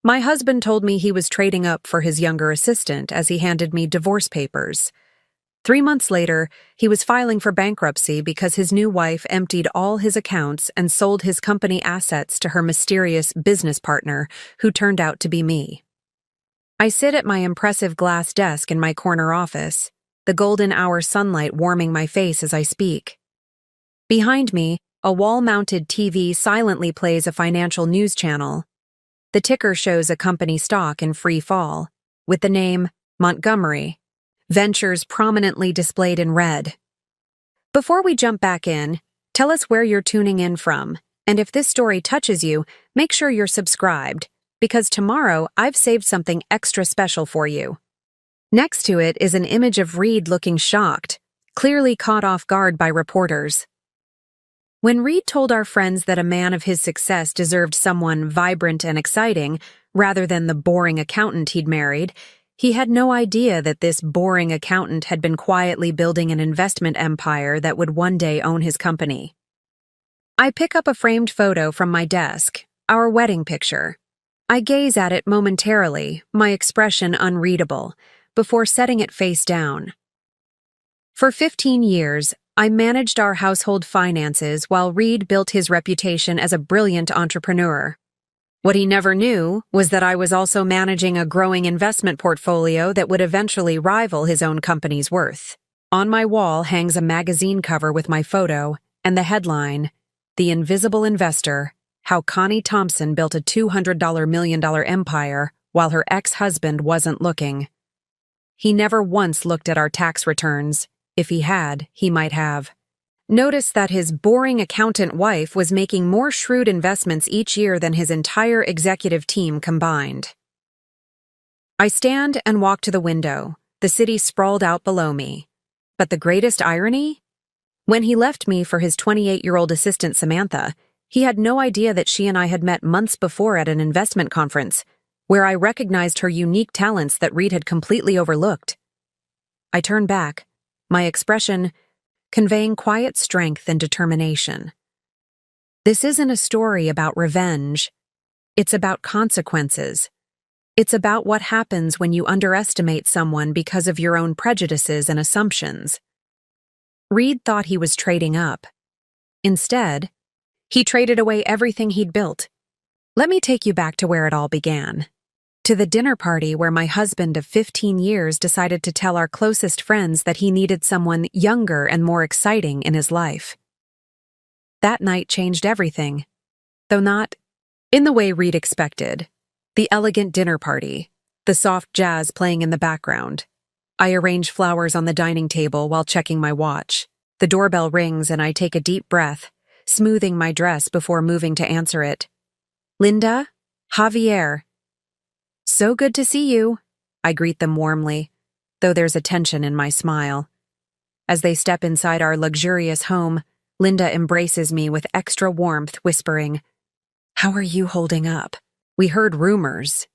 My husband told me he was trading up for his younger assistant as he handed me divorce papers. 3 months later, he was filing for bankruptcy because his new wife emptied all his accounts and sold his company assets to her mysterious business partner, who turned out to be me. I sit at my impressive glass desk in my corner office, the golden hour sunlight warming my face as I speak. Behind me, a wall-mounted TV silently plays a financial news channel. The ticker shows a company stock in free fall, with the name Montgomery Ventures prominently displayed in red. Before we jump back in, tell us where you're tuning in from, and if this story touches you, make sure you're subscribed, because tomorrow I've saved something extra special for you. Next to it is an image of Reed looking shocked, clearly caught off guard by reporters. When Reed told our friends that a man of his success deserved someone vibrant and exciting, rather than the boring accountant he'd married, he had no idea that this boring accountant had been quietly building an investment empire that would one day own his company. I pick up a framed photo from my desk, our wedding picture. I gaze at it momentarily, my expression unreadable, before setting it face down. For 15 years, I managed our household finances while Reed built his reputation as a brilliant entrepreneur. What he never knew was that I was also managing a growing investment portfolio that would eventually rival his own company's worth. On my wall hangs a magazine cover with my photo and the headline, "The Invisible Investor: How Connie Thompson Built a $200 million Empire While Her Ex-Husband Wasn't Looking." He never once looked at our tax returns. If he had, he might have. Notice that his boring accountant wife was making more shrewd investments each year than his entire executive team combined. I stand and walk to the window, the city sprawled out below me. But the greatest irony? When he left me for his 28-year-old assistant Samantha, he had no idea that she and I had met months before at an investment conference, where I recognized her unique talents that Reed had completely overlooked. I turn back, my expression conveying quiet strength and determination. This isn't a story about revenge. It's about consequences. It's about what happens when you underestimate someone because of your own prejudices and assumptions. Reed thought he was trading up. Instead, he traded away everything he'd built. Let me take you back to where it all began. To the dinner party where my husband of 15 years decided to tell our closest friends that he needed someone younger and more exciting in his life. That night changed everything, though not in the way Reed expected. The elegant dinner party, the soft jazz playing in the background. I arrange flowers on the dining table while checking my watch. The doorbell rings and I take a deep breath, smoothing my dress before moving to answer it. "Linda? Javier." "So good to see you," I greet them warmly, though there's a tension in my smile. As they step inside our luxurious home, Linda embraces me with extra warmth, whispering, "How are you holding up? We heard rumors."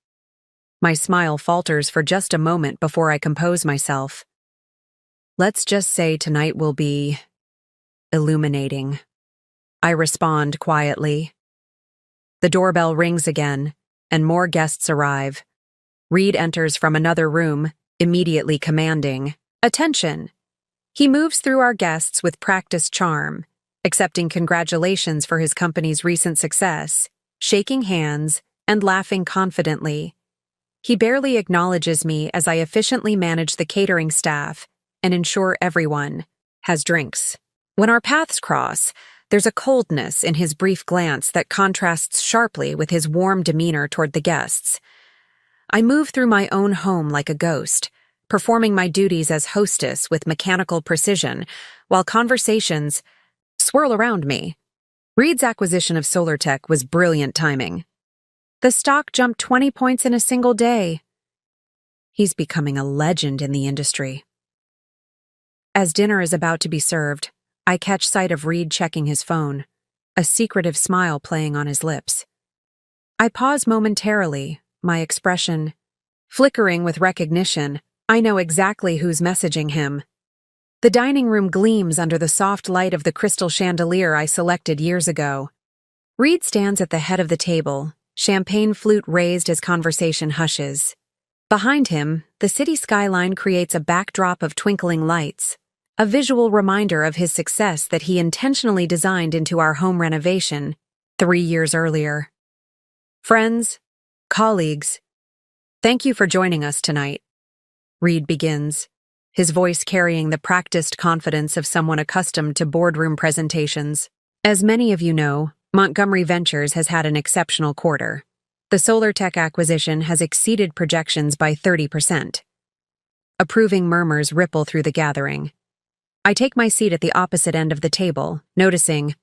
My smile falters for just a moment before I compose myself. "Let's just say tonight will be illuminating," I respond quietly. The doorbell rings again, and more guests arrive. Reed enters from another room, immediately commanding, "Attention!" He moves through our guests with practiced charm, accepting congratulations for his company's recent success, shaking hands, and laughing confidently. He barely acknowledges me as I efficiently manage the catering staff and ensure everyone has drinks. When our paths cross, there's a coldness in his brief glance that contrasts sharply with his warm demeanor toward the guests. I move through my own home like a ghost, performing my duties as hostess with mechanical precision, while conversations swirl around me. Reed's acquisition of SolarTech was brilliant timing. The stock jumped 20 points in a single day. He's becoming a legend in the industry. As dinner is about to be served, I catch sight of Reed checking his phone, a secretive smile playing on his lips. I pause momentarily, my expression flickering with recognition. I know exactly who's messaging him. The dining room gleams under the soft light of the crystal chandelier I selected years ago. Reed stands at the head of the table, champagne flute raised as conversation hushes. Behind him, the city skyline creates a backdrop of twinkling lights, a visual reminder of his success that he intentionally designed into our home renovation 3 years earlier. Friends, colleagues, thank you for joining us tonight. Reed begins, his voice carrying the practiced confidence of someone accustomed to boardroom presentations. As many of you know, Montgomery Ventures has had an exceptional quarter. The solar tech acquisition has exceeded projections by 30%. Approving murmurs ripple through the gathering. I take my seat at the opposite end of the table, noticing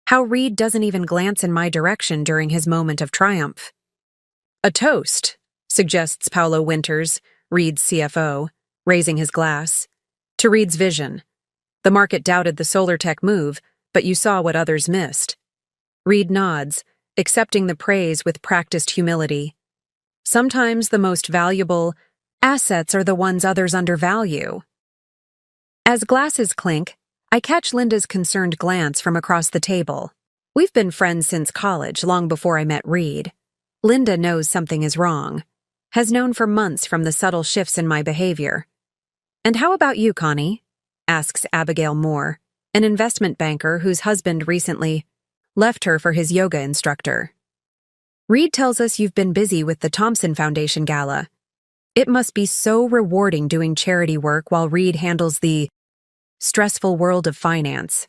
how Reed doesn't even glance in my direction during his moment of triumph. A toast, suggests Paulo Winters, Reed's CFO, raising his glass. To Reed's vision. The market doubted the solar tech move, but you saw what others missed. Reed nods, accepting the praise with practiced humility. Sometimes the most valuable assets are the ones others undervalue. As glasses clink, I catch Linda's concerned glance from across the table. We've been friends since college, long before I met Reed. Linda knows something is wrong, has known for months from the subtle shifts in my behavior. "And how about you, Connie?" asks Abigail Moore, an investment banker whose husband recently left her for his yoga instructor. "Reed tells us you've been busy with the Thompson Foundation Gala. It must be so rewarding doing charity work while Reed handles the stressful world of finance."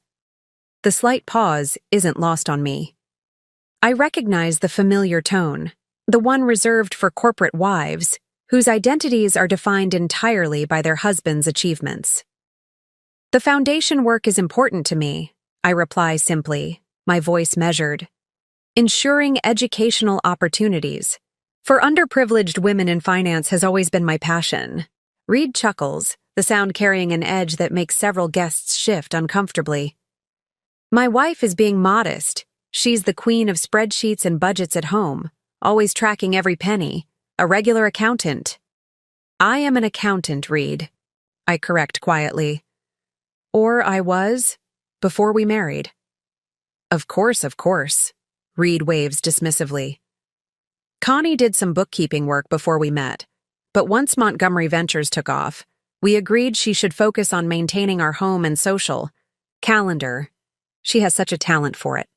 The slight pause isn't lost on me. I recognize the familiar tone, the one reserved for corporate wives, whose identities are defined entirely by their husbands' achievements. "The foundation work is important to me," I reply simply, my voice measured. "Ensuring educational opportunities for underprivileged women in finance has always been my passion." Reed chuckles, the sound carrying an edge that makes several guests shift uncomfortably. "My wife is being modest. She's the queen of spreadsheets and budgets at home, always tracking every penny, a regular accountant." "I am an accountant, Reed," I correct quietly. "Or I was, before we married." Of course, Reed waves dismissively. "Connie did some bookkeeping work before we met, but once Montgomery Ventures took off, we agreed she should focus on maintaining our home and social calendar. She has such a talent for it."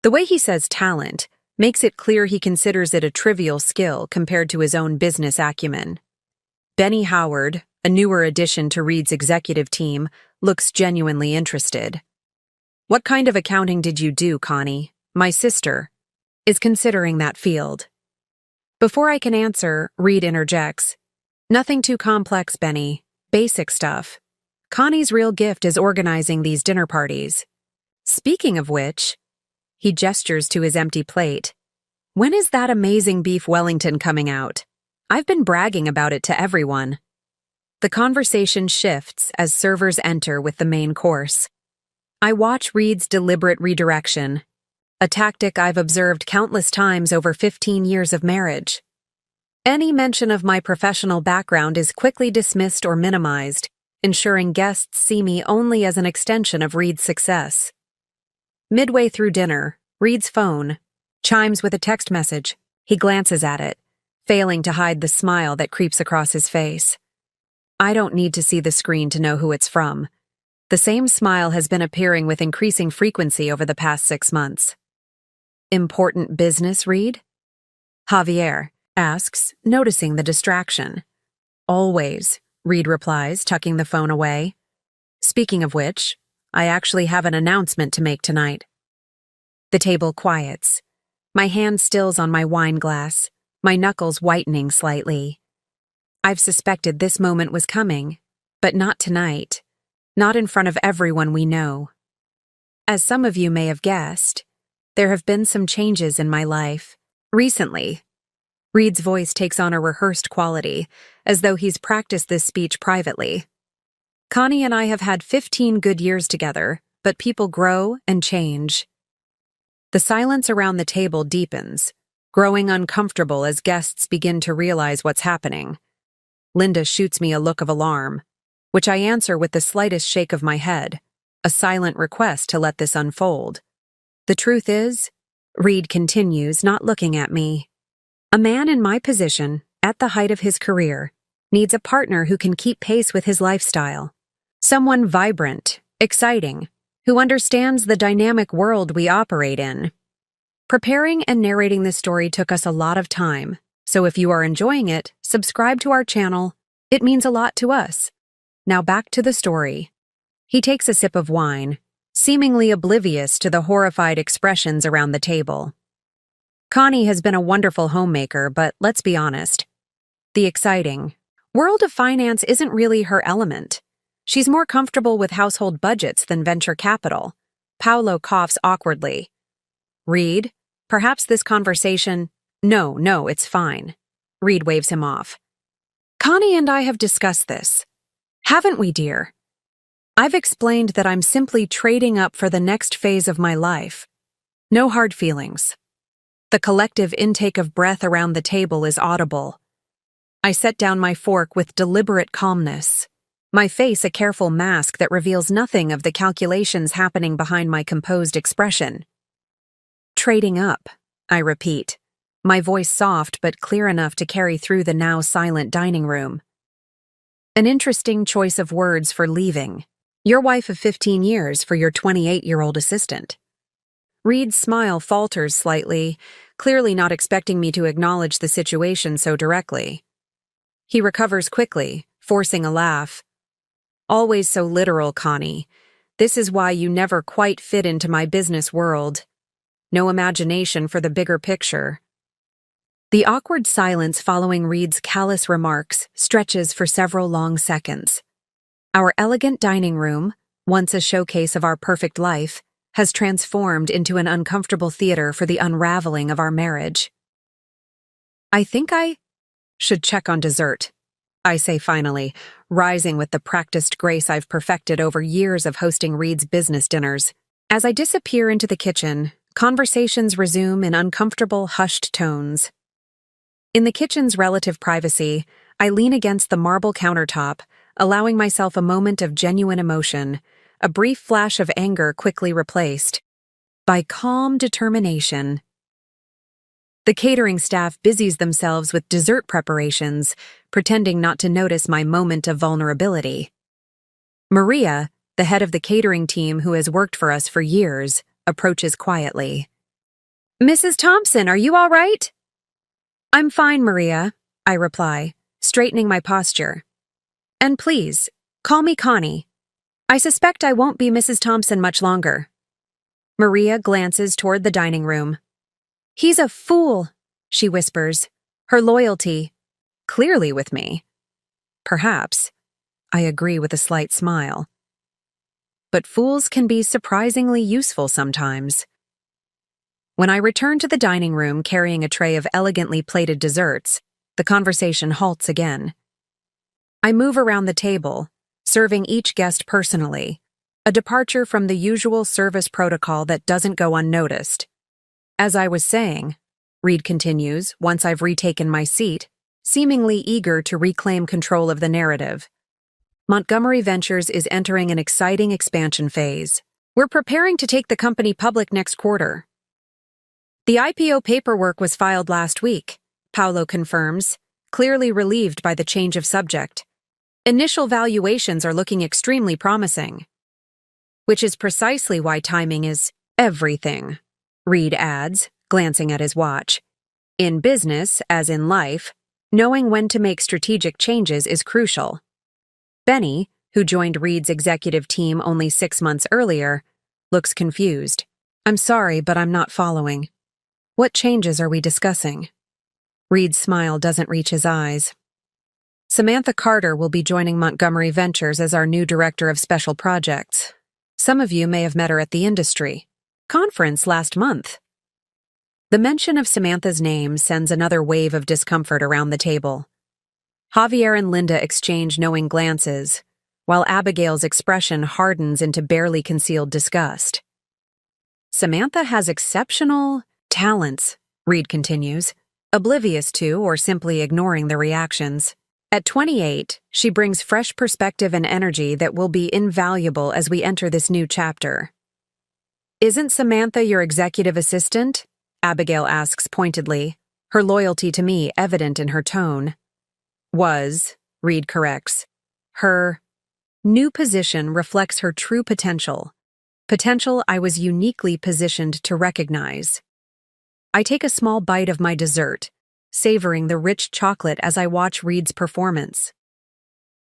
The way he says talent makes it clear he considers it a trivial skill compared to his own business acumen. Benny Howard, a newer addition to Reed's executive team, looks genuinely interested. "What kind of accounting did you do, Connie? My sister is considering that field." Before I can answer, Reed interjects. "Nothing too complex, Benny. Basic stuff. Connie's real gift is organizing these dinner parties. Speaking of which," he gestures to his empty plate, "when is that amazing beef Wellington coming out? I've been bragging about it to everyone." The conversation shifts as servers enter with the main course. I watch Reed's deliberate redirection, a tactic I've observed countless times over 15 years of marriage. Any mention of my professional background is quickly dismissed or minimized, ensuring guests see me only as an extension of Reed's success. Midway through dinner, Reed's phone chimes with a text message. He glances at it, failing to hide the smile that creeps across his face. I don't need to see the screen to know who it's from. The same smile has been appearing with increasing frequency over the past 6 months. "Important business, Reed?" Javier asks, noticing the distraction. "Always," Reed replies, tucking the phone away. "Speaking of which, I actually have an announcement to make tonight." The table quiets. My hand stills on my wine glass, my knuckles whitening slightly. I've suspected this moment was coming, but not tonight. Not in front of everyone we know. As some of you may have guessed, there have been some changes in my life. Recently, Reed's voice takes on a rehearsed quality, as though he's practiced this speech privately. Connie and I have had 15 good years together, but people grow and change. The silence around the table deepens, growing uncomfortable as guests begin to realize what's happening. Linda shoots me a look of alarm, which I answer with the slightest shake of my head, a silent request to let this unfold. The truth is, Reed continues, not looking at me. A man in my position, at the height of his career, needs a partner who can keep pace with his lifestyle. Someone vibrant, exciting, who understands the dynamic world we operate in. Preparing and narrating this story took us a lot of time, so if you are enjoying it, subscribe to our channel. It means a lot to us. Now back to the story. He takes a sip of wine, seemingly oblivious to the horrified expressions around the table. Connie has been a wonderful homemaker, but let's be honest. The exciting world of finance isn't really her element. She's more comfortable with household budgets than venture capital. Paolo coughs awkwardly. Reed, perhaps this conversation— No, it's fine. Reed waves him off. Connie and I have discussed this. Haven't we, dear? I've explained that I'm simply trading up for the next phase of my life. No hard feelings. The collective intake of breath around the table is audible. I set down my fork with deliberate calmness, my face a careful mask that reveals nothing of the calculations happening behind my composed expression. Trading up, I repeat, my voice soft but clear enough to carry through the now silent dining room. An interesting choice of words for leaving. Your wife of 15 years for your 28-year-old assistant. Reed's smile falters slightly, clearly not expecting me to acknowledge the situation so directly. He recovers quickly, forcing a laugh. Always so literal, Connie. This is why you never quite fit into my business world. No imagination for the bigger picture. The awkward silence following Reed's callous remarks stretches for several long seconds. Our elegant dining room, once a showcase of our perfect life, has transformed into an uncomfortable theater for the unraveling of our marriage. I think I should check on dessert, I say finally, rising with the practiced grace I've perfected over years of hosting Reed's business dinners. As I disappear into the kitchen, conversations resume in uncomfortable, hushed tones. In the kitchen's relative privacy, I lean against the marble countertop, allowing myself a moment of genuine emotion, a brief flash of anger quickly replaced by calm determination. The catering staff busies themselves with dessert preparations, pretending not to notice my moment of vulnerability. Maria, the head of the catering team who has worked for us for years, approaches quietly. Mrs. Thompson, are you all right? I'm fine, Maria, I reply, straightening my posture. And please, call me Connie. I suspect I won't be Mrs. Thompson much longer. Maria glances toward the dining room. He's a fool, she whispers, her loyalty clearly with me. Perhaps, I agree with a slight smile. But fools can be surprisingly useful sometimes. When I return to the dining room carrying a tray of elegantly plated desserts, the conversation halts again. I move around the table, serving each guest personally, a departure from the usual service protocol that doesn't go unnoticed. As I was saying, Reed continues, once I've retaken my seat, seemingly eager to reclaim control of the narrative. Montgomery Ventures is entering an exciting expansion phase. We're preparing to take the company public next quarter. The IPO paperwork was filed last week, Paolo confirms, clearly relieved by the change of subject. Initial valuations are looking extremely promising. Which is precisely why timing is everything, Reed adds, glancing at his watch. In business, as in life, knowing when to make strategic changes is crucial. Benny, who joined Reed's executive team only 6 months earlier, looks confused. I'm sorry, but I'm not following. What changes are we discussing? Reed's smile doesn't reach his eyes. Samantha Carter will be joining Montgomery Ventures as our new director of special projects. Some of you may have met her at the industry conference last month. The mention of Samantha's name sends another wave of discomfort around the table. Javier and Linda exchange knowing glances, while Abigail's expression hardens into barely concealed disgust. Samantha has exceptional talents, Reed continues, oblivious to or simply ignoring the reactions. At 28, she brings fresh perspective and energy that will be invaluable as we enter this new chapter. Isn't Samantha your executive assistant? Abigail asks pointedly, her loyalty to me evident in her tone. Was, Reed corrects. Her new position reflects her true potential. Potential I was uniquely positioned to recognize. I take a small bite of my dessert, savoring the rich chocolate as I watch Reed's performance.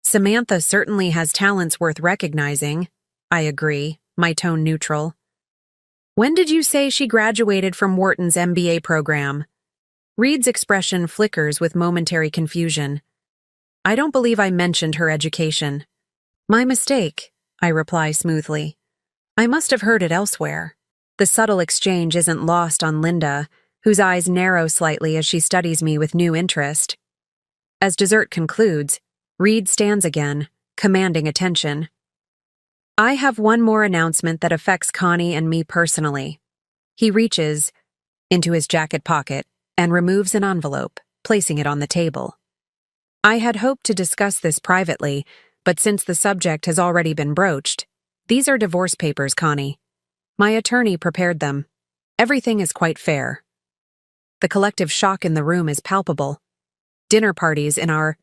Samantha certainly has talents worth recognizing. I agree, my tone neutral. When did you say she graduated from Wharton's MBA program? Reed's expression flickers with momentary confusion. I don't believe I mentioned her education. My mistake, I reply smoothly. I must have heard it elsewhere. The subtle exchange isn't lost on Linda, whose eyes narrow slightly as she studies me with new interest. As dessert concludes, Reed stands again, commanding attention. I have one more announcement that affects Connie and me personally. He reaches into his jacket pocket and removes an envelope, placing it on the table. I had hoped to discuss this privately, but since the subject has already been broached, these are divorce papers, Connie. My attorney prepared them. Everything is quite fair. The collective shock in the room is palpable. Dinner parties in our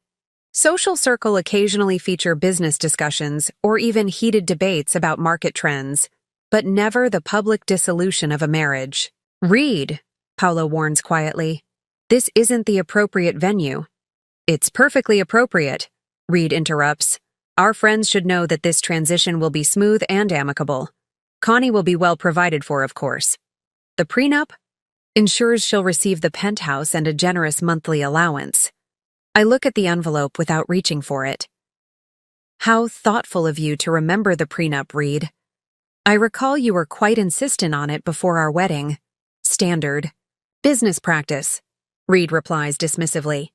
social circle occasionally feature business discussions or even heated debates about market trends, but never the public dissolution of a marriage. Reed, Paolo warns quietly, this isn't the appropriate venue. It's perfectly appropriate, Reed interrupts. Our friends should know that this transition will be smooth and amicable. Connie will be well provided for, of course. The prenup ensures she'll receive the penthouse and a generous monthly allowance. I look at the envelope without reaching for it. How thoughtful of you to remember the prenup, Reed. I recall you were quite insistent on it before our wedding. Standard. Business practice, Reed replies dismissively.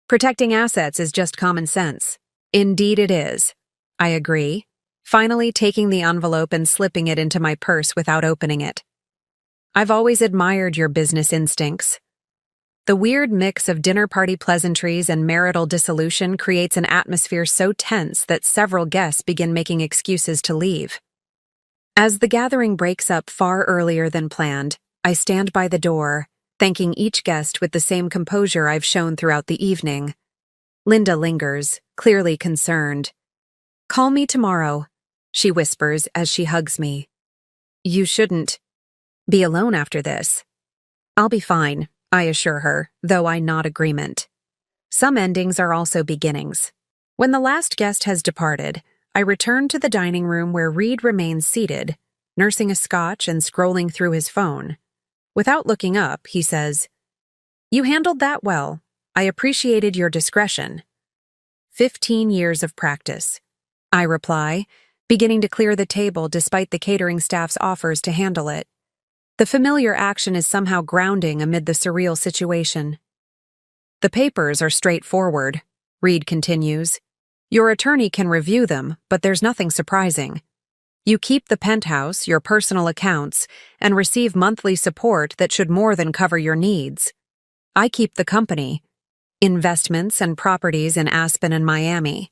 Protecting assets is just common sense. Indeed it is. I agree, finally taking the envelope and slipping it into my purse without opening it. I've always admired your business instincts. The weird mix of dinner party pleasantries and marital dissolution creates an atmosphere so tense that several guests begin making excuses to leave. As the gathering breaks up far earlier than planned, I stand by the door, thanking each guest with the same composure I've shown throughout the evening. Linda lingers, clearly concerned. Call me tomorrow, she whispers as she hugs me. You shouldn't be alone after this. I'll be fine, I assure her, though I nod agreement. Some endings are also beginnings. When the last guest has departed, I return to the dining room where Reed remains seated, nursing a scotch and scrolling through his phone. Without looking up, he says, You handled that well. I appreciated your discretion. 15 years of practice, I reply, beginning to clear the table despite the catering staff's offers to handle it. The familiar action is somehow grounding amid the surreal situation. The papers are straightforward, Reed continues. Your attorney can review them, but there's nothing surprising. You keep the penthouse, your personal accounts, and receive monthly support that should more than cover your needs. I keep the company, investments and properties in Aspen and Miami.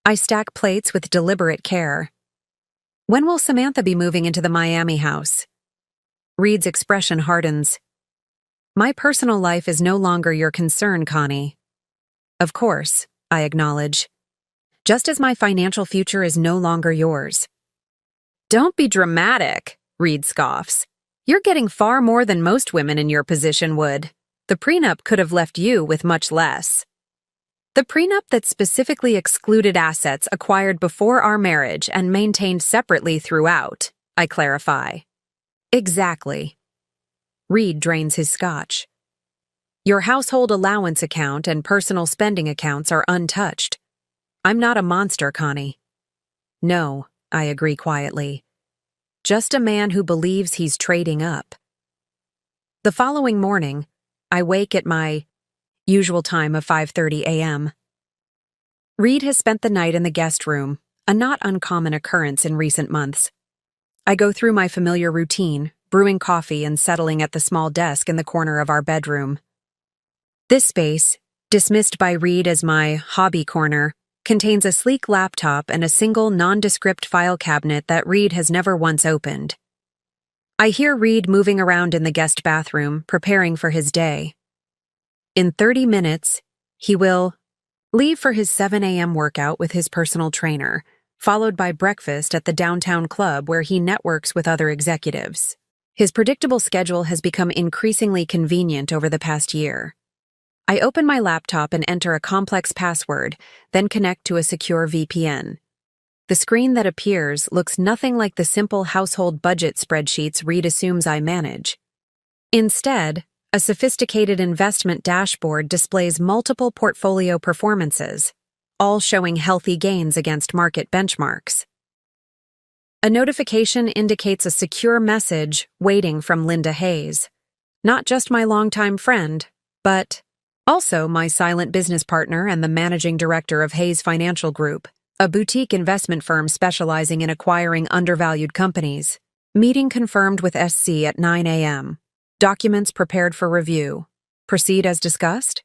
I stack plates with deliberate care. When will Samantha be moving into the Miami house? Reed's expression hardens. My personal life is no longer your concern, Connie. Of course, I acknowledge. Just as my financial future is no longer yours. Don't be dramatic, Reed scoffs. You're getting far more than most women in your position would. The prenup could have left you with much less. The prenup that specifically excluded assets acquired before our marriage and maintained separately throughout, I clarify. Exactly. Reed drains his scotch. Your household allowance account and personal spending accounts are untouched. I'm not a monster, Connie. No, I agree quietly. Just a man who believes he's trading up. The following morning, I wake at my usual time of 5:30 a.m. Reed has spent the night in the guest room, a not uncommon occurrence in recent months. I go through my familiar routine, brewing coffee and settling at the small desk in the corner of our bedroom. This space, dismissed by Reed as my hobby corner, contains a sleek laptop and a single nondescript file cabinet that Reed has never once opened. I hear Reed moving around in the guest bathroom, preparing for his day. In 30 minutes, he will leave for his 7 a.m. workout with his personal trainer, followed by breakfast at the downtown club where he networks with other executives. His predictable schedule has become increasingly convenient over the past year. I open my laptop and enter a complex password, then connect to a secure VPN. The screen that appears looks nothing like the simple household budget spreadsheets Reed assumes I manage. Instead, a sophisticated investment dashboard displays multiple portfolio performances, all showing healthy gains against market benchmarks. A notification indicates a secure message waiting from Linda Hayes, not just my longtime friend, but also my silent business partner and the managing director of Hayes Financial Group, a boutique investment firm specializing in acquiring undervalued companies. Meeting confirmed with SC at 9 a.m. Documents prepared for review. Proceed as discussed?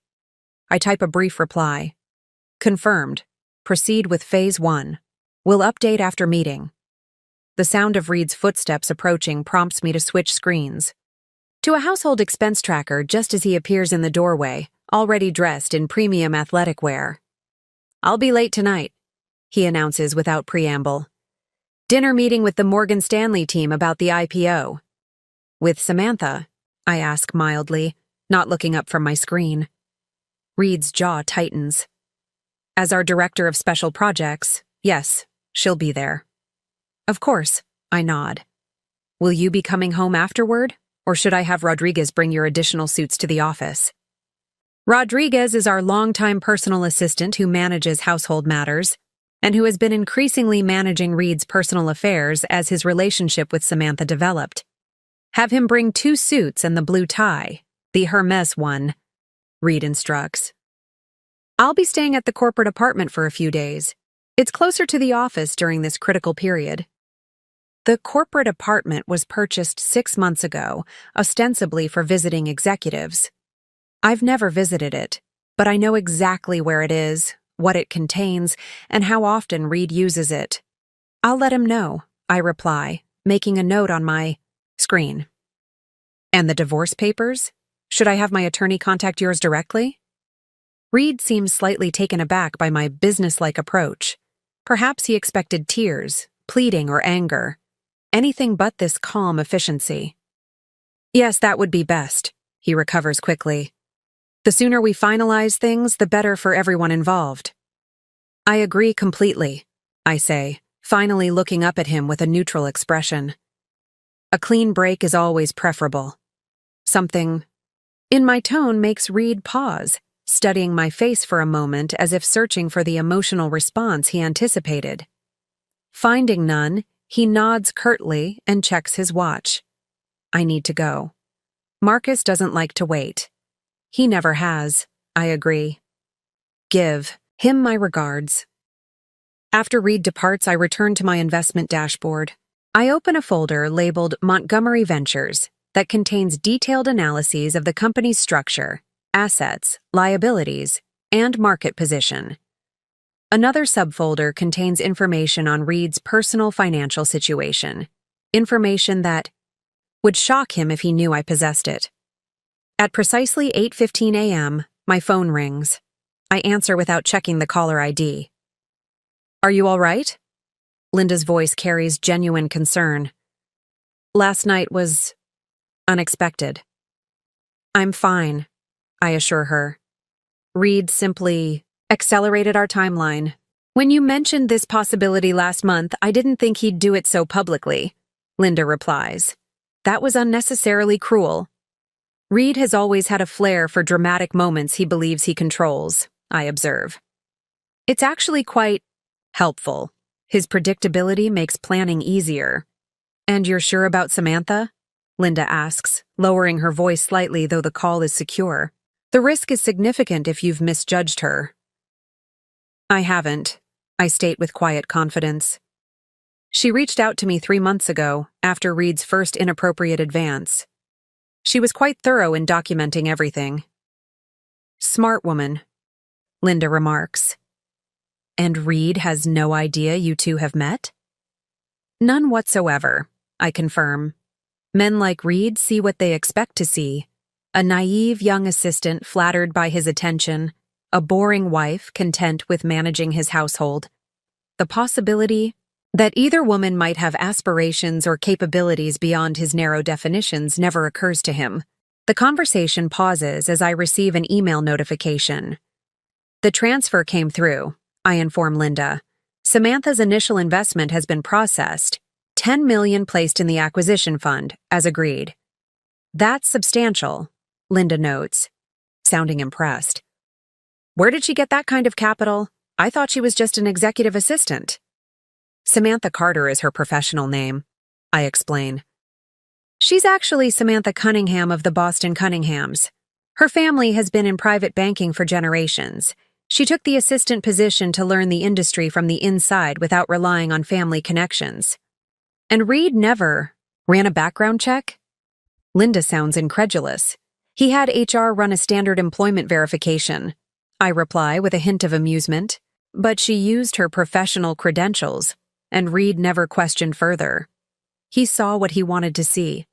I type a brief reply. Confirmed. Proceed with Phase 1. Will update after meeting. The sound of Reed's footsteps approaching prompts me to switch screens to a household expense tracker just as he appears in the doorway, already dressed in premium athletic wear. "I'll be late tonight," he announces without preamble. "Dinner meeting with the Morgan Stanley team about the IPO." "With Samantha?" I ask mildly, not looking up from my screen. Reed's jaw tightens. "As our director of special projects, yes, she'll be there." "Of course," I nod. "Will you be coming home afterward, or should I have Rodriguez bring your additional suits to the office?" Rodriguez is our longtime personal assistant who manages household matters, and who has been increasingly managing Reed's personal affairs as his relationship with Samantha developed. "Have him bring 2 suits and the blue tie, the Hermes one," Reed instructs. "I'll be staying at the corporate apartment for a few days. It's closer to the office during this critical period." The corporate apartment was purchased 6 months ago, ostensibly for visiting executives. I've never visited it, but I know exactly where it is, what it contains, and how often Reed uses it. "I'll let him know," I reply, making a note on my screen. "And the divorce papers? Should I have my attorney contact yours directly?" Reed seems slightly taken aback by my businesslike approach. Perhaps he expected tears, pleading, or anger. Anything but this calm efficiency. "Yes, that would be best," he recovers quickly. "The sooner we finalize things, the better for everyone involved." "I agree completely," I say, finally looking up at him with a neutral expression. A clean break is always preferable. Something in my tone makes Reed pause, studying my face for a moment as if searching for the emotional response he anticipated. Finding none, he nods curtly and checks his watch. I need to go. Marcus doesn't like to wait. He never has, I agree. Give him my regards. After Reed departs, I return to my investment dashboard. I open a folder labeled Montgomery Ventures that contains detailed analyses of the company's structure, assets, liabilities, and market position. Another subfolder contains information on Reed's personal financial situation, information that would shock him if he knew I possessed it. At precisely 8:15 a.m., my phone rings. I answer without checking the caller ID. "Are you all right?" Linda's voice carries genuine concern. "Last night was unexpected." "I'm fine," I assure her. Reed simply accelerated our timeline. "When you mentioned this possibility last month, I didn't think he'd do it so publicly," Linda replies. "That was unnecessarily cruel." Reed has always had a flair for dramatic moments he believes he controls, I observe. It's actually quite helpful. His predictability makes planning easier. "And you're sure about Samantha?" Linda asks, lowering her voice slightly though the call is secure. "The risk is significant if you've misjudged her." "I haven't," I state with quiet confidence. "She reached out to me 3 months ago, after Reed's first inappropriate advance. She was quite thorough in documenting everything." "Smart woman," Linda remarks. "And Reed has no idea you two have met?" "None whatsoever," I confirm. Men like Reed see what they expect to see. A naive young assistant flattered by his attention, a boring wife content with managing his household. The possibility that either woman might have aspirations or capabilities beyond his narrow definitions never occurs to him. The conversation pauses as I receive an email notification. The transfer came through, I inform Linda. Samantha's initial investment has been processed, $10 million placed in the acquisition fund, as agreed. That's substantial, Linda notes, sounding impressed. Where did she get that kind of capital? I thought she was just an executive assistant. Samantha Carter is her professional name, I explain. She's actually Samantha Cunningham of the Boston Cunninghams. Her family has been in private banking for generations. She took the assistant position to learn the industry from the inside without relying on family connections. And Reed never ran a background check? Linda sounds incredulous. He had HR run a standard employment verification, I reply with a hint of amusement. But she used her professional credentials, and Reed never questioned further. He saw what he wanted to see,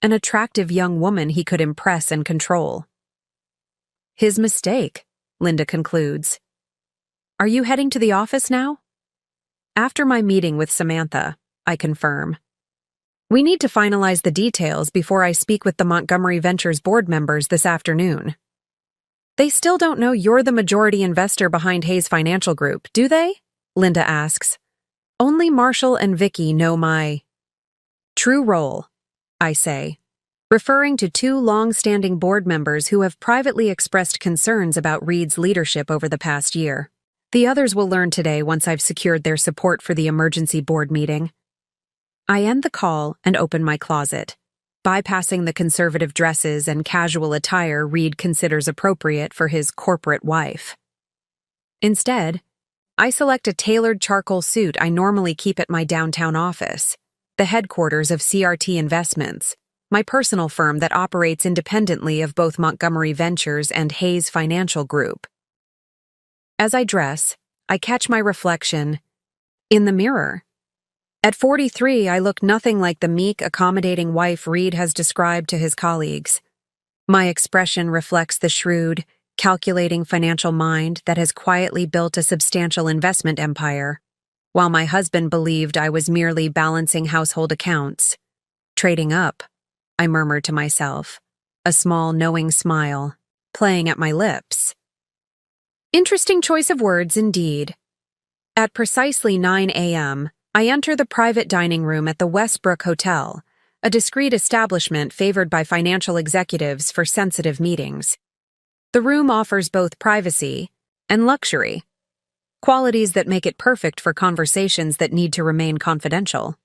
an attractive young woman he could impress and control. His mistake, Linda concludes. Are you heading to the office now? After my meeting with Samantha, I confirm. We need to finalize the details before I speak with the Montgomery Ventures board members this afternoon. They still don't know you're the majority investor behind Hayes Financial Group, do they? Linda asks. Only Marshall and Vicky know my true role, I say, referring to two long-standing board members who have privately expressed concerns about Reed's leadership over the past year. The others will learn today once I've secured their support for the emergency board meeting. I end the call and open my closet, bypassing the conservative dresses and casual attire Reed considers appropriate for his corporate wife. Instead, I select a tailored charcoal suit I normally keep at my downtown office, the headquarters of CRT Investments, my personal firm that operates independently of both Montgomery Ventures and Hayes Financial Group. As I dress, I catch my reflection in the mirror. At 43, I look nothing like the meek, accommodating wife Reed has described to his colleagues. My expression reflects the shrewd, calculating financial mind that has quietly built a substantial investment empire, while my husband believed I was merely balancing household accounts. Trading up, I murmured to myself, a small knowing smile playing at my lips. Interesting choice of words indeed. At precisely 9 a.m., I enter the private dining room at the Westbrook Hotel, a discreet establishment favored by financial executives for sensitive meetings. The room offers both privacy and luxury, qualities that make it perfect for conversations that need to remain confidential.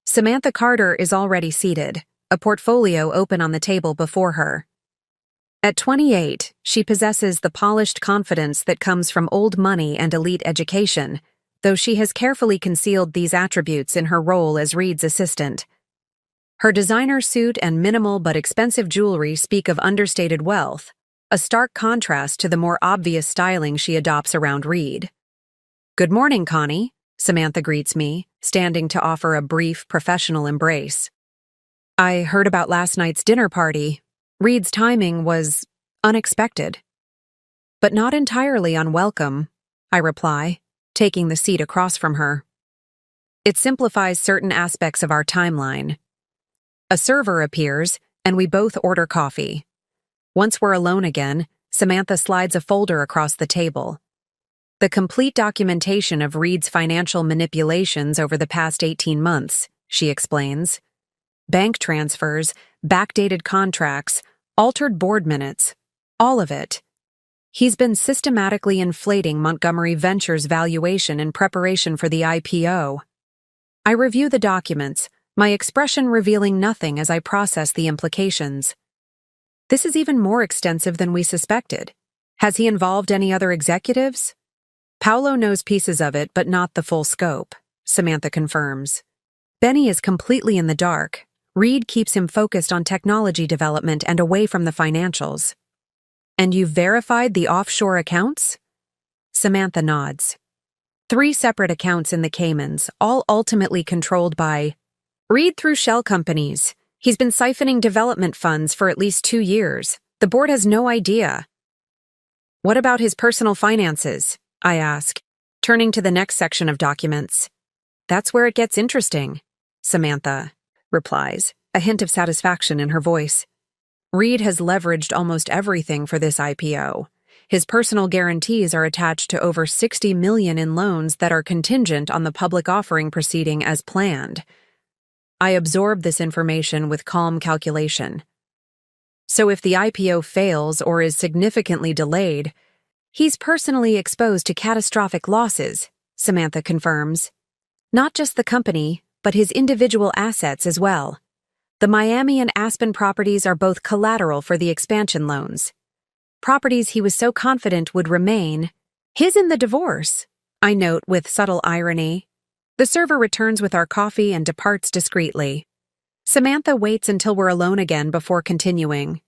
Samantha Carter is already seated, a portfolio open on the table before her. At 28, she possesses the polished confidence that comes from old money and elite education, though she has carefully concealed these attributes in her role as Reed's assistant. Her designer suit and minimal but expensive jewelry speak of understated wealth, a stark contrast to the more obvious styling she adopts around Reed. "Good morning, Connie," Samantha greets me, standing to offer a brief, professional embrace. "I heard about last night's dinner party. Reed's timing was unexpected." "But not entirely unwelcome," I reply, taking the seat across from her. "It simplifies certain aspects of our timeline." A server appears, and we both order coffee. Once we're alone again, Samantha slides a folder across the table. The complete documentation of Reed's financial manipulations over the past 18 months, she explains. Bank transfers, backdated contracts, altered board minutes, all of it. He's been systematically inflating Montgomery Ventures' valuation in preparation for the IPO. I review the documents, my expression revealing nothing as I process the implications. This is even more extensive than we suspected. Has he involved any other executives? Paolo knows pieces of it, but not the full scope, Samantha confirms. Benny is completely in the dark. Reed keeps him focused on technology development and away from the financials. "And you've verified the offshore accounts?" Samantha nods. 3 separate accounts in the Caymans, all ultimately controlled by Reed through shell companies. He's been siphoning development funds for at least 2 years. The board has no idea. What about his personal finances? I ask, turning to the next section of documents. That's where it gets interesting, Samantha replies, a hint of satisfaction in her voice. Reed has leveraged almost everything for this IPO. His personal guarantees are attached to over $60 million in loans that are contingent on the public offering proceeding as planned. I absorb this information with calm calculation. So if the IPO fails or is significantly delayed, he's personally exposed to catastrophic losses, Samantha confirms. Not just the company, but his individual assets as well. The Miami and Aspen properties are both collateral for the expansion loans. Properties he was so confident would remain his in the divorce, I note with subtle irony. The server returns with our coffee and departs discreetly. Samantha waits until we're alone again before continuing.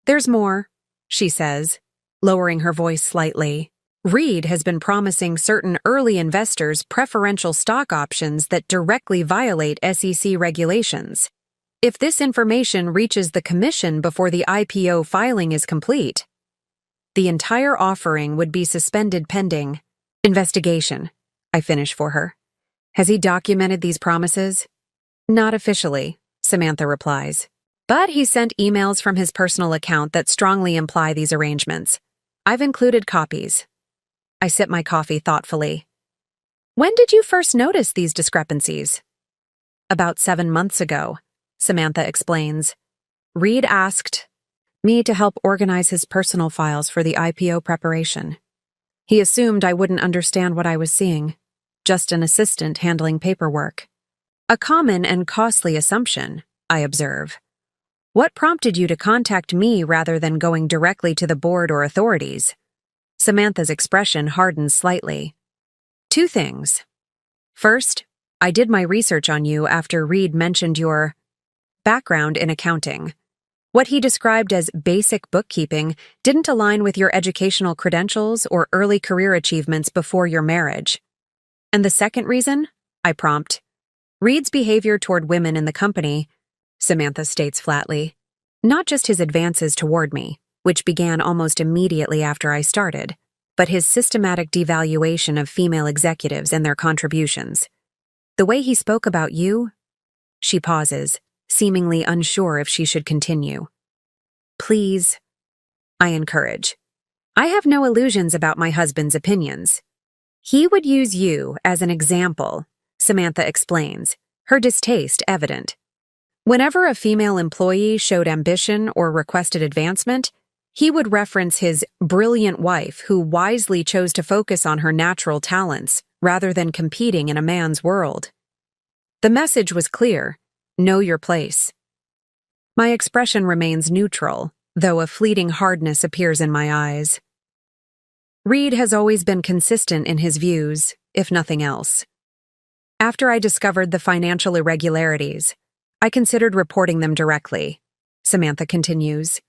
There's more, she says, lowering her voice slightly. Reed has been promising certain early investors preferential stock options that directly violate SEC regulations. If this information reaches the commission before the IPO filing is complete, the entire offering would be suspended pending investigation, I finish for her. Has he documented these promises? Not officially, Samantha replies. But he sent emails from his personal account that strongly imply these arrangements. I've included copies. I sip my coffee thoughtfully. When did you first notice these discrepancies? About 7 months ago, Samantha explains. Reed asked me to help organize his personal files for the IPO preparation. He assumed I wouldn't understand what I was seeing, just an assistant handling paperwork. A common and costly assumption, I observe. What prompted you to contact me rather than going directly to the board or authorities? Samantha's expression hardens slightly. 2 things. First, I did my research on you after Reed mentioned your background in accounting. What he described as basic bookkeeping didn't align with your educational credentials or early career achievements before your marriage. And the second reason? I prompt. Reed's behavior toward women in the company, Samantha states flatly. Not just his advances toward me, which began almost immediately after I started, but his systematic devaluation of female executives and their contributions. The way he spoke about you? She pauses, seemingly unsure if she should continue. Please, I encourage. I have no illusions about my husband's opinions. He would use you as an example, Samantha explains, her distaste evident. Whenever a female employee showed ambition or requested advancement, he would reference his brilliant wife who wisely chose to focus on her natural talents rather than competing in a man's world. The message was clear. Know your place. My expression remains neutral, though a fleeting hardness appears in my eyes. Reed has always been consistent in his views, if nothing else. After I discovered the financial irregularities, I considered reporting them directly, Samantha continues.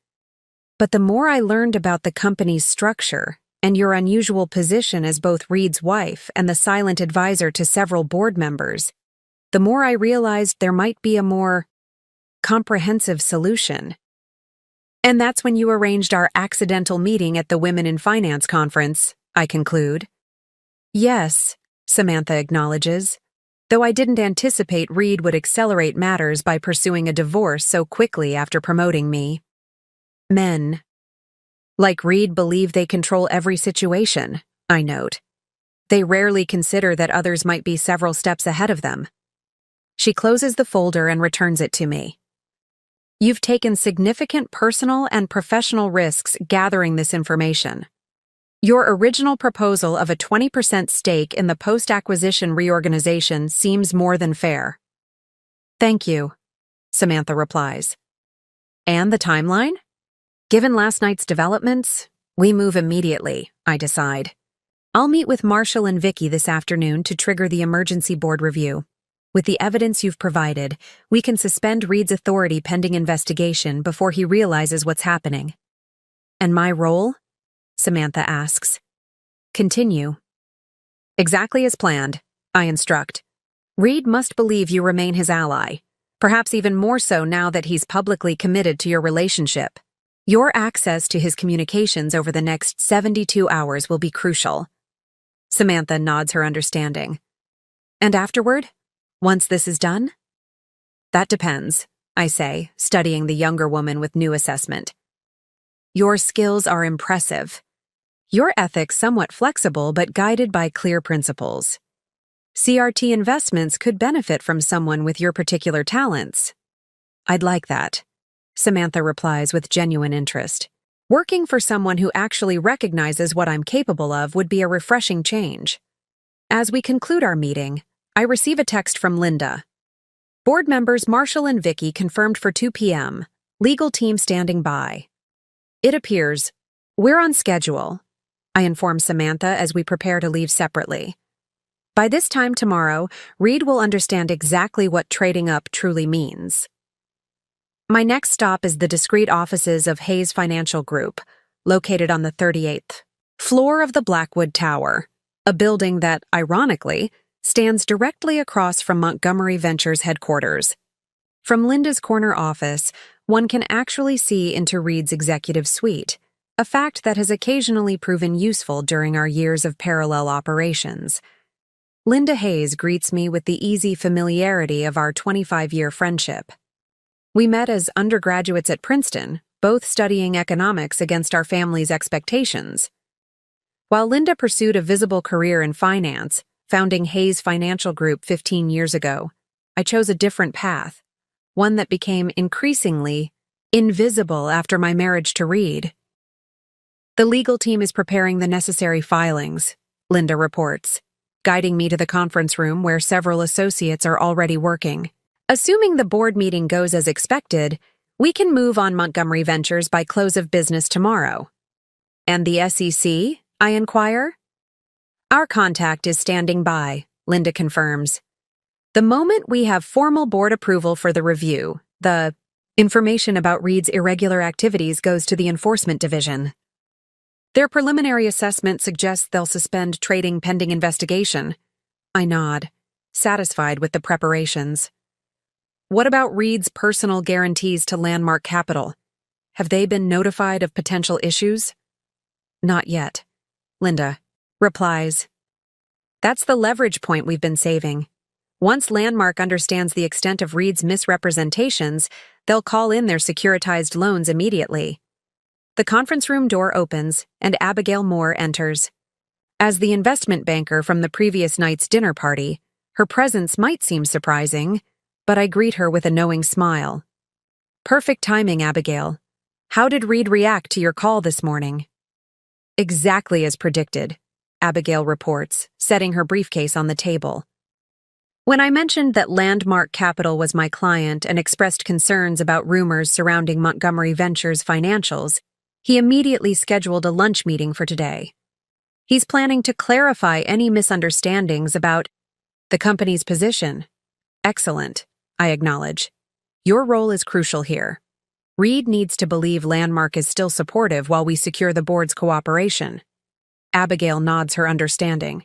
But the more I learned about the company's structure and your unusual position as both Reed's wife and the silent advisor to several board members, the more I realized there might be a more comprehensive solution. And that's when you arranged our accidental meeting at the Women in Finance conference, I conclude. Yes, Samantha acknowledges, though I didn't anticipate Reed would accelerate matters by pursuing a divorce so quickly after promoting me. Men, like Reed, believe they control every situation, I note. They rarely consider that others might be several steps ahead of them. She closes the folder and returns it to me. You've taken significant personal and professional risks gathering this information. Your original proposal of a 20% stake in the post-acquisition reorganization seems more than fair. Thank you, Samantha replies. And the timeline? Given last night's developments, we move immediately, I decide. I'll meet with Marshall and Vicky this afternoon to trigger the emergency board review. With the evidence you've provided, we can suspend Reed's authority pending investigation before he realizes what's happening. And my role? Samantha asks. Continue. Exactly as planned, I instruct. Reed must believe you remain his ally. perhaps even more so now that he's publicly committed to your relationship. Your access to his communications over the next 72 hours will be crucial. Samantha nods her understanding. And afterward? Once this is done? That depends, I say, studying the younger woman with new assessment. Your skills are impressive. Your ethics somewhat flexible but guided by clear principles. CRT Investments could benefit from someone with your particular talents. I'd like that, Samantha replies with genuine interest. Working for someone who actually recognizes what I'm capable of would be a refreshing change. As we conclude our meeting, I receive a text from Linda. Board members Marshall and Vicky confirmed for 2 p.m., legal team standing by. It appears, we're on schedule, I inform Samantha as we prepare to leave separately. By this time tomorrow, Reed will understand exactly what trading up truly means. My next stop is the discreet offices of Hayes Financial Group, located on the 38th floor of the Blackwood Tower, a building that, ironically, stands directly across from Montgomery Ventures headquarters. From Linda's corner office, one can actually see into Reed's executive suite, a fact that has occasionally proven useful during our years of parallel operations. Linda Hayes greets me with the easy familiarity of our 25-year friendship. We met as undergraduates at Princeton, both studying economics against our family's expectations. While Linda pursued a visible career in finance, founding Hayes Financial Group 15 years ago, I chose a different path, one that became increasingly invisible after my marriage to Reed. The legal team is preparing the necessary filings, Linda reports, guiding me to the conference room where several associates are already working. Assuming the board meeting goes as expected, we can move on Montgomery Ventures by close of business tomorrow. And the SEC? I inquire. Our contact is standing by, Linda confirms. The moment we have formal board approval for the review, the information about Reed's irregular activities goes to the enforcement division. Their preliminary assessment suggests they'll suspend trading pending investigation. I nod, satisfied with the preparations. What about Reed's personal guarantees to Landmark Capital? Have they been notified of potential issues? Not yet, Linda replies. That's the leverage point we've been saving. Once Landmark understands the extent of Reed's misrepresentations, they'll call in their securitized loans immediately. The conference room door opens, and Abigail Moore enters. As the investment banker from the previous night's dinner party, her presence might seem surprising, but I greet her with a knowing smile. Perfect timing, Abigail. How did Reed react to your call this morning? Exactly as predicted, Abigail reports, setting her briefcase on the table. When I mentioned that Landmark Capital was my client and expressed concerns about rumors surrounding Montgomery Ventures' financials, he immediately scheduled a lunch meeting for today. He's planning to clarify any misunderstandings about the company's position. Excellent, I acknowledge. Your role is crucial here. Reed needs to believe Landmark is still supportive while we secure the board's cooperation. Abigail nods her understanding.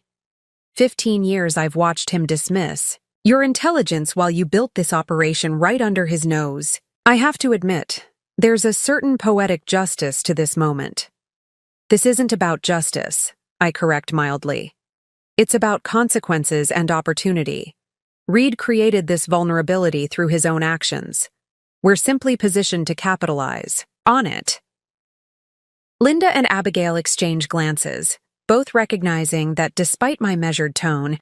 15 years I've watched him dismiss your intelligence while you built this operation right under his nose. I have to admit, there's a certain poetic justice to this moment. This isn't about justice, I correct mildly. It's about consequences and opportunity. Reed created this vulnerability through his own actions. We're simply positioned to capitalize on it. Linda and Abigail exchange glances, both recognizing that despite my measured tone,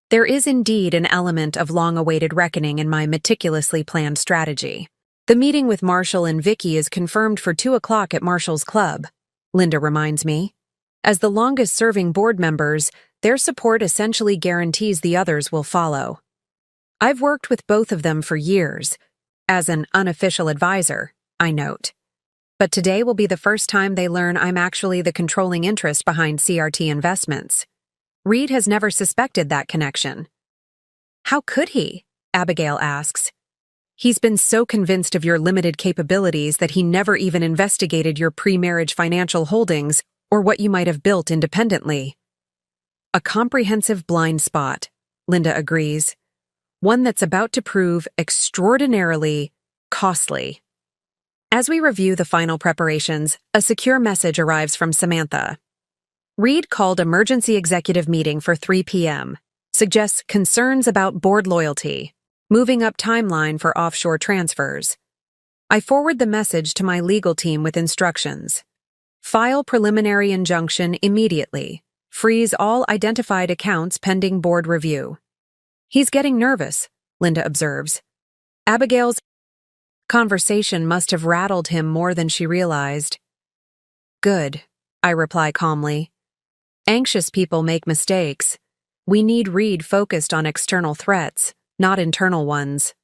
there is indeed an element of long-awaited reckoning in my meticulously planned strategy. The meeting with Marshall and Vicky is confirmed for 2 o'clock at Marshall's Club, Linda reminds me. As the longest-serving board members, their support essentially guarantees the others will follow. I've worked with both of them for years, as an unofficial advisor, I note. But today will be the first time they learn I'm actually the controlling interest behind CRT Investments. Reed has never suspected that connection. How could he? Abigail asks. He's been so convinced of your limited capabilities that he never even investigated your pre-marriage financial holdings or what you might have built independently. A comprehensive blind spot, Linda agrees. one that's about to prove extraordinarily costly. As we review the final preparations, a secure message arrives from Samantha. Reed called emergency executive meeting for 3 p.m., suggests concerns about board loyalty, moving up timeline for offshore transfers. I forward the message to my legal team with instructions. File preliminary injunction immediately. Freeze all identified accounts pending board review. He's getting nervous, Linda observes. Abigail's conversation must have rattled him more than she realized. Good, I reply calmly. Anxious people make mistakes. We need Reed focused on external threats, not internal ones.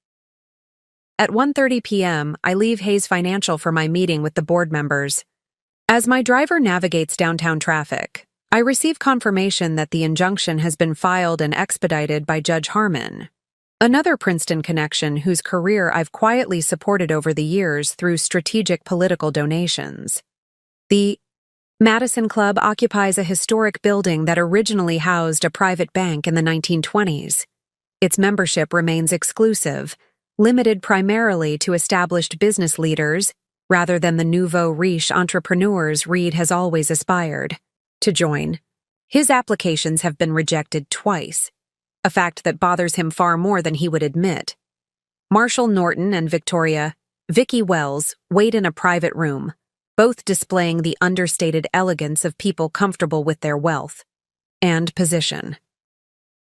At 1:30 p.m., I leave Hayes Financial for my meeting with the board members. As my driver navigates downtown traffic, I receive confirmation that the injunction has been filed and expedited by Judge Harmon, another Princeton connection whose career I've quietly supported over the years through strategic political donations. The Madison Club occupies a historic building that originally housed a private bank in the 1920s. Its membership remains exclusive, limited primarily to established business leaders rather than the nouveau riche entrepreneurs Reed has always aspired to join. His applications have been rejected twice, a fact that bothers him far more than he would admit. Marshall Norton and Vicky Wells, wait in a private room, both displaying the understated elegance of people comfortable with their wealth and position.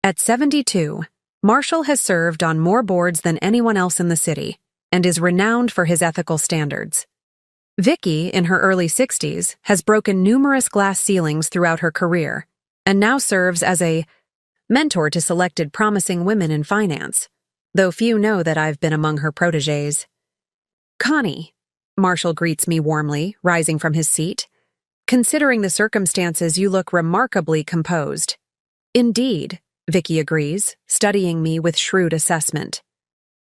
At 72, Marshall has served on more boards than anyone else in the city and is renowned for his ethical standards. Vicky, in her early 60s, has broken numerous glass ceilings throughout her career and now serves as a mentor to selected promising women in finance, though few know that I've been among her protégés. Connie, Marshall greets me warmly, rising from his seat. Considering the circumstances, you look remarkably composed. Indeed, Vicky agrees, studying me with shrewd assessment.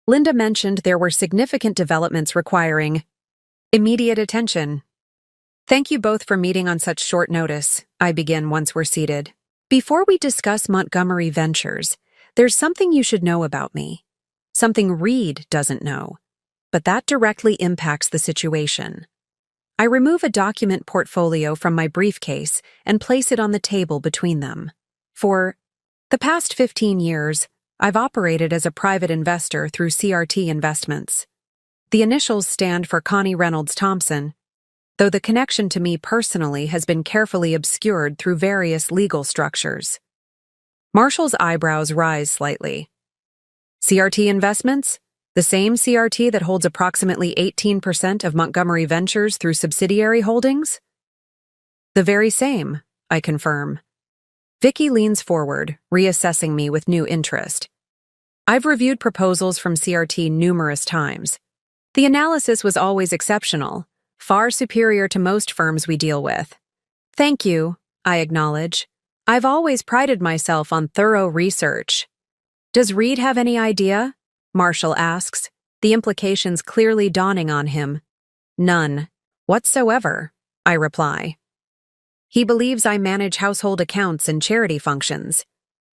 Linda mentioned there were significant developments requiring immediate attention. Thank you both for meeting on such short notice, I begin once we're seated. Before we discuss Montgomery Ventures, there's something you should know about me. Something Reed doesn't know, but that directly impacts the situation. I remove a document portfolio from my briefcase and place it on the table between them. For the past 15 years, I've operated as a private investor through CRT Investments. The initials stand for Connie Reynolds Thompson, though the connection to me personally has been carefully obscured through various legal structures. Marshall's eyebrows rise slightly. CRT Investments? The same CRT that holds approximately 18% of Montgomery Ventures through subsidiary holdings? The very same, I confirm. Vicky leans forward, reassessing me with new interest. I've reviewed proposals from CRT numerous times. The analysis was always exceptional, far superior to most firms we deal with. Thank you, I acknowledge. I've always prided myself on thorough research. Does Reed have any idea? Marshall asks, the implications clearly dawning on him. None. Whatsoever, I reply. He believes I manage household accounts and charity functions.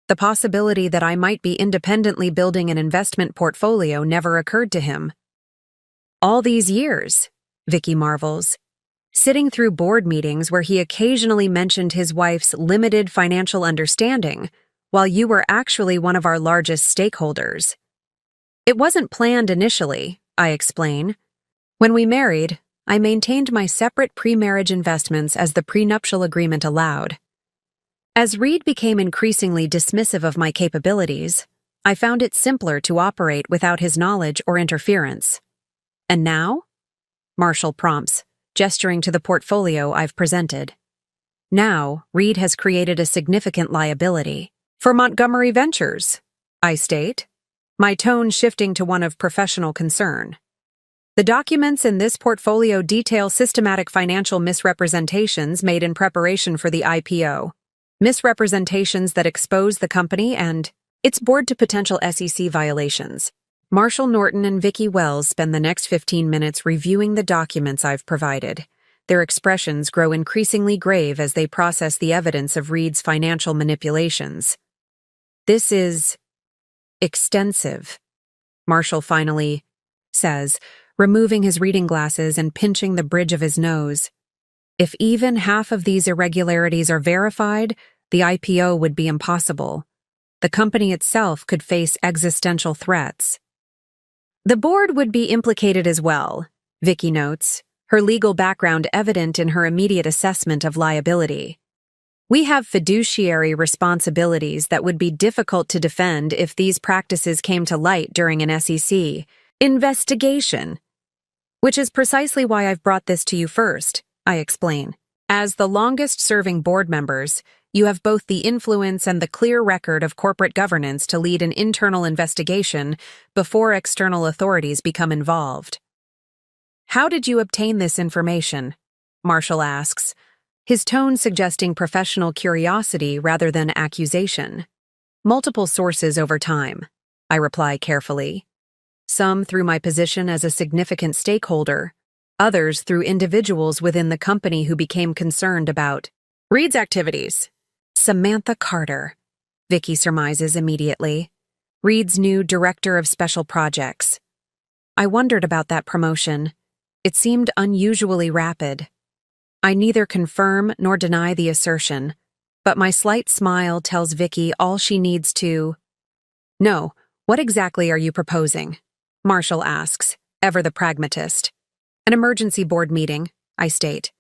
The possibility that I might be independently building an investment portfolio never occurred to him. All these years, Vicky marvels, sitting through board meetings where he occasionally mentioned his wife's limited financial understanding, while you were actually one of our largest stakeholders. It wasn't planned initially, I explain. When we married, I maintained my separate pre-marriage investments as the prenuptial agreement allowed. As Reed became increasingly dismissive of my capabilities, I found it simpler to operate without his knowledge or interference. And now? Marshall prompts, gesturing to the portfolio I've presented. Now, Reed has created a significant liability. For Montgomery Ventures, I state, my tone shifting to one of professional concern. The documents in this portfolio detail systematic financial misrepresentations made in preparation for the IPO, misrepresentations that expose the company and its board to potential SEC violations. Marshall Norton and Vicky Wells spend the next 15 minutes reviewing the documents I've provided. Their expressions grow increasingly grave as they process the evidence of Reed's financial manipulations. This is Extensive, Marshall finally says, removing his reading glasses and pinching the bridge of his nose. If even half of these irregularities are verified, the IPO would be impossible. The company itself could face existential threats. The board would be implicated as well, Vicky notes, her legal background evident in her immediate assessment of liability. We have fiduciary responsibilities that would be difficult to defend if these practices came to light during an SEC investigation. Which is precisely why I've brought this to you first, I explain. As the longest-serving board members, you have both the influence and the clear record of corporate governance to lead an internal investigation before external authorities become involved. How did you obtain this information? Marshall asks, his tone suggesting professional curiosity rather than accusation. Multiple sources over time, I reply carefully. Some through my position as a significant stakeholder, others through individuals within the company who became concerned about Reed's activities. Samantha Carter, Vicky surmises immediately, Reed's new director of special projects. I wondered about that promotion. It seemed unusually rapid. I neither confirm nor deny the assertion, but my slight smile tells Vicky all she needs to know. What exactly are you proposing? Marshall asks, ever the pragmatist. An emergency board meeting, I state.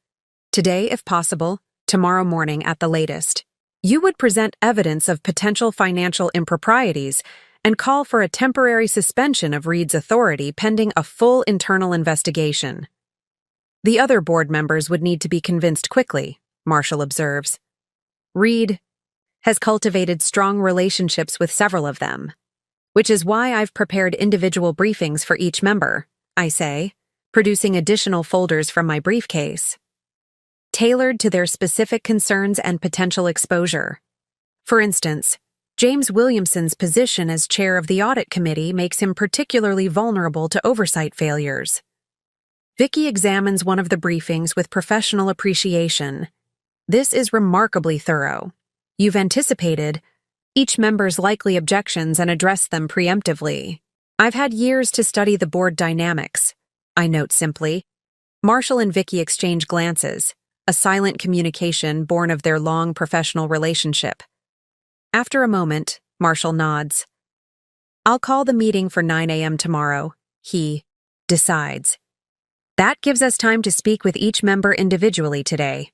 Today, if possible, tomorrow morning at the latest. You would present evidence of potential financial improprieties and call for a temporary suspension of Reed's authority pending a full internal investigation. The other board members would need to be convinced quickly, Marshall observes. Reed has cultivated strong relationships with several of them, which is why I've prepared individual briefings for each member, I say, producing additional folders from my briefcase, tailored to their specific concerns and potential exposure. For instance, James Williamson's position as chair of the audit committee makes him particularly vulnerable to oversight failures. Vicky examines one of the briefings with professional appreciation. This is remarkably thorough. You've anticipated each member's likely objections and addressed them preemptively. I've had years to study the board dynamics, I note simply. Marshall and Vicky exchange glances, a silent communication born of their long professional relationship. After a moment, Marshall nods. I'll call the meeting for 9 a.m. tomorrow, he decides. That gives us time to speak with each member individually today.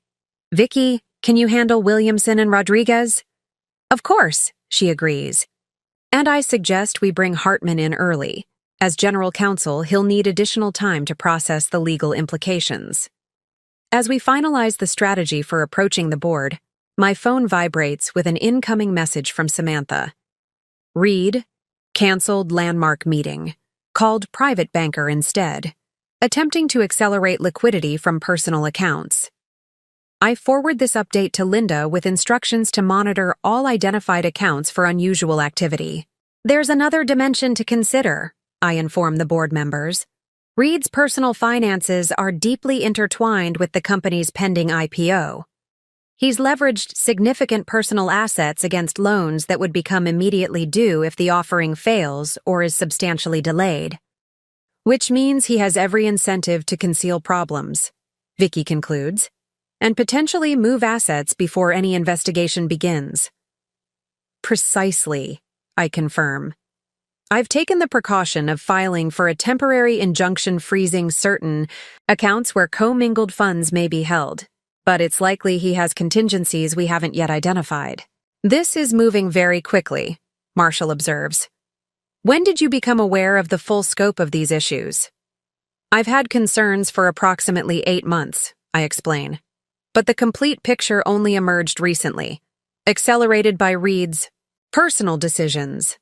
Vicky, can you handle Williamson and Rodriguez? Of course, she agrees. And I suggest we bring Hartman in early. As general counsel, he'll need additional time to process the legal implications. As we finalize the strategy for approaching the board, my phone vibrates with an incoming message from Samantha. Reed, canceled landmark meeting, called private banker instead, attempting to accelerate liquidity from personal accounts. I forward this update to Linda with instructions to monitor all identified accounts for unusual activity. There's another dimension to consider, I inform the board members. Reed's personal finances are deeply intertwined with the company's pending IPO. He's leveraged significant personal assets against loans that would become immediately due if the offering fails or is substantially delayed. Which means he has every incentive to conceal problems, Vicky concludes, and potentially move assets before any investigation begins. Precisely, I confirm. I've taken the precaution of filing for a temporary injunction freezing certain accounts where commingled funds may be held, but it's likely he has contingencies we haven't yet identified. This is moving very quickly, Marshall observes. When did you become aware of the full scope of these issues? I've had concerns for approximately 8 months, I explain. But the complete picture only emerged recently, accelerated by Reed's personal decisions.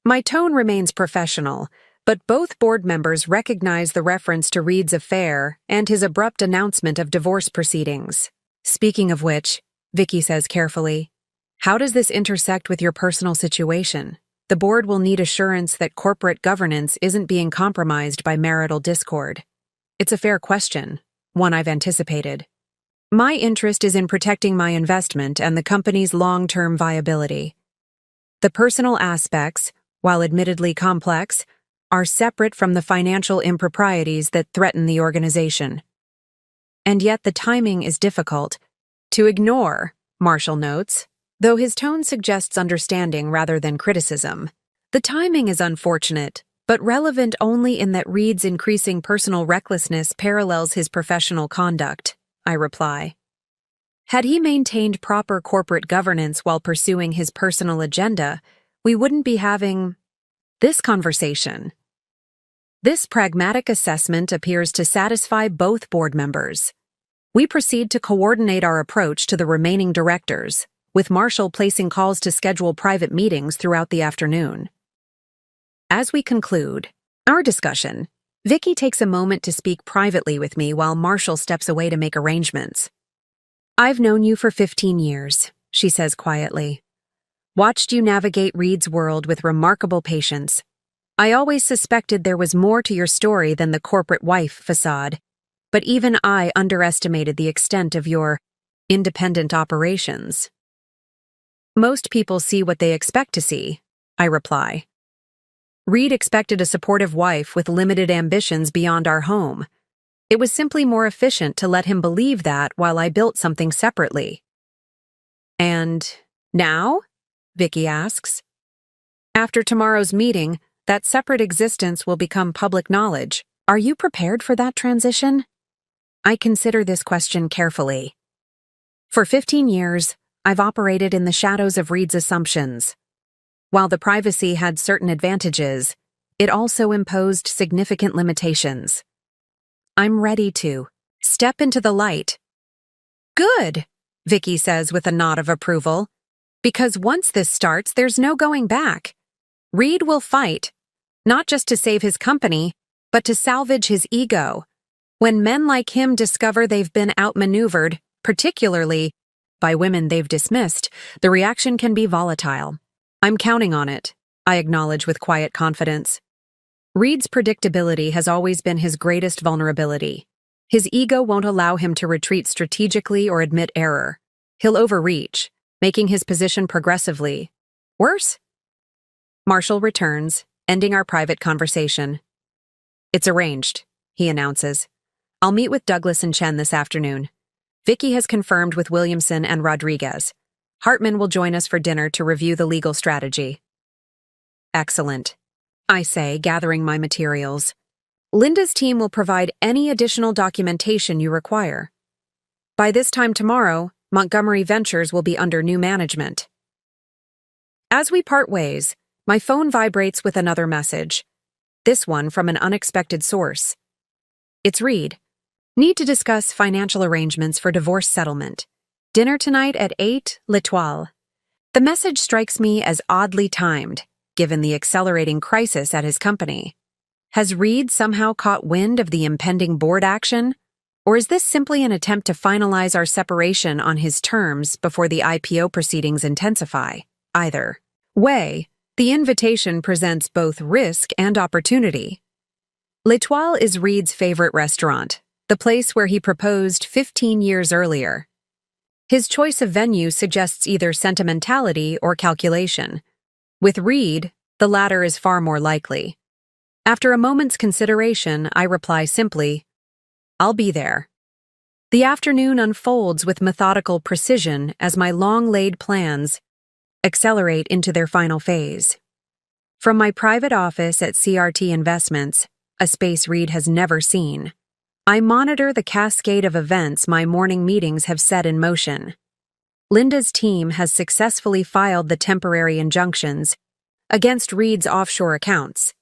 My tone remains professional, but both board members recognize the reference to Reed's affair and his abrupt announcement of divorce proceedings. Speaking of which, Vicky says carefully, how does this intersect with your personal situation? The board will need assurance that corporate governance isn't being compromised by marital discord. It's a fair question, one I've anticipated. My interest is in protecting my investment and the company's long-term viability. The personal aspects, while admittedly complex, are separate from the financial improprieties that threaten the organization. And yet the timing is difficult to ignore, Marshall notes, though his tone suggests understanding rather than criticism. The timing is unfortunate, but relevant only in that Reed's increasing personal recklessness parallels his professional conduct, I reply. Had he maintained proper corporate governance while pursuing his personal agenda, we wouldn't be having this conversation. This pragmatic assessment appears to satisfy both board members. We proceed to coordinate our approach to the remaining directors, with Marshall placing calls to schedule private meetings throughout the afternoon. As we conclude our discussion, Vicky takes a moment to speak privately with me while Marshall steps away to make arrangements. "I've known you for 15 years, she says quietly. Watched you navigate Reed's world with remarkable patience. I always suspected there was more to your story than the corporate wife facade, but even I underestimated the extent of your independent operations." "Most people see what they expect to see," I reply. "Reed expected a supportive wife with limited ambitions beyond our home. It was simply more efficient to let him believe that while I built something separately." "And now?" Vicky asks. "After tomorrow's meeting, that separate existence will become public knowledge. Are you prepared for that transition?" I consider this question carefully. For 15 years, I've operated in the shadows of Reed's assumptions. While the privacy had certain advantages, it also imposed significant limitations. I'm ready to step into the light. "Good," Vicky says with a nod of approval. "Because once this starts, there's no going back. Reed will fight, not just to save his company, but to salvage his ego. When men like him discover they've been outmaneuvered, particularly by women they've dismissed, the reaction can be volatile. I'm counting on it," I acknowledge with quiet confidence. Reed's predictability has always been his greatest vulnerability. His ego won't allow him to retreat strategically or admit error. He'll overreach, making his position progressively worse. Marshall returns, ending our private conversation. "It's arranged," he announces. "I'll meet with Douglas and Chen this afternoon. Vicky has confirmed with Williamson and Rodriguez. Hartman will join us for dinner to review the legal strategy." "Excellent," I say, gathering my materials. "Linda's team will provide any additional documentation you require. By this time tomorrow, Montgomery Ventures will be under new management." As we part ways, my phone vibrates with another message, this one from an unexpected source. It's Reed. "Need to discuss financial arrangements for divorce settlement. Dinner tonight at 8, L'Etoile." The message strikes me as oddly timed, given the accelerating crisis at his company. Has Reed somehow caught wind of the impending board action? Or is this simply an attempt to finalize our separation on his terms before the IPO proceedings intensify? Either way, the invitation presents both risk and opportunity. L'Etoile is Reed's favorite restaurant, the place where he proposed 15 years earlier. His choice of venue suggests either sentimentality or calculation. With Reed, the latter is far more likely. After a moment's consideration, I reply simply, "I'll be there." The afternoon unfolds with methodical precision as my long-laid plans accelerate into their final phase. From my private office at CRT Investments, a space Reed has never seen, I monitor the cascade of events my morning meetings have set in motion. Linda's team has successfully filed the temporary injunctions against Reed's offshore accounts.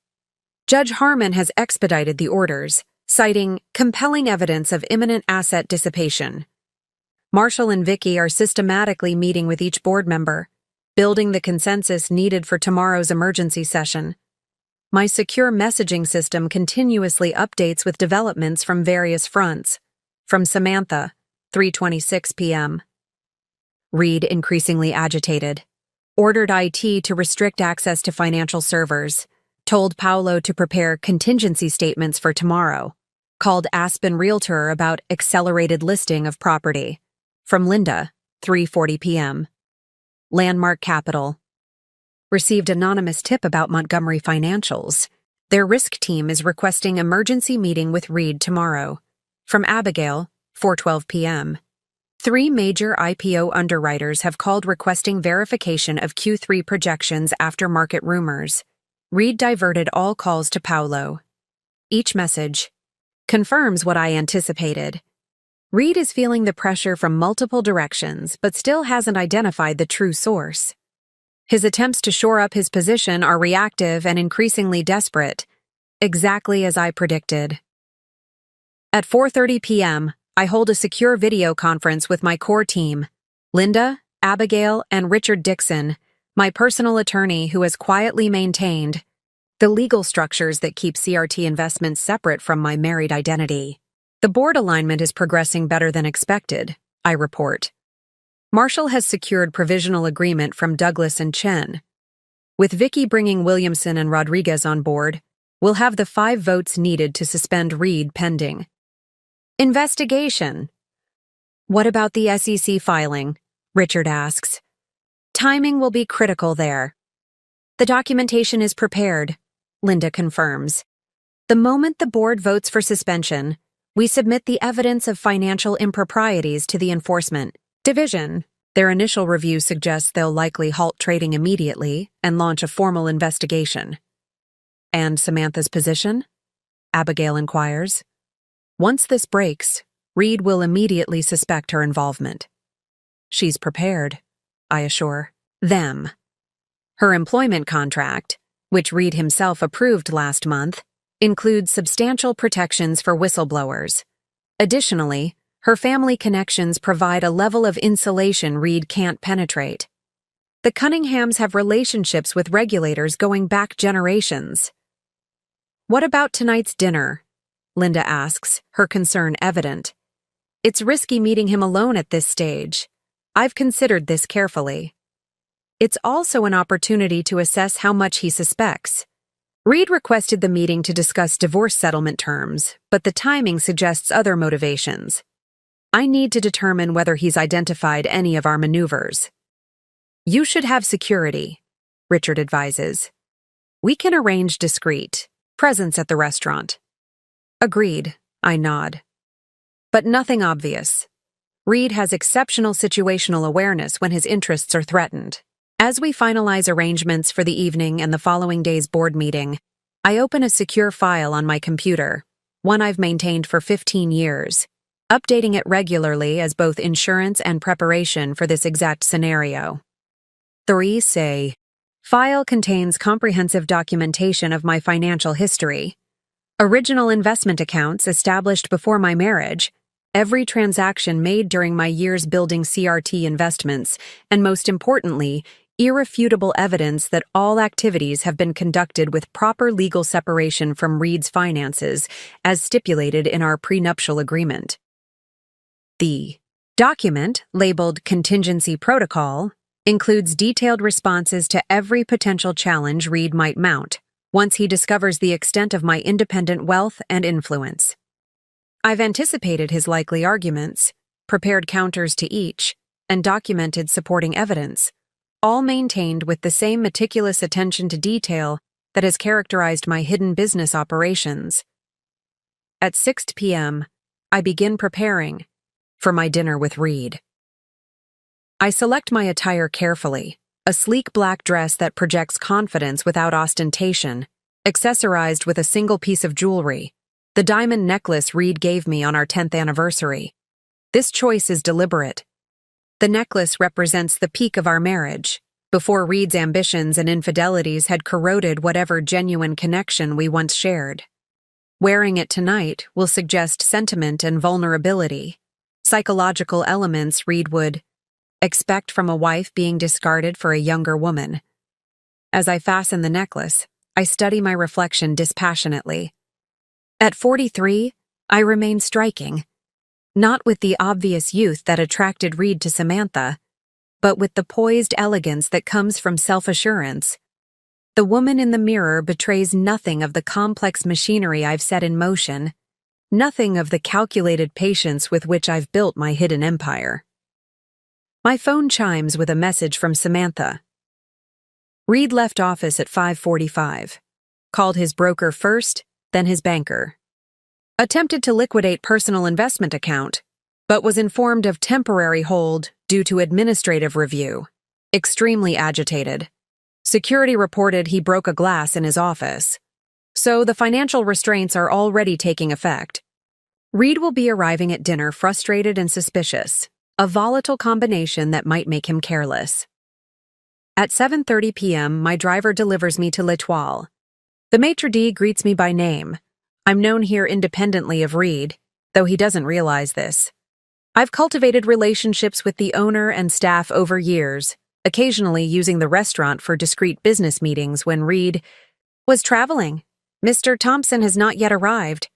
Judge Harmon has expedited the orders, citing compelling evidence of imminent asset dissipation. Marshall and Vicky are systematically meeting with each board member, building the consensus needed for tomorrow's emergency session. My secure messaging system continuously updates with developments from various fronts. From Samantha, 3:26 p.m. Reed increasingly agitated. Ordered IT to restrict access to financial servers. Told Paolo to prepare contingency statements for tomorrow. Called Aspen Realtor about accelerated listing of property. From Linda, 3:40 p.m. Landmark Capital. Received anonymous tip about Montgomery Financials. Their risk team is requesting emergency meeting with Reed tomorrow. From Abigail, 4:12 p.m. 3 major IPO underwriters have called requesting verification of Q3 projections after market rumors. Reed diverted all calls to Paolo. Each message confirms what I anticipated. Reed is feeling the pressure from multiple directions, but still hasn't identified the true source. His attempts to shore up his position are reactive and increasingly desperate, exactly as I predicted. At 4:30 p.m., I hold a secure video conference with my core team, Linda, Abigail, and Richard Dixon, my personal attorney who has quietly maintained the legal structures that keep CRT investments separate from my married identity. The board alignment is progressing better than expected, I report. Marshall has secured provisional agreement from Douglas and Chen. With Vicky bringing Williamson and Rodriguez on board, we'll have the 5 votes needed to suspend Reed pending investigation. What about the SEC filing? Richard asks. Timing will be critical there. The documentation is prepared, Linda confirms. The moment the board votes for suspension, we submit the evidence of financial improprieties to the enforcement division. Their initial review suggests they'll likely halt trading immediately and launch a formal investigation. And Samantha's position? Abigail inquires. Once this breaks, Reed will immediately suspect her involvement. She's prepared, I assure them. Her employment contract, which Reed himself approved last month, includes substantial protections for whistleblowers. Additionally, her family connections provide a level of insulation Reed can't penetrate. The Cunninghams have relationships with regulators going back generations. What about tonight's dinner? Linda asks, her concern evident. It's risky meeting him alone at this stage. I've considered this carefully. It's also an opportunity to assess how much he suspects. Reed requested the meeting to discuss divorce settlement terms, but the timing suggests other motivations. I need to determine whether he's identified any of our maneuvers. You should have security, Richard advises. We can arrange discreet presence at the restaurant. Agreed, I nod. But nothing obvious. Reed has exceptional situational awareness when his interests are threatened. As we finalize arrangements for the evening and the following day's board meeting, I open a secure file on my computer, one I've maintained for 15 years, updating it regularly as both insurance and preparation for this exact scenario. 3 say, file contains comprehensive documentation of my financial history, original investment accounts established before my marriage, every transaction made during my years building CRT investments, and most importantly, irrefutable evidence that all activities have been conducted with proper legal separation from Reed's finances, as stipulated in our prenuptial agreement. The document, labeled Contingency Protocol, includes detailed responses to every potential challenge Reed might mount, once he discovers the extent of my independent wealth and influence. I've anticipated his likely arguments, prepared counters to each, and documented supporting evidence, all maintained with the same meticulous attention to detail that has characterized my hidden business operations. At 6 p.m., I begin preparing for my dinner with Reed. I select my attire carefully, a sleek black dress that projects confidence without ostentation, accessorized with a single piece of jewelry, the diamond necklace Reed gave me on our 10th anniversary. This choice is deliberate. The necklace represents the peak of our marriage, before Reed's ambitions and infidelities had corroded whatever genuine connection we once shared. Wearing it tonight will suggest sentiment and vulnerability, psychological elements Reed would expect from a wife being discarded for a younger woman. As I fasten the necklace, I study my reflection dispassionately. At 43, I remain striking, not with the obvious youth that attracted Reed to Samantha, but with the poised elegance that comes from self-assurance. The woman in the mirror betrays nothing of the complex machinery I've set in motion, nothing of the calculated patience with which I've built my hidden empire. My phone chimes with a message from Samantha. Reed left office at 5:45. Called his broker first, then his banker. Attempted to liquidate personal investment account, but was informed of temporary hold due to administrative review. Extremely agitated. Security reported he broke a glass in his office. So the financial restraints are already taking effect. Reed will be arriving at dinner frustrated and suspicious, a volatile combination that might make him careless. At 7:30 p.m., my driver delivers me to L'Etoile. The maitre d' greets me by name. I'm known here independently of Reed, though he doesn't realize this. I've cultivated relationships with the owner and staff over years, occasionally using the restaurant for discreet business meetings when Reed was traveling. Mr. Thompson has not yet arrived,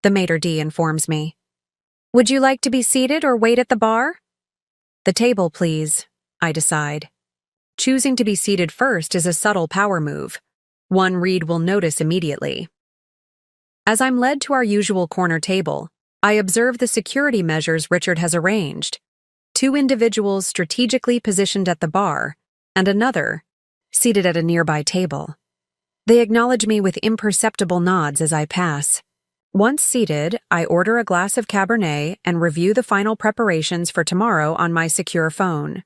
the maitre d' informs me. Would you like to be seated or wait at the bar? The table, please, I decide. Choosing to be seated first is a subtle power move, one Reed will notice immediately. As I'm led to our usual corner table, I observe the security measures Richard has arranged. 2 individuals strategically positioned at the bar, and another, seated at a nearby table. They acknowledge me with imperceptible nods as I pass. Once seated, I order a glass of Cabernet and review the final preparations for tomorrow on my secure phone.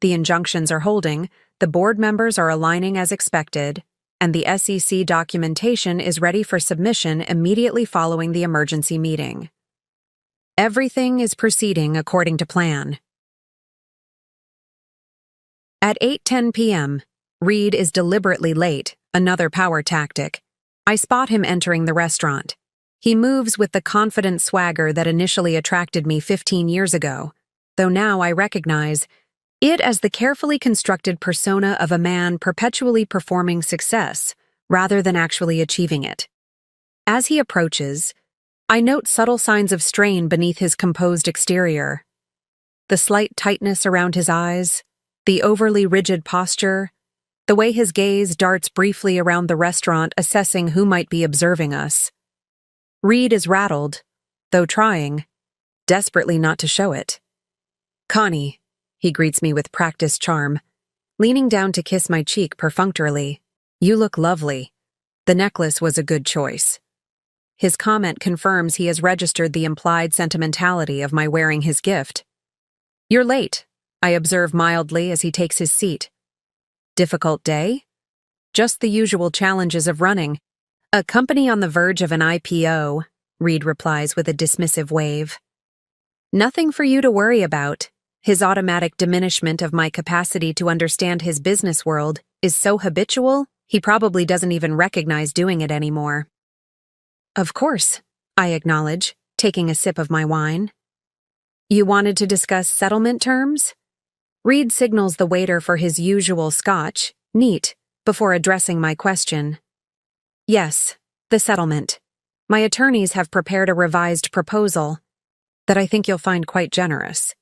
The injunctions are holding, the board members are aligning as expected, and the SEC documentation is ready for submission immediately following the emergency meeting. Everything is proceeding according to plan. At 8:10 p.m., Reed is deliberately late, another power tactic. I spot him entering the restaurant. He moves with the confident swagger that initially attracted me 15 years ago, though now I recognize it as the carefully constructed persona of a man perpetually performing success rather than actually achieving it. As he approaches, I note subtle signs of strain beneath his composed exterior. The slight tightness around his eyes, the overly rigid posture, the way his gaze darts briefly around the restaurant assessing who might be observing us. Reed is rattled, though trying, desperately not to show it. Connie, he greets me with practiced charm, leaning down to kiss my cheek perfunctorily. You look lovely. The necklace was a good choice. His comment confirms he has registered the implied sentimentality of my wearing his gift. You're late, I observe mildly as he takes his seat. Difficult day? Just the usual challenges of running. A company on the verge of an IPO, Reed replies with a dismissive wave. Nothing for you to worry about. His automatic diminishment of my capacity to understand his business world is so habitual, he probably doesn't even recognize doing it anymore. Of course, I acknowledge, taking a sip of my wine. You wanted to discuss settlement terms? Reed signals the waiter for his usual scotch, neat, before addressing my question. Yes, the settlement. My attorneys have prepared a revised proposal that I think you'll find quite generous.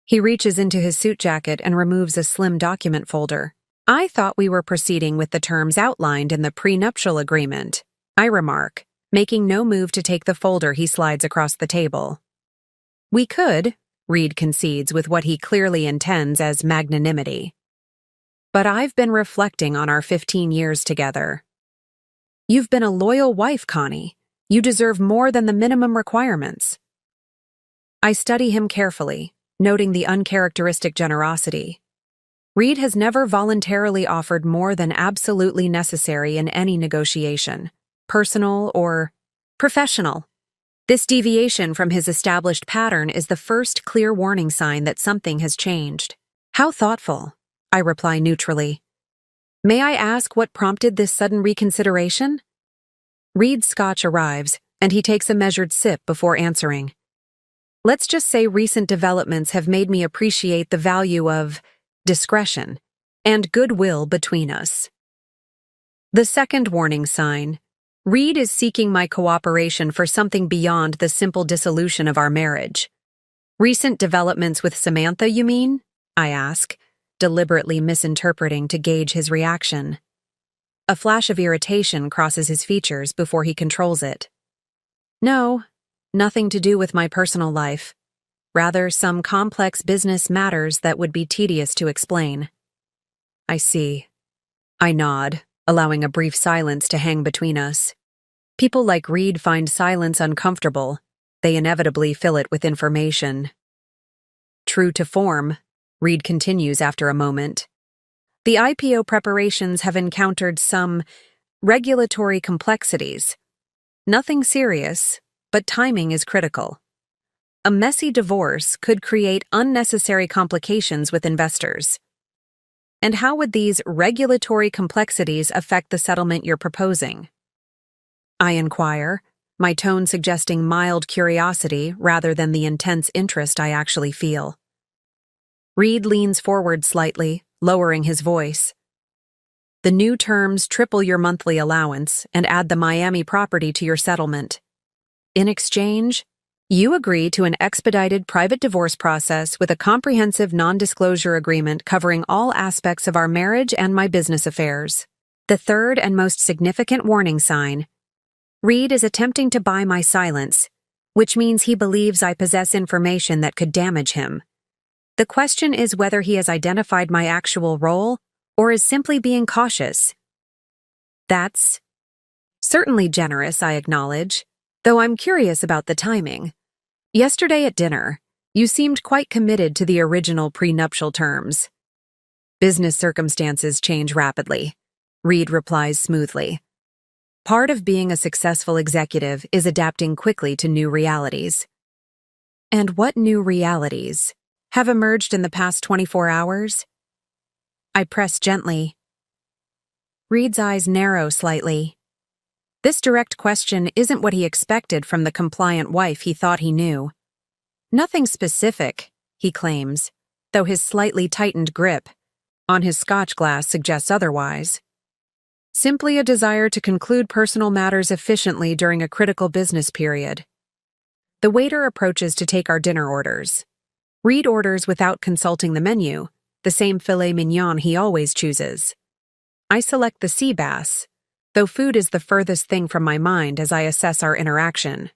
He reaches into his suit jacket and removes a slim document folder. I thought we were proceeding with the terms outlined in the prenuptial agreement, I remark, making no move to take the folder he slides across the table. We could, Reed concedes with what he clearly intends as magnanimity. But I've been reflecting on our 15 years together. You've been a loyal wife, Connie. You deserve more than the minimum requirements. I study him carefully, noting the uncharacteristic generosity. Reed has never voluntarily offered more than absolutely necessary in any negotiation, personal or professional. This deviation from his established pattern is the first clear warning sign that something has changed. How thoughtful, I reply neutrally. May I ask what prompted this sudden reconsideration? Reed's scotch arrives, and he takes a measured sip before answering. Let's just say recent developments have made me appreciate the value of discretion and goodwill between us. The second warning sign. Reed is seeking my cooperation for something beyond the simple dissolution of our marriage. Recent developments with Samantha, you mean? I ask, deliberately misinterpreting to gauge his reaction. A flash of irritation crosses his features before he controls it. No, nothing to do with my personal life. Rather, some complex business matters that would be tedious to explain. I see. I nod, allowing a brief silence to hang between us. People like Reed find silence uncomfortable. They inevitably fill it with information. True to form, Reed continues after a moment. The IPO preparations have encountered some regulatory complexities. Nothing serious, but timing is critical. A messy divorce could create unnecessary complications with investors. And how would these regulatory complexities affect the settlement you're proposing? I inquire, my tone suggesting mild curiosity rather than the intense interest I actually feel. Reed leans forward slightly, lowering his voice. The new terms triple your monthly allowance and add the Miami property to your settlement. In exchange, you agree to an expedited private divorce process with a comprehensive non-disclosure agreement covering all aspects of our marriage and my business affairs. The third and most significant warning sign: Reed is attempting to buy my silence, which means he believes I possess information that could damage him. The question is whether he has identified my actual role or is simply being cautious. That's certainly generous, I acknowledge, though I'm curious about the timing. Yesterday at dinner, you seemed quite committed to the original prenuptial terms. Business circumstances change rapidly, Reed replies smoothly. Part of being a successful executive is adapting quickly to new realities. And what new realities have emerged in the past 24 hours? I press gently. Reed's eyes narrow slightly. This direct question isn't what he expected from the compliant wife he thought he knew. Nothing specific, he claims, though his slightly tightened grip on his scotch glass suggests otherwise. Simply a desire to conclude personal matters efficiently during a critical business period. The waiter approaches to take our dinner orders. Reed orders without consulting the menu, the same filet mignon he always chooses. I select the sea bass, though food is the furthest thing from my mind as I assess our interaction.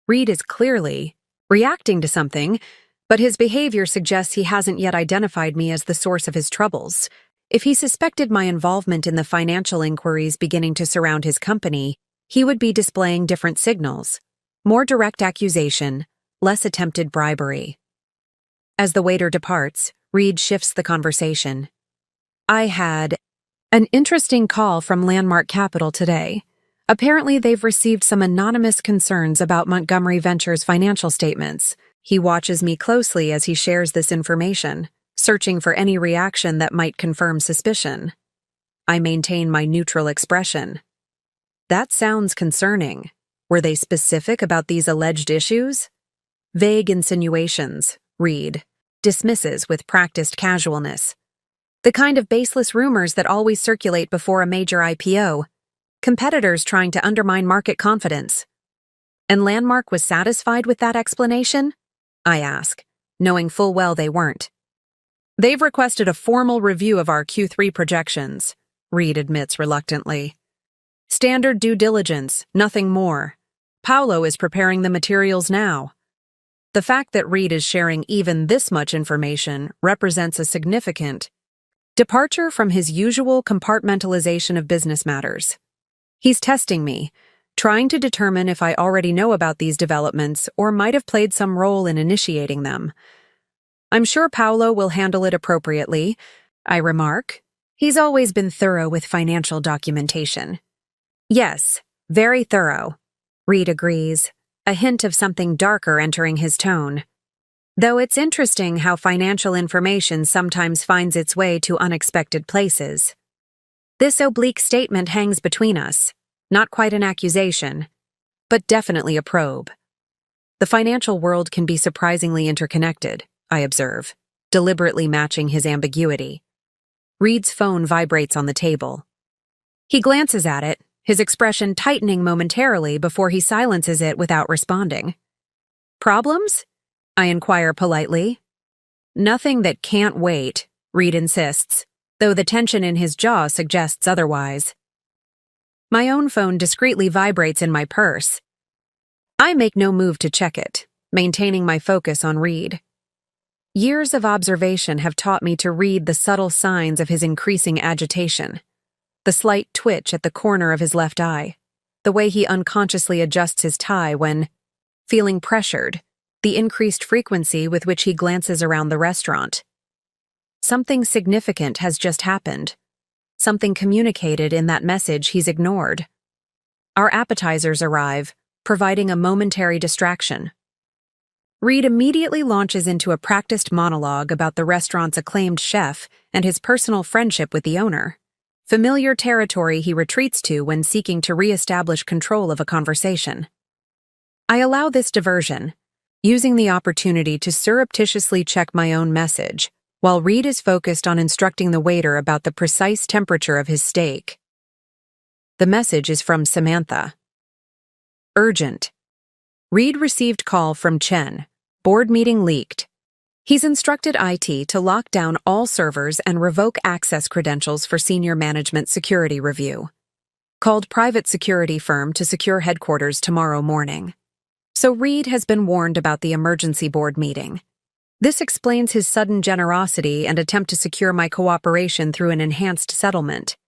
Reed is clearly reacting to something, but his behavior suggests he hasn't yet identified me as the source of his troubles. If he suspected my involvement in the financial inquiries beginning to surround his company, he would be displaying different signals: more direct accusation, less attempted bribery. As the waiter departs, Reed shifts the conversation. I had an interesting call from Landmark Capital today. Apparently, they've received some anonymous concerns about Montgomery Ventures' financial statements. He watches me closely as he shares this information, searching for any reaction that might confirm suspicion. I maintain my neutral expression. That sounds concerning. Were they specific about these alleged issues? Vague insinuations, Reed dismisses with practiced casualness. The kind of baseless rumors that always circulate before a major IPO. Competitors trying to undermine market confidence. And Landmark was satisfied with that explanation? I ask, knowing full well they weren't. They've requested a formal review of our Q3 projections, Reed admits reluctantly. Standard due diligence, nothing more. Paolo is preparing the materials now. The fact that Reed is sharing even this much information represents a significant departure from his usual compartmentalization of business matters. He's testing me, trying to determine if I already know about these developments or might have played some role in initiating them. I'm sure Paolo will handle it appropriately, I remark. He's always been thorough with financial documentation. Yes, very thorough, Reed agrees, a hint of something darker entering his tone. Though it's interesting how financial information sometimes finds its way to unexpected places. This oblique statement hangs between us, not quite an accusation, but definitely a probe. The financial world can be surprisingly interconnected, I observe, deliberately matching his ambiguity. Reed's phone vibrates on the table. He glances at it, his expression tightening momentarily before he silences it without responding. Problems? I inquire politely. Nothing that can't wait, Reed insists, though the tension in his jaw suggests otherwise. My own phone discreetly vibrates in my purse. I make no move to check it, maintaining my focus on Reed. Years of observation have taught me to read the subtle signs of his increasing agitation. the slight twitch at the corner of his left eye, the way he unconsciously adjusts his tie when feeling pressured, the increased frequency with which he glances around the restaurant. Something significant has just happened. Something communicated in that message he's ignored. Our appetizers arrive, providing a momentary distraction. Reed immediately launches into a practiced monologue about the restaurant's acclaimed chef and his personal friendship with the owner. Familiar territory he retreats to when seeking to re-establish control of a conversation. I allow this diversion, using the opportunity to surreptitiously check my own message, while Reed is focused on instructing the waiter about the precise temperature of his steak. The message is from Samantha. Urgent. Reed received call from Chen. Board meeting leaked. He's instructed IT to lock down all servers and revoke access credentials for senior management security review. Called private security firm to secure headquarters tomorrow morning. So Reed has been warned about the emergency board meeting. This explains his sudden generosity and attempt to secure my cooperation through an enhanced settlement.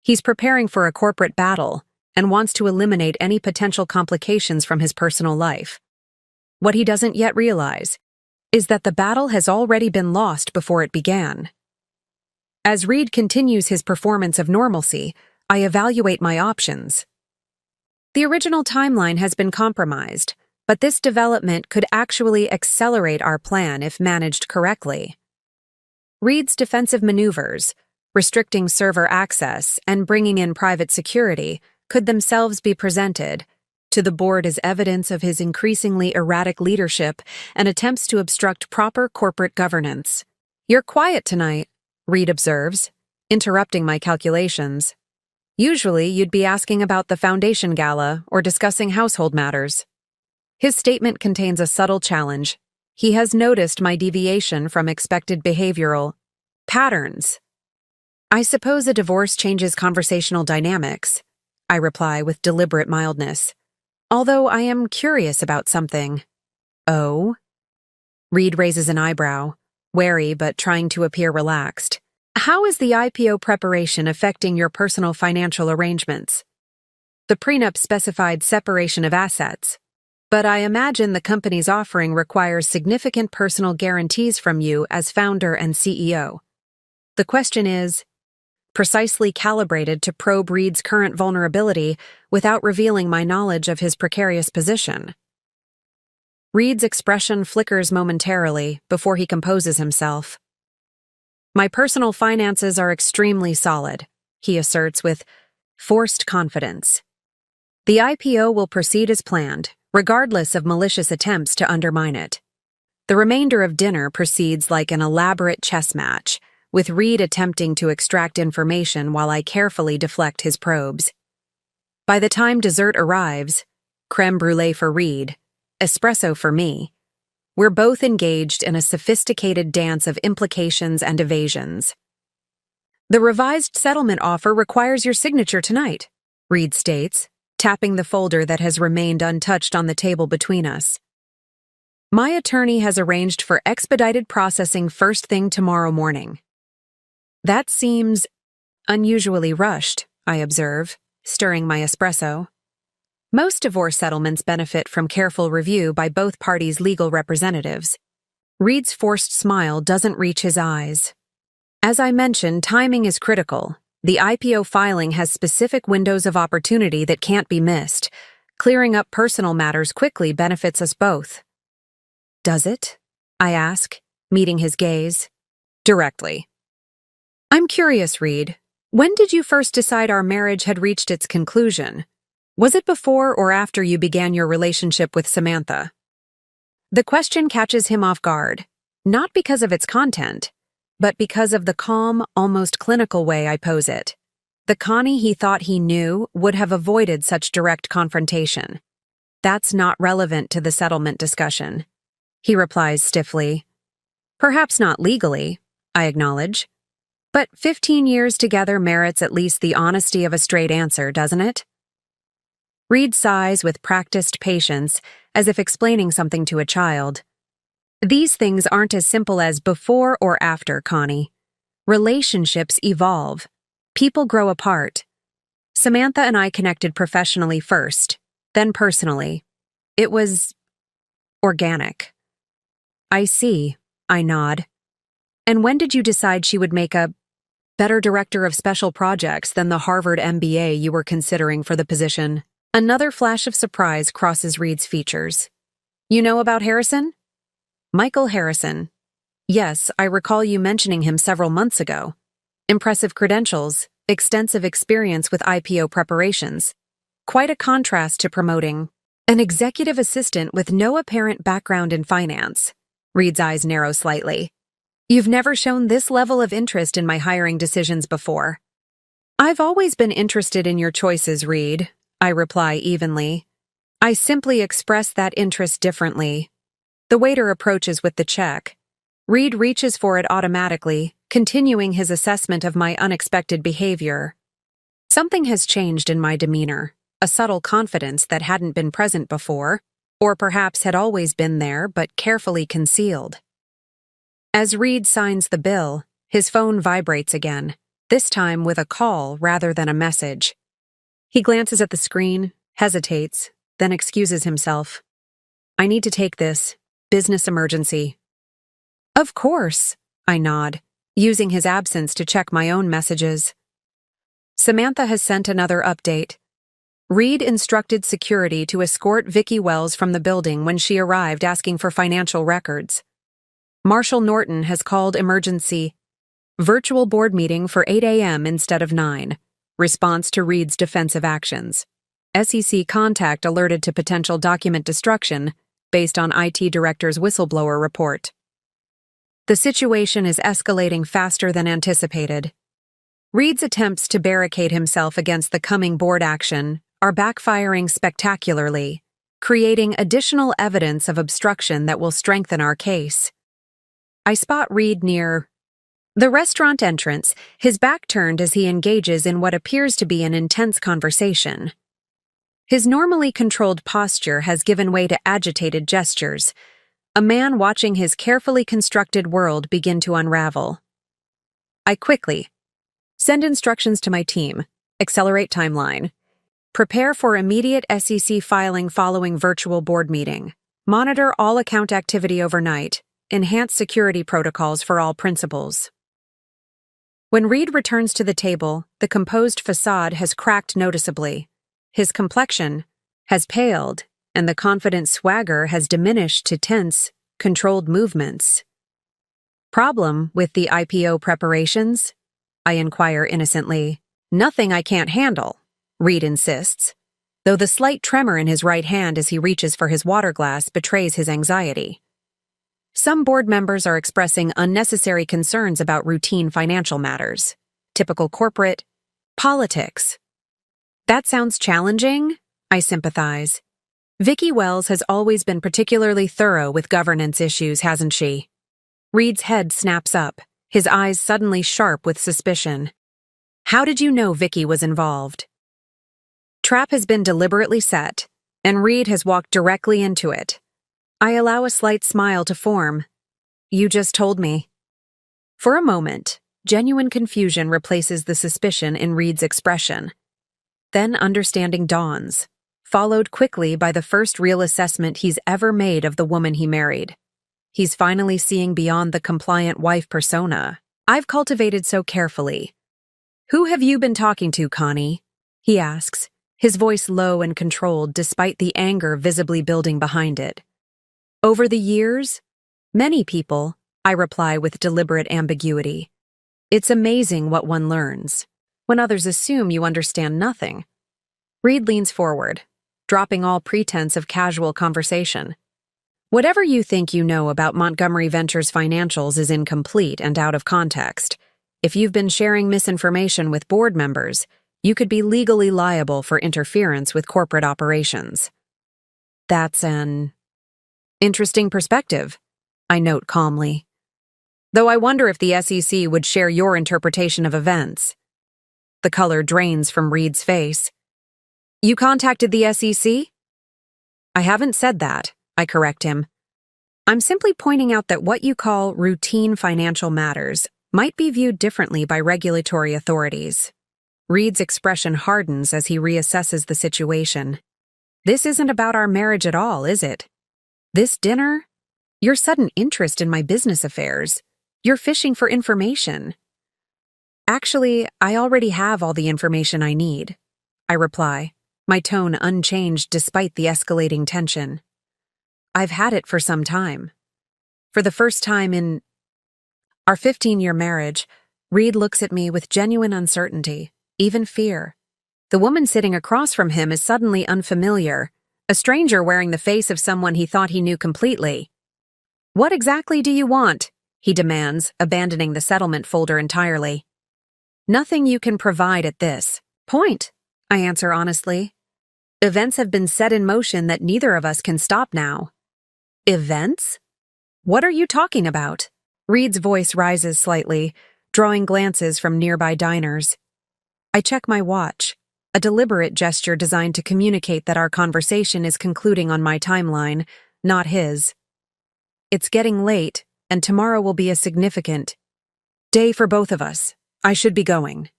He's preparing for a corporate battle and wants to eliminate any potential complications from his personal life. What he doesn't yet realize is that the battle has already been lost before it began. As Reed continues his performance of normalcy, I evaluate my options. The original timeline has been compromised, but this development could actually accelerate our plan if managed correctly. Reed's defensive maneuvers, restricting server access and bringing in private security, could themselves be presented to the board as evidence of his increasingly erratic leadership and attempts to obstruct proper corporate governance. "You're quiet tonight," Reed observes, interrupting my calculations. "Usually you'd be asking about the foundation gala or discussing household matters." His statement contains a subtle challenge. He has noticed my deviation from expected behavioral patterns. "I suppose a divorce changes conversational dynamics," I reply with deliberate mildness. "Although I am curious about something." "Oh?" Reed raises an eyebrow, wary but trying to appear relaxed. "How is the IPO preparation affecting your personal financial arrangements?" "The prenup specified separation of assets, but I imagine the company's offering requires significant personal guarantees from you as founder and CEO. The question is precisely calibrated to probe Reed's current vulnerability without revealing my knowledge of his precarious position." Reed's expression flickers momentarily before he composes himself. "My personal finances are extremely solid," he asserts with forced confidence. "The IPO will proceed as planned, regardless of malicious attempts to undermine it." The remainder of dinner proceeds like an elaborate chess match, with Reed attempting to extract information while I carefully deflect his probes. By the time dessert arrives, creme brulee for Reed, espresso for me, we're both engaged in a sophisticated dance of implications and evasions. "The revised settlement offer requires your signature tonight," Reed states, tapping the folder that has remained untouched on the table between us. "My attorney has arranged for expedited processing first thing tomorrow morning." "That seems unusually rushed," I observe, stirring my espresso. "Most divorce settlements benefit from careful review by both parties' legal representatives." Reed's forced smile doesn't reach his eyes. "As I mentioned, timing is critical. The IPO filing has specific windows of opportunity that can't be missed. Clearing up personal matters quickly benefits us both." "Does it?" I ask, meeting his gaze. "Directly." "I'm curious, Reed. When did you first decide our marriage had reached its conclusion? Was it before or after you began your relationship with Samantha?" The question catches him off guard, not because of its content, but because of the calm, almost clinical way I pose it. The Connie he thought he knew would have avoided such direct confrontation. "That's not relevant to the settlement discussion," he replies stiffly. "Perhaps not legally," I acknowledge. "But 15 years together merits at least the honesty of a straight answer, doesn't it?" Reed sighs with practiced patience, as if explaining something to a child. "These things aren't as simple as before or after, Connie. Relationships evolve. People grow apart. Samantha and I connected professionally first, then personally. It was organic. I see, I nod. And when did you decide she would make a better director of special projects than the Harvard MBA you were considering for the position? Another flash of surprise crosses Reed's features. You know about Harrison? Michael Harrison. Yes, I recall you mentioning him several months ago. Impressive credentials, extensive experience with IPO preparations. Quite a contrast to promoting an executive assistant with no apparent background in finance. Reed's eyes narrow slightly. You've never shown this level of interest in my hiring decisions before. I've always been interested in your choices, Reed, I reply evenly. I simply express that interest differently. The waiter approaches with the check. Reed reaches for it automatically, continuing his assessment of my unexpected behavior. Something has changed in my demeanor, a subtle confidence that hadn't been present before, or perhaps had always been there but carefully concealed. As Reed signs the bill, his phone vibrates again, this time with a call rather than a message. He glances at the screen, hesitates, then excuses himself. I need to take this. Business emergency. Of course, I nod, using his absence to check my own messages. Samantha has sent another update. Reed instructed security to escort Vicki Wells from the building when she arrived asking for financial records. Marshall Norton has called emergency. Virtual board meeting for 8 a.m. instead of 9. Response to Reed's defensive actions. SEC contact alerted to potential document destruction based on IT director's whistleblower report. The situation is escalating faster than anticipated. Reed's attempts to barricade himself against the coming board action are backfiring spectacularly, creating additional evidence of obstruction that will strengthen our case. I spot Reed near the restaurant entrance, his back turned as he engages in what appears to be an intense conversation. His normally controlled posture has given way to agitated gestures, a man watching his carefully constructed world begin to unravel. I quickly send instructions to my team, accelerate timeline, prepare for immediate SEC filing following virtual board meeting, monitor all account activity overnight, enhance security protocols for all principals. When Reed returns to the table, the composed facade has cracked noticeably. His complexion has paled, and the confident swagger has diminished to tense, controlled movements. Problem with the IPO preparations? I inquire innocently. Nothing I can't handle, Reed insists, though the slight tremor in his right hand as he reaches for his water glass betrays his anxiety. Some board members are expressing unnecessary concerns about routine financial matters, typical corporate politics. That sounds challenging, I sympathize. Vicki Wells has always been particularly thorough with governance issues, hasn't she? Reed's head snaps up, his eyes suddenly sharp with suspicion. How did you know Vicki was involved? Trap has been deliberately set, and Reed has walked directly into it. I allow a slight smile to form. You just told me. For a moment, genuine confusion replaces the suspicion in Reed's expression. Then understanding dawns, followed quickly by the first real assessment he's ever made of the woman he married. He's finally seeing beyond the compliant wife persona I've cultivated so carefully. Who have you been talking to, Connie? He asks, his voice low and controlled despite the anger visibly building behind it. Over the years? Many people, I reply with deliberate ambiguity. It's amazing what one learns when others assume you understand nothing. Reed leans forward, dropping all pretense of casual conversation. Whatever you think you know about Montgomery Ventures financials is incomplete and out of context. If you've been sharing misinformation with board members, you could be legally liable for interference with corporate operations. That's an interesting perspective, I note calmly. Though I wonder if the SEC would share your interpretation of events. The color drains from Reed's face. You contacted the SEC? I haven't said that, I correct him. I'm simply pointing out that what you call routine financial matters might be viewed differently by regulatory authorities. Reed's expression hardens as he reassesses the situation. This isn't about our marriage at all, is it? This dinner? Your sudden interest in my business affairs. You're fishing for information. Actually, I already have all the information I need, I reply, my tone unchanged despite the escalating tension. I've had it for some time. For the first time in our 15-year marriage, Reed looks at me with genuine uncertainty, even fear. The woman sitting across from him is suddenly unfamiliar, a stranger wearing the face of someone he thought he knew completely. What exactly do you want? He demands, abandoning the settlement folder entirely. Nothing you can provide at this point, I answer honestly. Events have been set in motion that neither of us can stop now. Events? What are you talking about? Reed's voice rises slightly, drawing glances from nearby diners. I check my watch, a deliberate gesture designed to communicate that our conversation is concluding on my timeline, not his. It's getting late, and tomorrow will be a significant day for both of us. I should be going.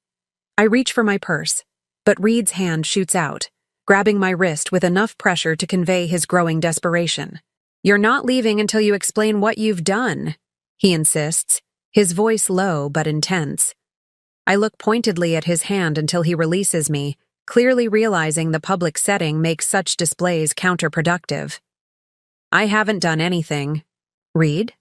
I reach for my purse, but Reed's hand shoots out, grabbing my wrist with enough pressure to convey his growing desperation. You're not leaving until you explain what you've done, he insists, his voice low but intense. I look pointedly at his hand until he releases me, clearly realizing the public setting makes such displays counterproductive. I haven't done anything. Reed?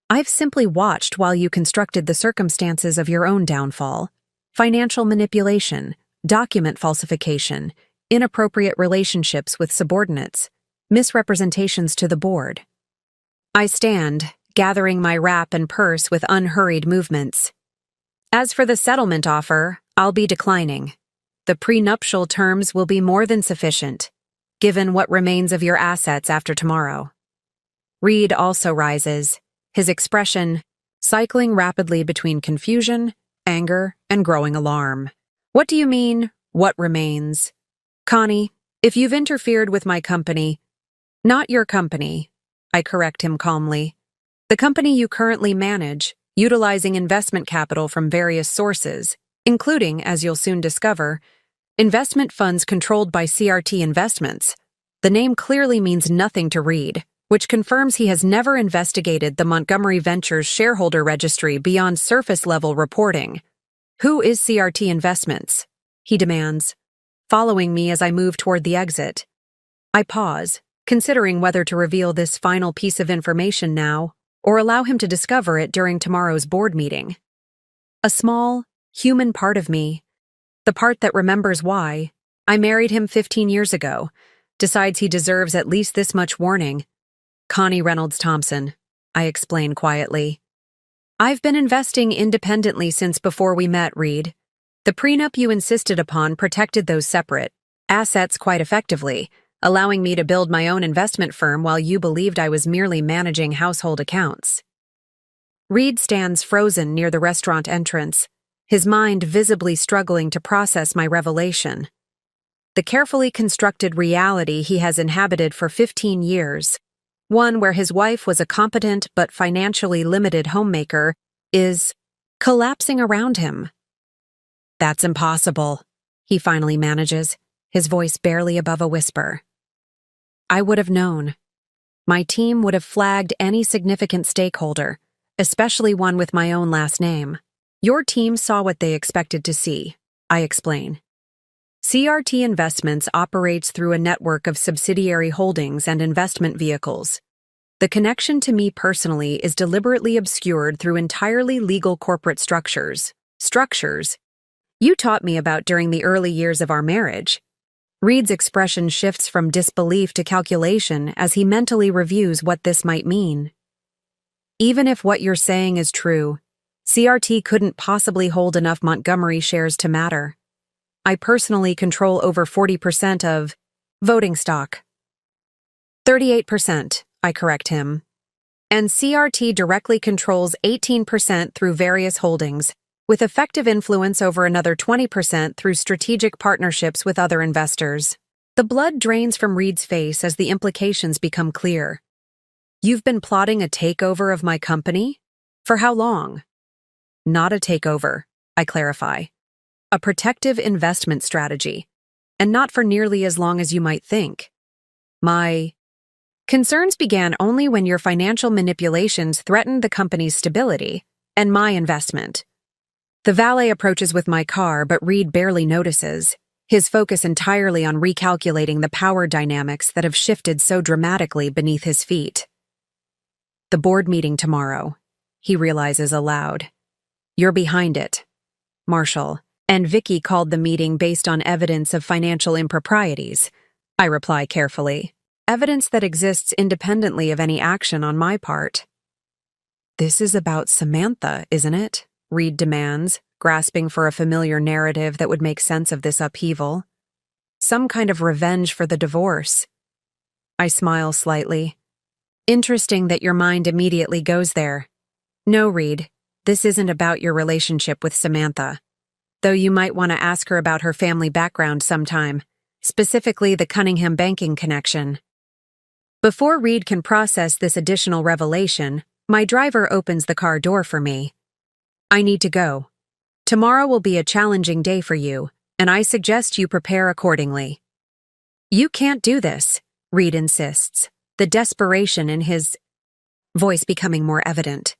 I've simply watched while you constructed the circumstances of your own downfall. Financial manipulation, document falsification, inappropriate relationships with subordinates, misrepresentations to the board. I stand, gathering my wrap and purse with unhurried movements. As for the settlement offer, I'll be declining. The prenuptial terms will be more than sufficient, given what remains of your assets after tomorrow. Reed also rises, his expression cycling rapidly between confusion, anger, and growing alarm. What do you mean, what remains? Connie, if you've interfered with my company, not your company, I correct him calmly. The company you currently manage, utilizing investment capital from various sources, including, as you'll soon discover, investment funds controlled by CRT Investments. The name clearly means nothing to Reed, which confirms he has never investigated the Montgomery Ventures shareholder registry beyond surface-level reporting. Who is CRT Investments? He demands, following me as I move toward the exit. I pause, considering whether to reveal this final piece of information now or allow him to discover it during tomorrow's board meeting. A small, human part of me, the part that remembers why I married him 15 years ago, decides he deserves at least this much warning. Connie Reynolds Thompson, I explain quietly. I've been investing independently since before we met, Reed. The prenup you insisted upon protected those separate assets quite effectively, allowing me to build my own investment firm while you believed I was merely managing household accounts. Reed stands frozen near the restaurant entrance, his mind visibly struggling to process my revelation. The carefully constructed reality he has inhabited for 15 years, one where his wife was a competent but financially limited homemaker, is collapsing around him. That's impossible, he finally manages, his voice barely above a whisper. I would have known. My team would have flagged any significant stakeholder, especially one with my own last name. Your team saw what they expected to see, I explain. CRT Investments operates through a network of subsidiary holdings and investment vehicles. The connection to me personally is deliberately obscured through entirely legal corporate structures you taught me about during the early years of our marriage. Reed's expression shifts from disbelief to calculation as he mentally reviews what this might mean. Even if what you're saying is true, CRT couldn't possibly hold enough Montgomery shares to matter. I personally control over 40% of voting stock. 38%, I correct him. And CRT directly controls 18% through various holdings, with effective influence over another 20% through strategic partnerships with other investors. The blood drains from Reed's face as the implications become clear. You've been plotting a takeover of my company? For how long? Not a takeover, I clarify. a protective investment strategy, and not for nearly as long as you might think. My concerns began only when your financial manipulations threatened the company's stability and my investment. The valet approaches with my car, but Reed barely notices, his focus entirely on recalculating the power dynamics that have shifted so dramatically beneath his feet. The board meeting tomorrow, he realizes aloud. You're behind it, Marshall, and Vicky called the meeting based on evidence of financial improprieties, I reply carefully. Evidence that exists independently of any action on my part. This is about Samantha, isn't it? Reed demands, grasping for a familiar narrative that would make sense of this upheaval. Some kind of revenge for the divorce. I smile slightly. Interesting that your mind immediately goes there. No, Reed, this isn't about your relationship with Samantha. Though you might want to ask her about her family background sometime, specifically the Cunningham banking connection. Before Reed can process this additional revelation, my driver opens the car door for me. I need to go. Tomorrow will be a challenging day for you, and I suggest you prepare accordingly. You can't do this, Reed insists, the desperation in his voice becoming more evident.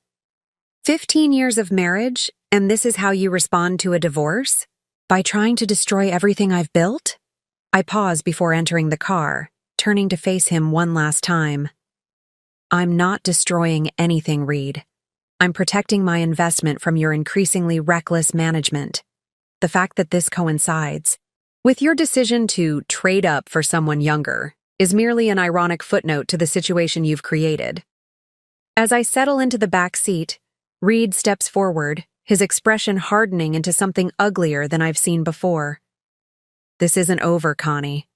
15 years of marriage, and this is how you respond to a divorce? By trying to destroy everything I've built? I pause before entering the car, turning to face him one last time. I'm not destroying anything, Reed. I'm protecting my investment from your increasingly reckless management. The fact that this coincides with your decision to trade up for someone younger is merely an ironic footnote to the situation you've created. As I settle into the back seat, Reed steps forward, his expression hardening into something uglier than I've seen before. This isn't over, Connie.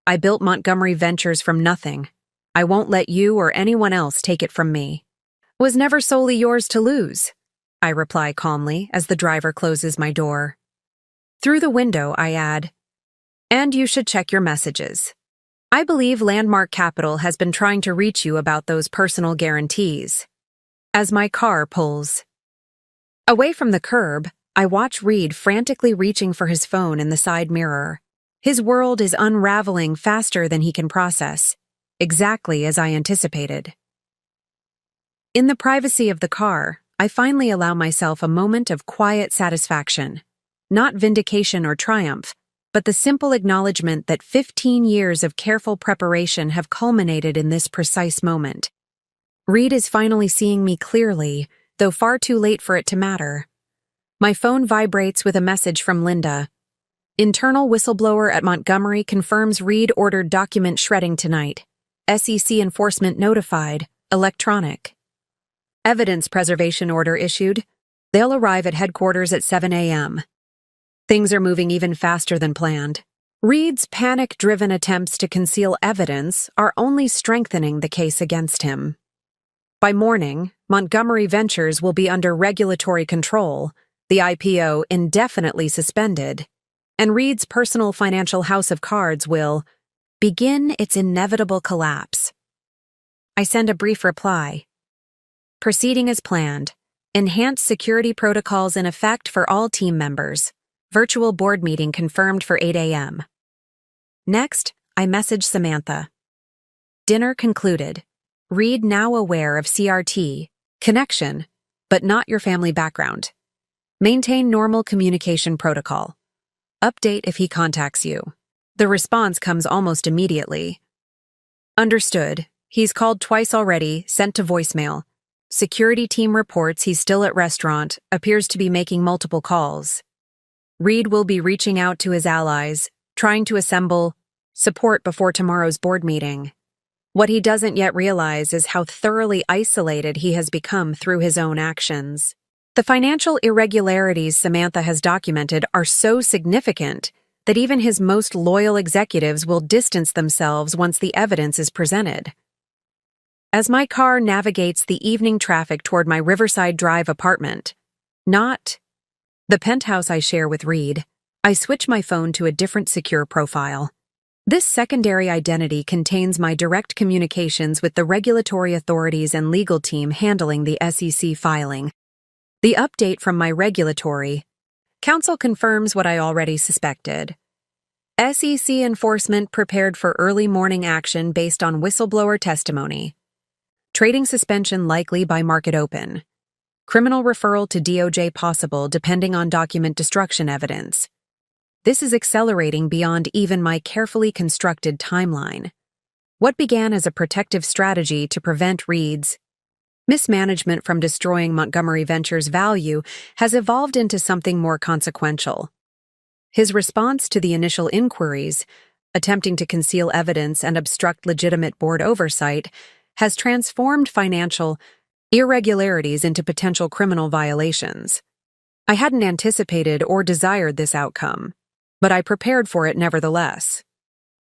I built Montgomery Ventures from nothing. I won't let you or anyone else take it from me. Was never solely yours to lose, I reply calmly as the driver closes my door. Through the window, I add, and you should check your messages. I believe Landmark Capital has been trying to reach you about those personal guarantees. As my car pulls away from the curb, I watch Reed frantically reaching for his phone in the side mirror. His world is unraveling faster than he can process, exactly as I anticipated. In the privacy of the car, I finally allow myself a moment of quiet satisfaction, not vindication or triumph, but the simple acknowledgement that 15 years of careful preparation have culminated in this precise moment. Reed is finally seeing me clearly, though far too late for it to matter. My phone vibrates with a message from Linda. Internal whistleblower at Montgomery confirms Reed ordered document shredding tonight. SEC enforcement notified. Electronic. Evidence preservation order issued. They'll arrive at headquarters at 7 a.m. Things are moving even faster than planned. Reed's panic-driven attempts to conceal evidence are only strengthening the case against him. By morning, Montgomery Ventures will be under regulatory control, the IPO indefinitely suspended, and Reed's personal financial house of cards will begin its inevitable collapse. I send a brief reply. Proceeding as planned. Enhanced security protocols in effect for all team members. Virtual board meeting confirmed for 8 a.m. Next, I message Samantha. Dinner concluded. Reed now aware of CRT, connection, but not your family background. Maintain normal communication protocol. Update if he contacts you. The response comes almost immediately. Understood. He's called twice already, sent to voicemail. Security team reports he's still at restaurant, appears to be making multiple calls. Reed will be reaching out to his allies, trying to assemble support before tomorrow's board meeting. What he doesn't yet realize is how thoroughly isolated he has become through his own actions. The financial irregularities Samantha has documented are so significant that even his most loyal executives will distance themselves once the evidence is presented. As my car navigates the evening traffic toward my Riverside Drive apartment, not the penthouse I share with Reed, I switch my phone to a different secure profile. This secondary identity contains my direct communications with the regulatory authorities and legal team handling the SEC filing. The update from my regulatory Counsel confirms what I already suspected. SEC enforcement prepared for early morning action based on whistleblower testimony. Trading suspension likely by market open. Criminal referral to DOJ possible depending on document destruction evidence. This is accelerating beyond even my carefully constructed timeline. What began as a protective strategy to prevent Reed's mismanagement from destroying Montgomery Ventures' value has evolved into something more consequential. His response to the initial inquiries, attempting to conceal evidence and obstruct legitimate board oversight, has transformed financial irregularities into potential criminal violations. I hadn't anticipated or desired this outcome, but I prepared for it nevertheless.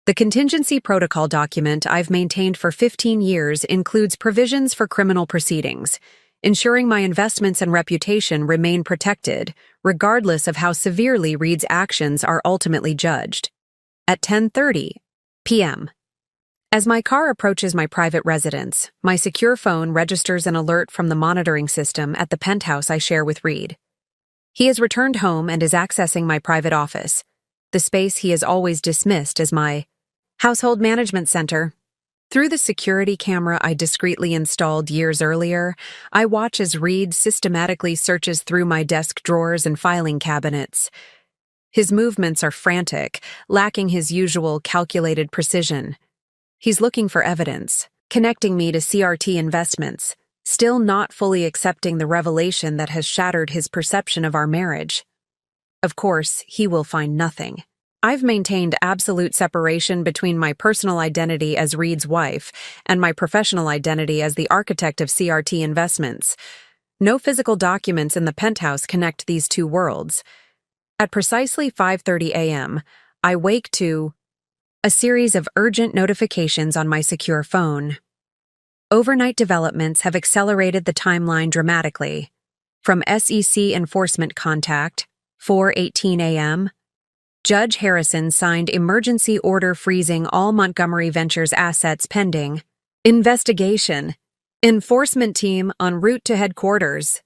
The contingency protocol document I've maintained for 15 years includes provisions for criminal proceedings, ensuring my investments and reputation remain protected, regardless of how severely Reed's actions are ultimately judged. At 10:30 p.m. As my car approaches my private residence, my secure phone registers an alert from the monitoring system at the penthouse I share with Reed. He has returned home and is accessing my private office, the space he has always dismissed as my household management center. Through the security camera I discreetly installed years earlier, I watch as Reed systematically searches through my desk drawers and filing cabinets. His movements are frantic, lacking his usual calculated precision. He's looking for evidence, connecting me to CRT investments, still not fully accepting the revelation that has shattered his perception of our marriage. Of course, he will find nothing. I've maintained absolute separation between my personal identity as Reed's wife and my professional identity as the architect of CRT investments. No physical documents in the penthouse connect these two worlds. At precisely 5:30 a.m., I wake to a series of urgent notifications on my secure phone. Overnight developments have accelerated the timeline dramatically. From SEC enforcement contact, 4:18 a.m., Judge Harrison signed emergency order freezing all Montgomery Ventures assets pending investigation. Enforcement team en route to headquarters.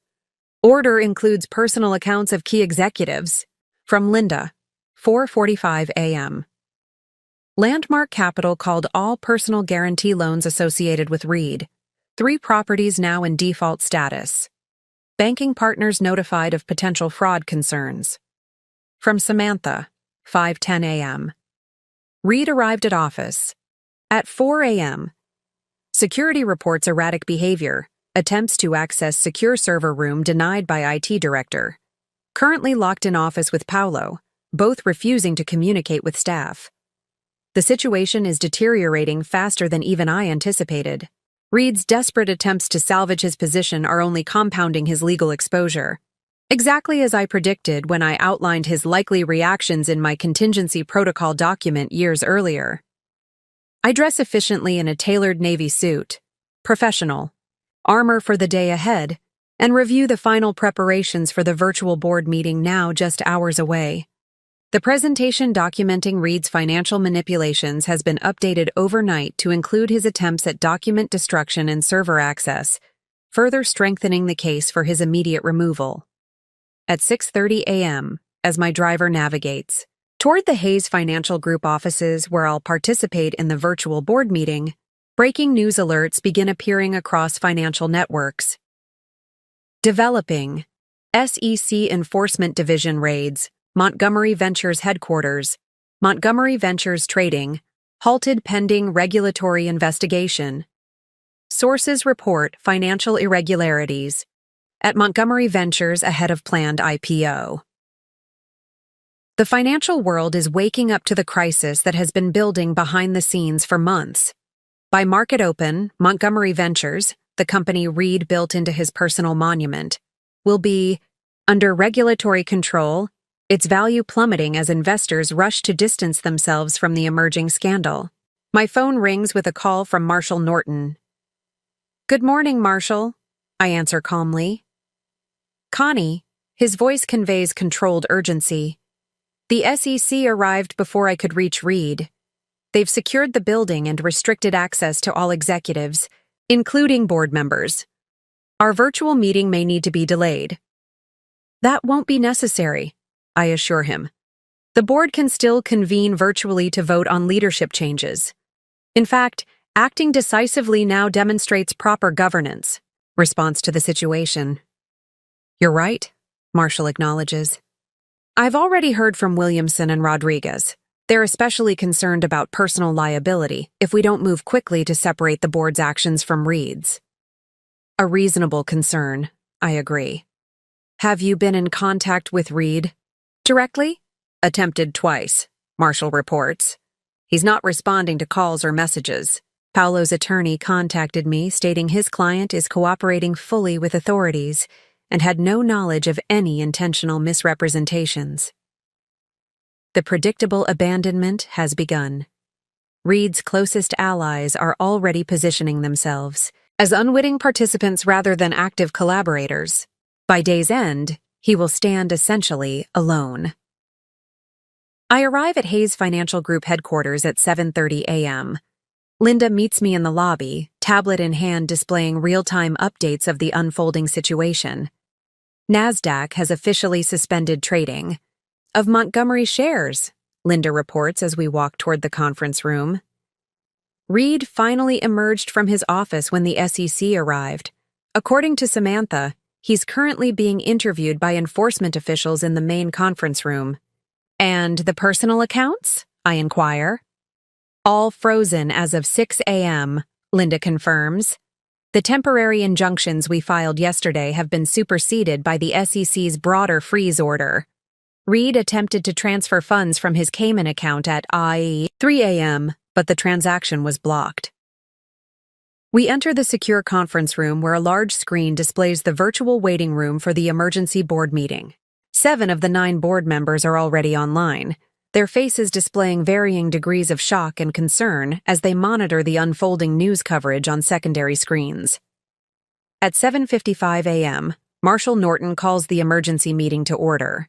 Order includes personal accounts of key executives. From Linda, 4:45 a.m. Landmark Capital called all personal guarantee loans associated with Reed. 3 properties now in default status. Banking partners notified of potential fraud concerns. From Samantha, 5:10 a.m. Reed arrived at office. At 4 a.m. Security reports erratic behavior. Attempts to access secure server room denied by IT director. Currently locked in office with Paolo, both refusing to communicate with staff. The situation is deteriorating faster than even I anticipated. Reed's desperate attempts to salvage his position are only compounding his legal exposure. Exactly as I predicted when I outlined his likely reactions in my contingency protocol document years earlier. I dress efficiently in a tailored navy suit, professional, armor for the day ahead, and review the final preparations for the virtual board meeting now just hours away. The presentation documenting Reed's financial manipulations has been updated overnight to include his attempts at document destruction and server access, further strengthening the case for his immediate removal. At 6:30 a.m., as my driver navigates toward the Hayes Financial Group offices where I'll participate in the virtual board meeting, breaking news alerts begin appearing across financial networks. Developing. SEC Enforcement Division raids. Montgomery Ventures headquarters. Montgomery Ventures trading. Halted pending regulatory investigation. Sources report financial irregularities at Montgomery Ventures ahead of planned IPO. The financial world is waking up to the crisis that has been building behind the scenes for months. By market open, Montgomery Ventures, the company Reed built into his personal monument, will be under regulatory control, its value plummeting as investors rush to distance themselves from the emerging scandal. My phone rings with a call from Marshall Norton. "Good morning, Marshall," I answer calmly. "Connie," his voice conveys controlled urgency. "The SEC arrived before I could reach Reed. They've secured the building and restricted access to all executives, including board members. Our virtual meeting may need to be delayed." "That won't be necessary," I assure him. The board can still convene virtually to vote on leadership changes. In fact, acting decisively now demonstrates proper governance. Response to the situation. You're right, Marshall acknowledges. I've already heard from Williamson and Rodriguez. They're especially concerned about personal liability if we don't move quickly to separate the board's actions from Reed's. A reasonable concern, I agree. Have you been in contact with Reed? Directly? Attempted twice, Marshall reports. He's not responding to calls or messages. Paolo's attorney contacted me stating his client is cooperating fully with authorities and had no knowledge of any intentional misrepresentations. The predictable abandonment has begun. Reed's closest allies are already positioning themselves as unwitting participants rather than active collaborators. By day's end, he will stand essentially alone. I arrive at Hayes Financial Group headquarters at 7:30 a.m. Linda meets me in the lobby, tablet in hand displaying real-time updates of the unfolding situation. NASDAQ has officially suspended trading. Of Montgomery shares, Linda reports as we walk toward the conference room. Reed finally emerged from his office when the SEC arrived. According to Samantha, he's currently being interviewed by enforcement officials in the main conference room. And the personal accounts? I inquire. All frozen as of 6 a.m., Linda confirms. The temporary injunctions we filed yesterday have been superseded by the SEC's broader freeze order. Reed attempted to transfer funds from his Cayman account at 3 a.m., but the transaction was blocked. We enter the secure conference room where a large screen displays the virtual waiting room for the emergency board meeting. 7 of the 9 board members are already online, their faces displaying varying degrees of shock and concern as they monitor the unfolding news coverage on secondary screens. At 7:55 a.m., Marshall Norton calls the emergency meeting to order.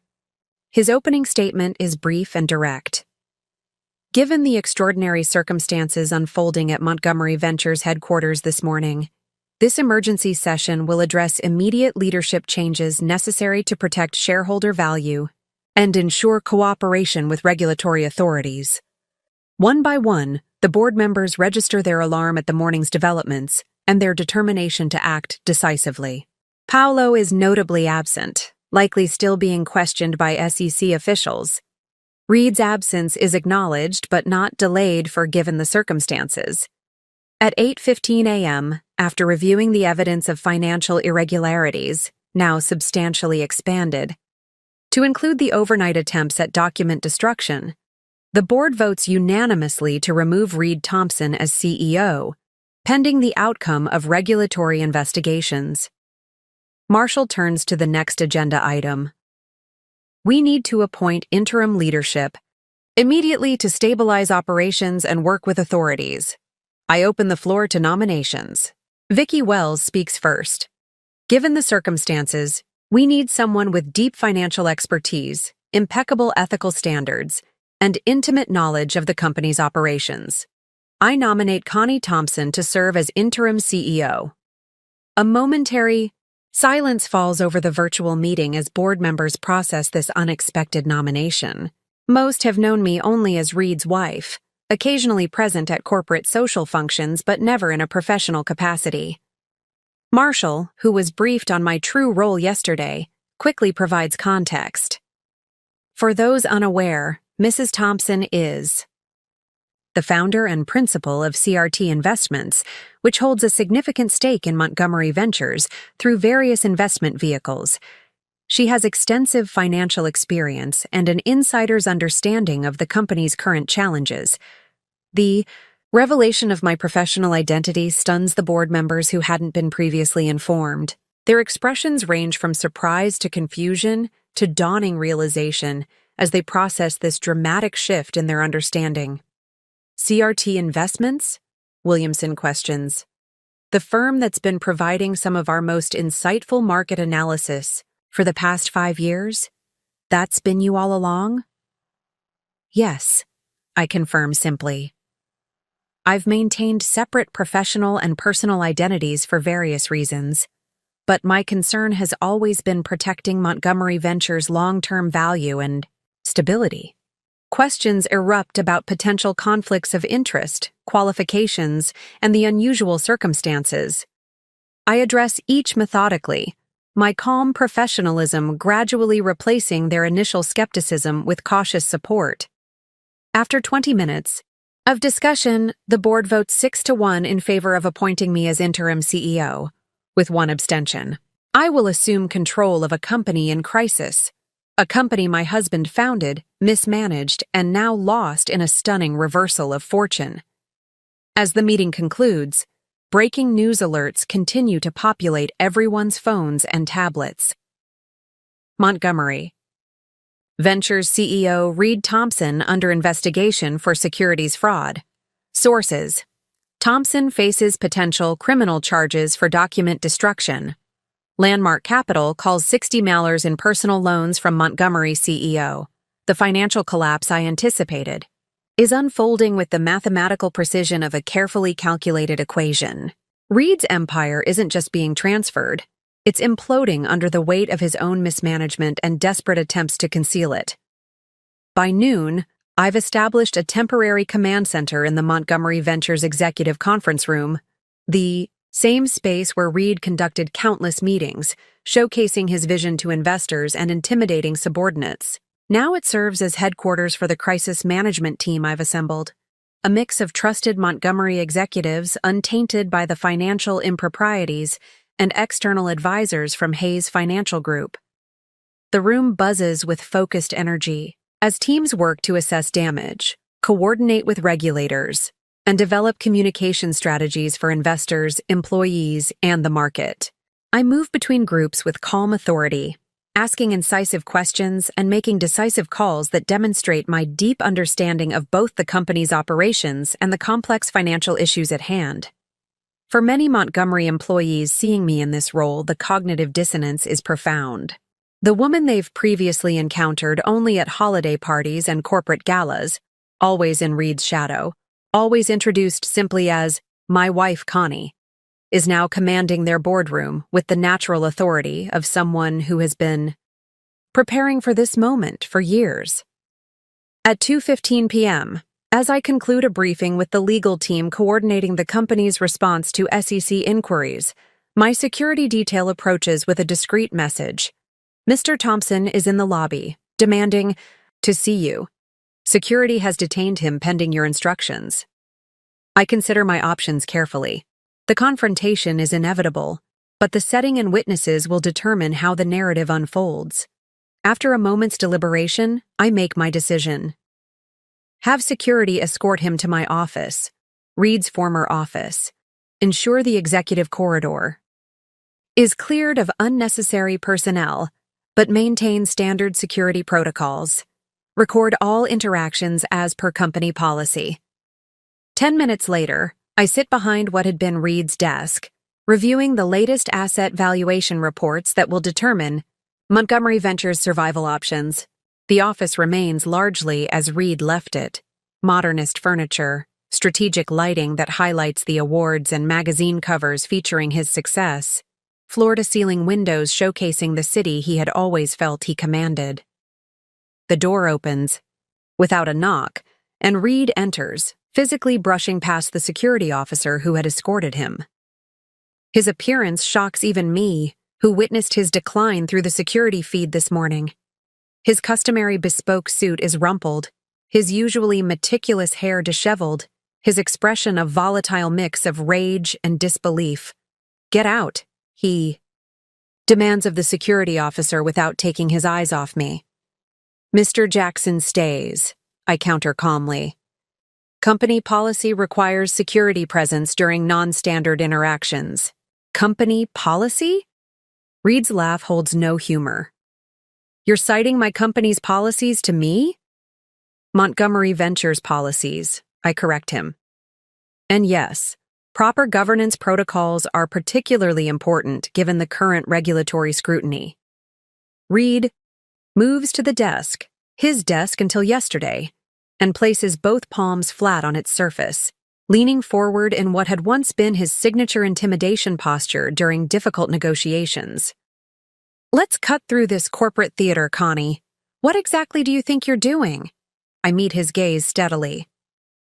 His opening statement is brief and direct. Given the extraordinary circumstances unfolding at Montgomery Ventures headquarters this morning, this emergency session will address immediate leadership changes necessary to protect shareholder value and ensure cooperation with regulatory authorities. One by one, the board members register their alarm at the morning's developments and their determination to act decisively. Paolo is notably absent, likely still being questioned by SEC officials. Reed's absence is acknowledged but not delayed for given the circumstances. At 8:15 a.m., after reviewing the evidence of financial irregularities, now substantially expanded, to include the overnight attempts at document destruction, the board votes unanimously to remove Reed Thompson as CEO, pending the outcome of regulatory investigations. Marshall turns to the next agenda item. We need to appoint interim leadership immediately to stabilize operations and work with authorities. I open the floor to nominations. Vicki Wells speaks first. Given the circumstances, we need someone with deep financial expertise, impeccable ethical standards, and intimate knowledge of the company's operations. I nominate Connie Thompson to serve as interim CEO. A momentary silence falls over the virtual meeting as board members process this unexpected nomination. Most have known me only as Reed's wife, occasionally present at corporate social functions but never in a professional capacity. Marshall, who was briefed on my true role yesterday, quickly provides context. For those unaware, Mrs. Thompson is the founder and principal of CRT Investments, which holds a significant stake in Montgomery Ventures through various investment vehicles. She has extensive financial experience and an insider's understanding of the company's current challenges. The revelation of my professional identity stuns the board members who hadn't been previously informed. Their expressions range from surprise to confusion to dawning realization as they process this dramatic shift in their understanding. CRT Investments? Williamson questions. The firm that's been providing some of our most insightful market analysis for the past 5 years? That's been you all along? Yes, I confirm simply. I've maintained separate professional and personal identities for various reasons. but my concern has always been protecting Montgomery Ventures' long-term value and stability. Questions erupt about potential conflicts of interest, qualifications, and the unusual circumstances. I address each methodically, my calm professionalism gradually replacing their initial skepticism with cautious support. After 20 minutes of discussion, the board votes 6-1 in favor of appointing me as interim CEO, with one abstention. I will assume control of a company in crisis, a company my husband founded, mismanaged, and now lost in a stunning reversal of fortune. As the meeting concludes, breaking news alerts continue to populate everyone's phones and tablets. Montgomery Ventures CEO Reed Thompson under investigation for securities fraud. Sources: Thompson faces potential criminal charges for document destruction. Landmark Capital calls 60 mailers in personal loans from Montgomery CEO. The financial collapse I anticipated is unfolding with the mathematical precision of a carefully calculated equation. Reed's empire isn't just being transferred, it's imploding under the weight of his own mismanagement and desperate attempts to conceal it. By noon, I've established a temporary command center in the Montgomery Ventures Executive Conference Room, the same space where Reed conducted countless meetings, showcasing his vision to investors and intimidating subordinates. Now it serves as headquarters for the crisis management team I've assembled, a mix of trusted Montgomery executives untainted by the financial improprieties and external advisors from Hayes Financial Group. The room buzzes with focused energy as teams work to assess damage, coordinate with regulators, and develop communication strategies for investors, employees, and the market. I move between groups with calm authority, asking incisive questions and making decisive calls that demonstrate my deep understanding of both the company's operations and the complex financial issues at hand. For many Montgomery employees seeing me in this role, the cognitive dissonance is profound. The woman they've previously encountered only at holiday parties and corporate galas, always in Reed's shadow, always introduced simply as my wife Connie, is now commanding their boardroom with the natural authority of someone who has been preparing for this moment for years. At 2:15 p.m., as I conclude a briefing with the legal team coordinating the company's response to SEC inquiries, my security detail approaches with a discreet message. Mr. Thompson is in the lobby, demanding to see you. Security has detained him pending your instructions. I consider my options carefully. The confrontation is inevitable, but the setting and witnesses will determine how the narrative unfolds. After a moment's deliberation, I make my decision. Have security escort him to my office, Reed's former office. Ensure the executive corridor is cleared of unnecessary personnel, but maintain standard security protocols. Record all interactions as per company policy. 10 minutes later, I sit behind what had been Reed's desk, reviewing the latest asset valuation reports that will determine Montgomery Ventures' survival options. The office remains largely as Reed left it. Modernist furniture, strategic lighting that highlights the awards and magazine covers featuring his success, floor-to-ceiling windows showcasing the city he had always felt he commanded. The door opens, without a knock, and Reed enters, physically brushing past the security officer who had escorted him. His appearance shocks even me, who witnessed his decline through the security feed this morning. His customary bespoke suit is rumpled, his usually meticulous hair disheveled, his expression a volatile mix of rage and disbelief. "Get out," he demands of the security officer without taking his eyes off me. "Mr. Jackson stays," I counter calmly. "Company policy requires security presence during non-standard interactions." "Company policy?" Reed's laugh holds no humor. "You're citing my company's policies to me?" "Montgomery Ventures policies," I correct him. "And yes, proper governance protocols are particularly important given the current regulatory scrutiny." Reed moves to the desk, his desk until yesterday, and places both palms flat on its surface. leaning forward in what had once been his signature intimidation posture during difficult negotiations. "Let's cut through this corporate theater, Connie. What exactly do you think you're doing?" I meet his gaze steadily.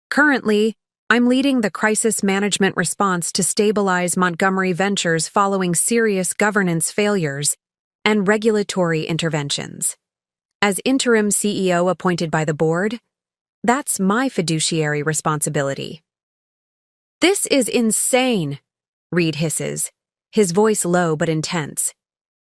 "Currently, I'm leading the crisis management response to stabilize Montgomery Ventures following serious governance failures and regulatory interventions. As interim CEO appointed by the board, that's my fiduciary responsibility." "This is insane," Reed hisses, his voice low but intense.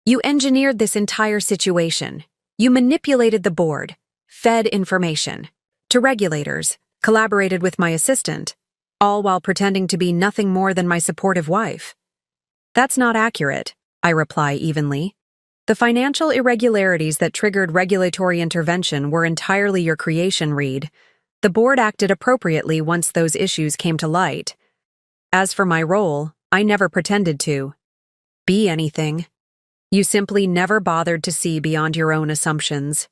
"You engineered this entire situation. You manipulated the board, fed information to regulators, collaborated with my assistant, all while pretending to be nothing more than my supportive wife." "That's not accurate," I reply evenly. "The financial irregularities that triggered regulatory intervention were entirely your creation, Reed. The board acted appropriately once those issues came to light. As for my role, I never pretended to be anything. You simply never bothered to see beyond your own assumptions."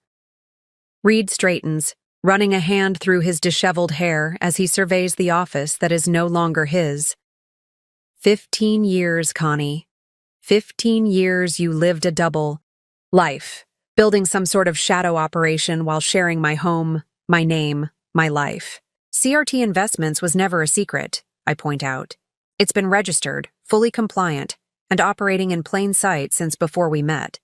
Reed straightens, running a hand through his disheveled hair as he surveys the office that is no longer his. 15 years, Connie. 15 years you lived a double life, building some sort of shadow operation while sharing my home, my name, my life. CRT Investments was never a secret, I point out. It's been registered, fully compliant, and operating in plain sight since before we met.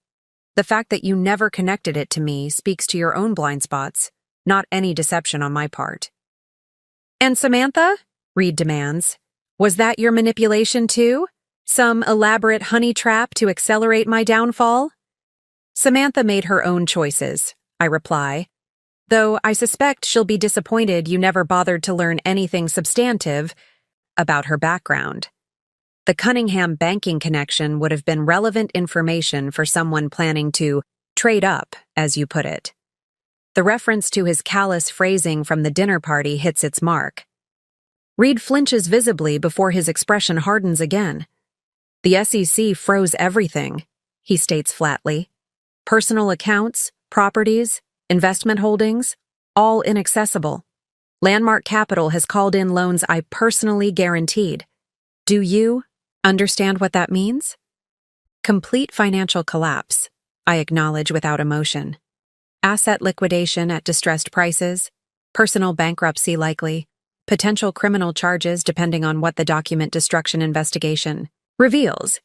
The fact that you never connected it to me speaks to your own blind spots, not any deception on my part. "And Samantha?" Reed demands. "Was that your manipulation too? Some elaborate honey trap to accelerate my downfall?" "Samantha made her own choices," I reply, "though I suspect she'll be disappointed you never bothered to learn anything substantive about her background. The Cunningham banking connection would have been relevant information for someone planning to trade up, as you put it." The reference to his callous phrasing from the dinner party hits its mark. Reed flinches visibly before his expression hardens again. "The SEC froze everything," he states flatly. "Personal accounts, properties, investment holdings, all inaccessible. Landmark Capital has called in loans I personally guaranteed. Do you understand what that means?" "Complete financial collapse," I acknowledge without emotion. "Asset liquidation at distressed prices, personal bankruptcy likely, potential criminal charges depending on what the document destruction investigation reveals.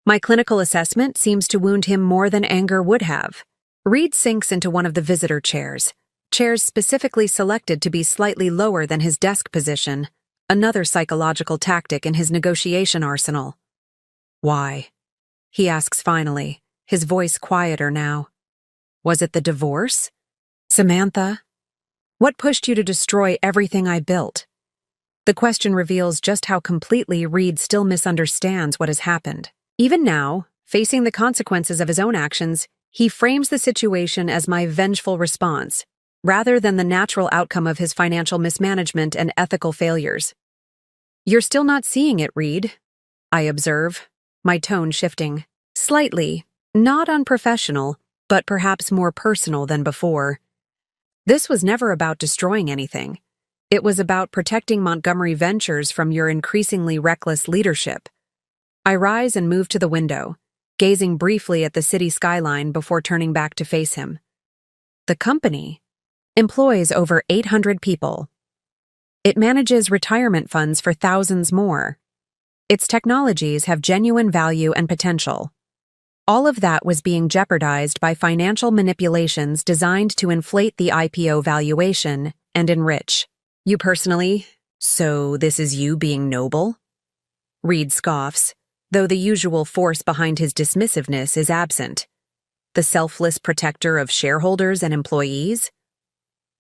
My clinical assessment seems to wound him more than anger would have." Reed sinks into one of the visitor chairs specifically selected to be slightly lower than his desk position, another psychological tactic in his negotiation arsenal. "Why?" he asks finally, his voice quieter now. "Was it the divorce? Samantha? What pushed you to destroy everything I built?" The question reveals just how completely Reed still misunderstands what has happened. Even now, facing the consequences of his own actions, he frames the situation as my vengeful response, rather than the natural outcome of his financial mismanagement and ethical failures. "You're still not seeing it, Reed," I observe, my tone shifting. Slightly, not unprofessional, but perhaps more personal than before. "This was never about destroying anything. It was about protecting Montgomery Ventures from your increasingly reckless leadership." I rise and move to the window, gazing briefly at the city skyline before turning back to face him. The company employs over 800 people. It manages retirement funds for thousands more. Its technologies have genuine value and potential. All of that was being jeopardized by financial manipulations designed to inflate the IPO valuation and enrich you personally. So this is you being noble? Reed scoffs, though the usual force behind his dismissiveness is absent. The selfless protector of shareholders and employees?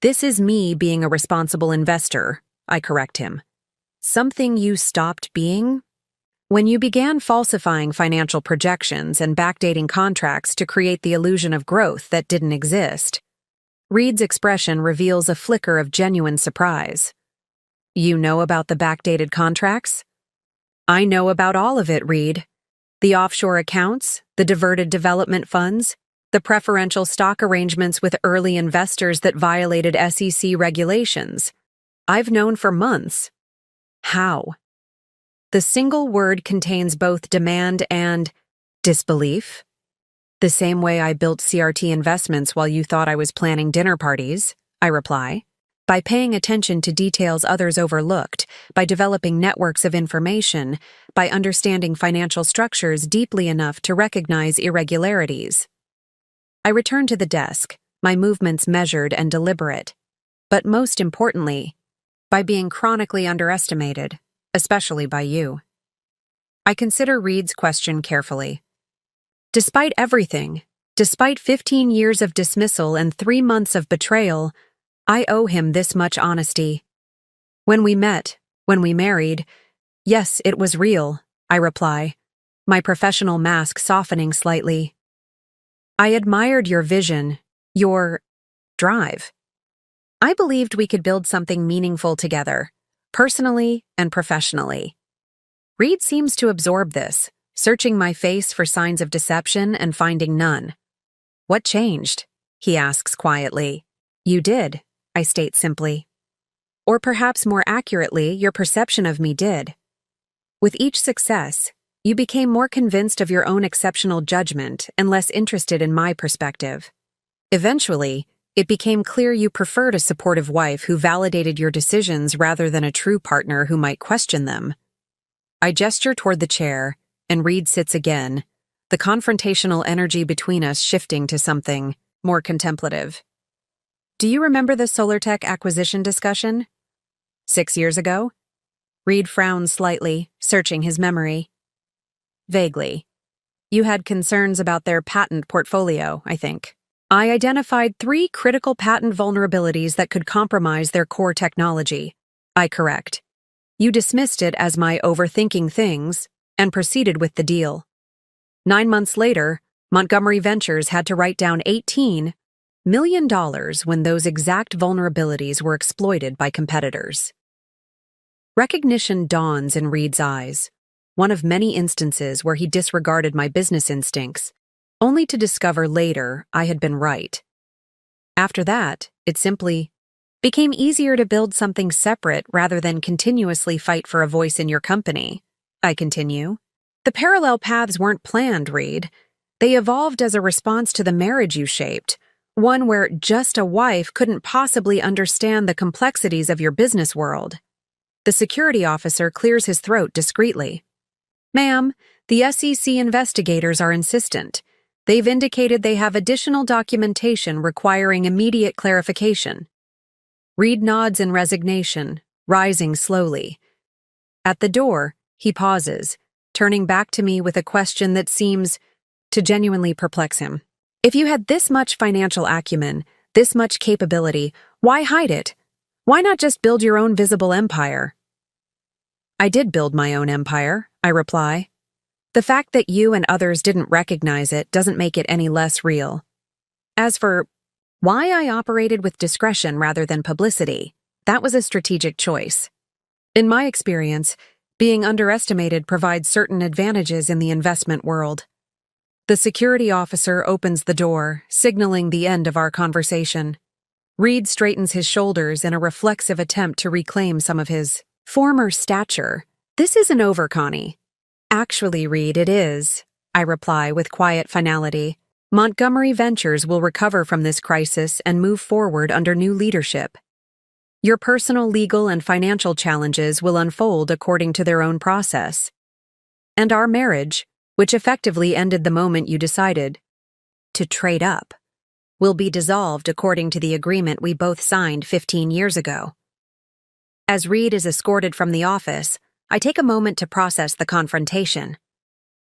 "This is me being a responsible investor," I correct him. "Something you stopped being when you began falsifying financial projections and backdating contracts to create the illusion of growth that didn't exist." Reed's expression reveals a flicker of genuine surprise. "You know about the backdated contracts?" "I know about all of it, Reed. The offshore accounts, the diverted development funds, the preferential stock arrangements with early investors that violated SEC regulations. I've known for months." How? The single word contains both demand and disbelief. The same way I built CRT investments while you thought I was planning dinner parties, I reply. By paying attention to details others overlooked, by developing networks of information, by understanding financial structures deeply enough to recognize irregularities. I return to the desk, my movements measured and deliberate. But most importantly, by being chronically underestimated, especially by you. I consider Reed's question carefully. Despite everything, despite 15 years of dismissal and 3 months of betrayal, I owe him this much honesty. When we met, when we married, yes, it was real, I reply, my professional mask softening slightly. I admired your vision, your drive. I believed we could build something meaningful together, personally and professionally. Reed seems to absorb this, searching my face for signs of deception and finding none. What changed? He asks quietly. You did, I state simply. Or perhaps more accurately, your perception of me did. With each success, you became more convinced of your own exceptional judgment and less interested in my perspective. Eventually, it became clear you preferred a supportive wife who validated your decisions rather than a true partner who might question them. I gesture toward the chair, and Reed sits again, the confrontational energy between us shifting to something more contemplative. Do you remember the SolarTech acquisition discussion? 6 years ago? Reed frowns slightly, searching his memory. Vaguely. You had concerns about their patent portfolio, I think. I identified 3 critical patent vulnerabilities that could compromise their core technology. I correct. You dismissed it as my overthinking things and proceeded with the deal. 9 months later, Montgomery Ventures had to write down $18 million when those exact vulnerabilities were exploited by competitors. Recognition dawns in Reed's eyes, one of many instances where he disregarded my business instincts, only to discover later I had been right. After that, it simply became easier to build something separate rather than continuously fight for a voice in your company. I continue. The parallel paths weren't planned, Reed. They evolved as a response to the marriage you shaped, one where just a wife couldn't possibly understand the complexities of your business world. The security officer clears his throat discreetly. Ma'am, the SEC investigators are insistent. They've indicated they have additional documentation requiring immediate clarification. Reed nods in resignation, rising slowly. At the door, he pauses, turning back to me with a question that seems to genuinely perplex him. If you had this much financial acumen, this much capability, why hide it? Why not just build your own visible empire? I did build my own empire, I reply. The fact that you and others didn't recognize it doesn't make it any less real. As for why I operated with discretion rather than publicity, that was a strategic choice. In my experience, being underestimated provides certain advantages in the investment world. The security officer opens the door, signaling the end of our conversation. Reed straightens his shoulders in a reflexive attempt to reclaim some of his former stature. This isn't over, Connie. Actually, Reed, it is, I reply with quiet finality. Montgomery Ventures will recover from this crisis and move forward under new leadership. Your personal, legal, and financial challenges will unfold according to their own process. And our marriage, which effectively ended the moment you decided to trade up, will be dissolved according to the agreement we both signed 15 years ago. As Reed is escorted from the office, I take a moment to process the confrontation.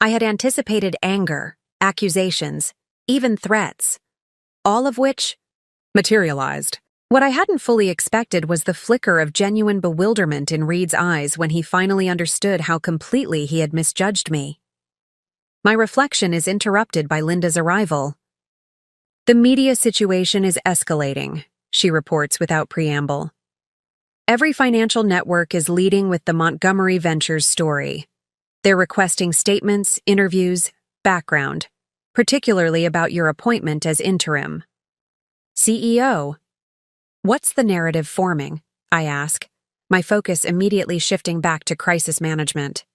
I had anticipated anger, accusations, even threats, all of which materialized. What I hadn't fully expected was the flicker of genuine bewilderment in Reed's eyes when he finally understood how completely he had misjudged me. My reflection is interrupted by Linda's arrival. The media situation is escalating, she reports without preamble. Every financial network is leading with the Montgomery Ventures story. They're requesting statements, interviews, background, particularly about your appointment as interim CEO. What's the narrative forming? I ask. my focus immediately shifting back to crisis management.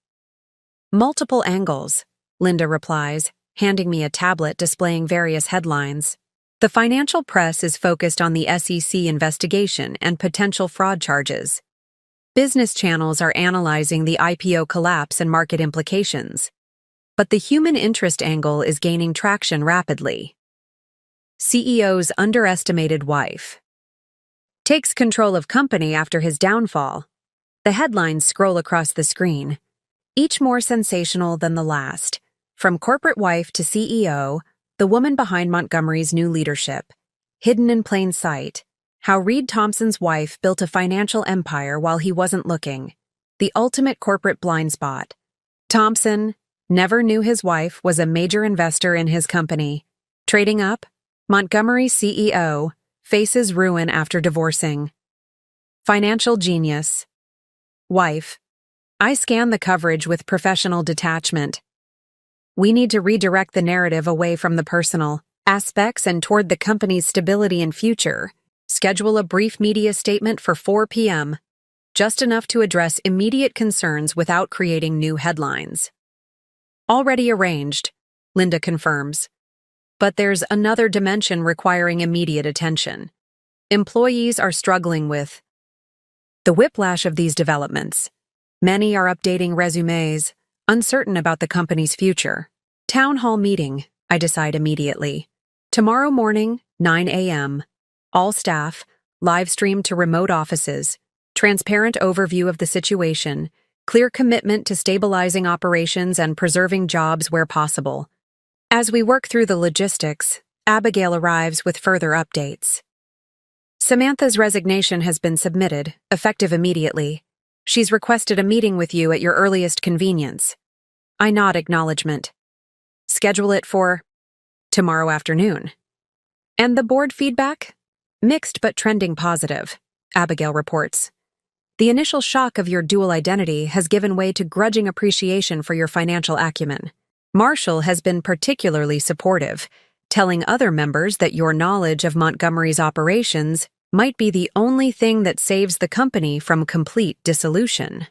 Multiple angles, Linda replies, handing me a tablet displaying various headlines. The financial press is focused on the SEC investigation and potential fraud charges. Business channels are analyzing the IPO collapse and market implications. But the human interest angle is gaining traction rapidly. CEO's underestimated wife takes control of company after his downfall. The headlines scroll across the screen, each more sensational than the last. From corporate wife to CEO, the woman behind Montgomery's new leadership. Hidden in plain sight. How Reed Thompson's wife built a financial empire while he wasn't looking. The ultimate corporate blind spot. Thompson never knew his wife was a major investor in his company. Trading up, Montgomery CEO faces ruin after divorcing. Financial genius. Wife. I scan the coverage with professional detachment. We need to redirect the narrative away from the personal aspects and toward the company's stability and future. Schedule a brief media statement for 4 p.m., just enough to address immediate concerns without creating new headlines. Already arranged, Linda confirms. But there's another dimension requiring immediate attention. Employees are struggling with the whiplash of these developments. Many are updating resumes, uncertain about the company's future. Town hall meeting, I decide immediately. Tomorrow morning, 9 a.m. All staff, live streamed to remote offices, transparent overview of the situation, clear commitment to stabilizing operations and preserving jobs where possible. As we work through the logistics, Abigail arrives with further updates. Samantha's resignation has been submitted, effective immediately. She's requested a meeting with you at your earliest convenience. I nod acknowledgement. Schedule it for tomorrow afternoon. And the board feedback? Mixed but trending positive, Abigail reports. The initial shock of your dual identity has given way to grudging appreciation for your financial acumen. Marshall has been particularly supportive, telling other members that your knowledge of Montgomery's operations might be the only thing that saves the company from complete dissolution.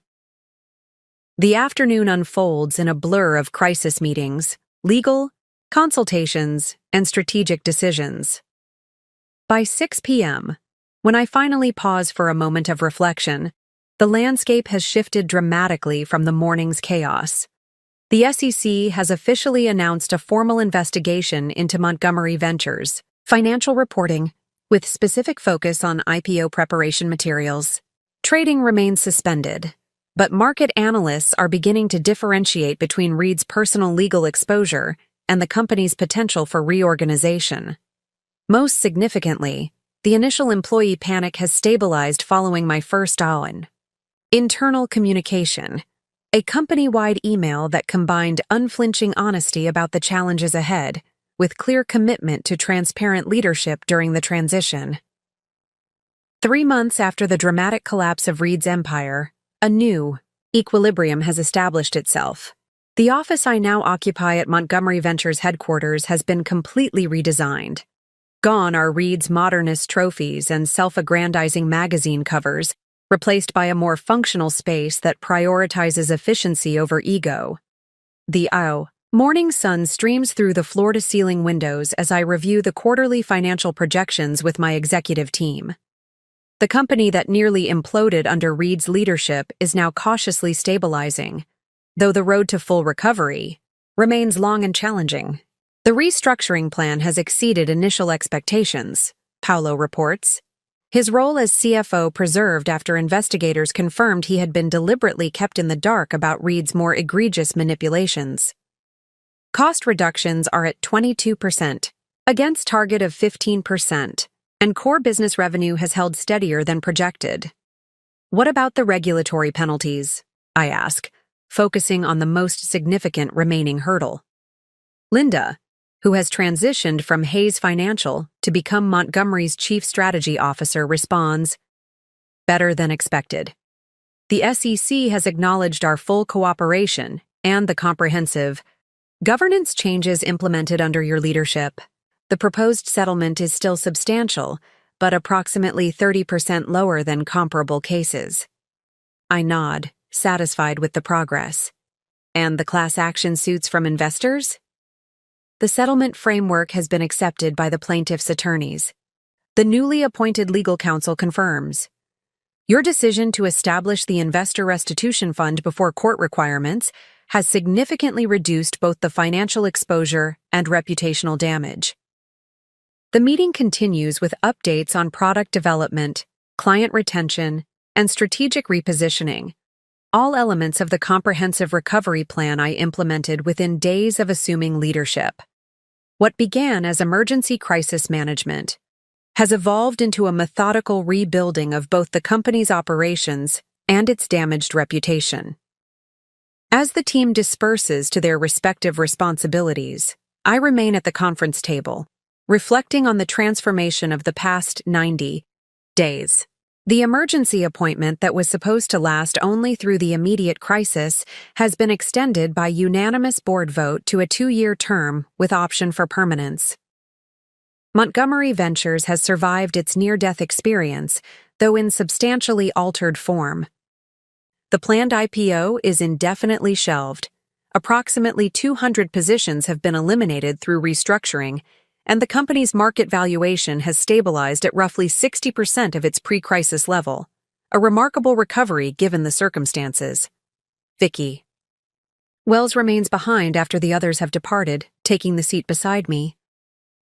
The afternoon unfolds in a blur of crisis meetings, legal, consultations, and strategic decisions. By 6 p.m., when I finally pause for a moment of reflection, the landscape has shifted dramatically from the morning's chaos. The SEC has officially announced a formal investigation into Montgomery Ventures, financial reporting, with specific focus on IPO preparation materials. Trading remains suspended, but market analysts are beginning to differentiate between Reed's personal legal exposure and the company's potential for reorganization. Most significantly, the initial employee panic has stabilized following my first on. Internal communication, a company-wide email that combined unflinching honesty about the challenges ahead with clear commitment to transparent leadership during the transition. 3 months after the dramatic collapse of Reed's empire, a new equilibrium has established itself. The office I now occupy at Montgomery Ventures headquarters has been completely redesigned. Gone are Reed's modernist trophies and self-aggrandizing magazine covers, replaced by a more functional space that prioritizes efficiency over ego. The morning sun streams through the floor-to-ceiling windows as I review the quarterly financial projections with my executive team. The company that nearly imploded under Reed's leadership is now cautiously stabilizing, though the road to full recovery remains long and challenging. The restructuring plan has exceeded initial expectations, Paolo reports. His role as CFO preserved after investigators confirmed he had been deliberately kept in the dark about Reed's more egregious manipulations. Cost reductions are at 22%, against target of 15%, and core business revenue has held steadier than projected. What about the regulatory penalties? I ask, focusing on the most significant remaining hurdle. Linda, who has transitioned from Hayes Financial to become Montgomery's Chief Strategy Officer, responds, better than expected. The SEC has acknowledged our full cooperation and the comprehensive governance changes implemented under your leadership. The proposed settlement is still substantial, but approximately 30% lower than comparable cases. I nod, satisfied with the progress. And the class action suits from investors? The settlement framework has been accepted by the plaintiff's attorneys. The newly appointed legal counsel confirms. Your decision to establish the investor restitution fund before court requirements has significantly reduced both the financial exposure and reputational damage. The meeting continues with updates on product development, client retention, and strategic repositioning, all elements of the comprehensive recovery plan I implemented within days of assuming leadership. What began as emergency crisis management has evolved into a methodical rebuilding of both the company's operations and its damaged reputation. As the team disperses to their respective responsibilities, I remain at the conference table, reflecting on the transformation of the past 90 days. The emergency appointment that was supposed to last only through the immediate crisis has been extended by unanimous board vote to a 2-year term with option for permanence. Montgomery Ventures has survived its near-death experience, though in substantially altered form. The planned IPO is indefinitely shelved. Approximately 200 positions have been eliminated through restructuring, and the company's market valuation has stabilized at roughly 60% of its pre-crisis level, a remarkable recovery given the circumstances. Vicky. Wells remains behind after the others have departed, taking the seat beside me.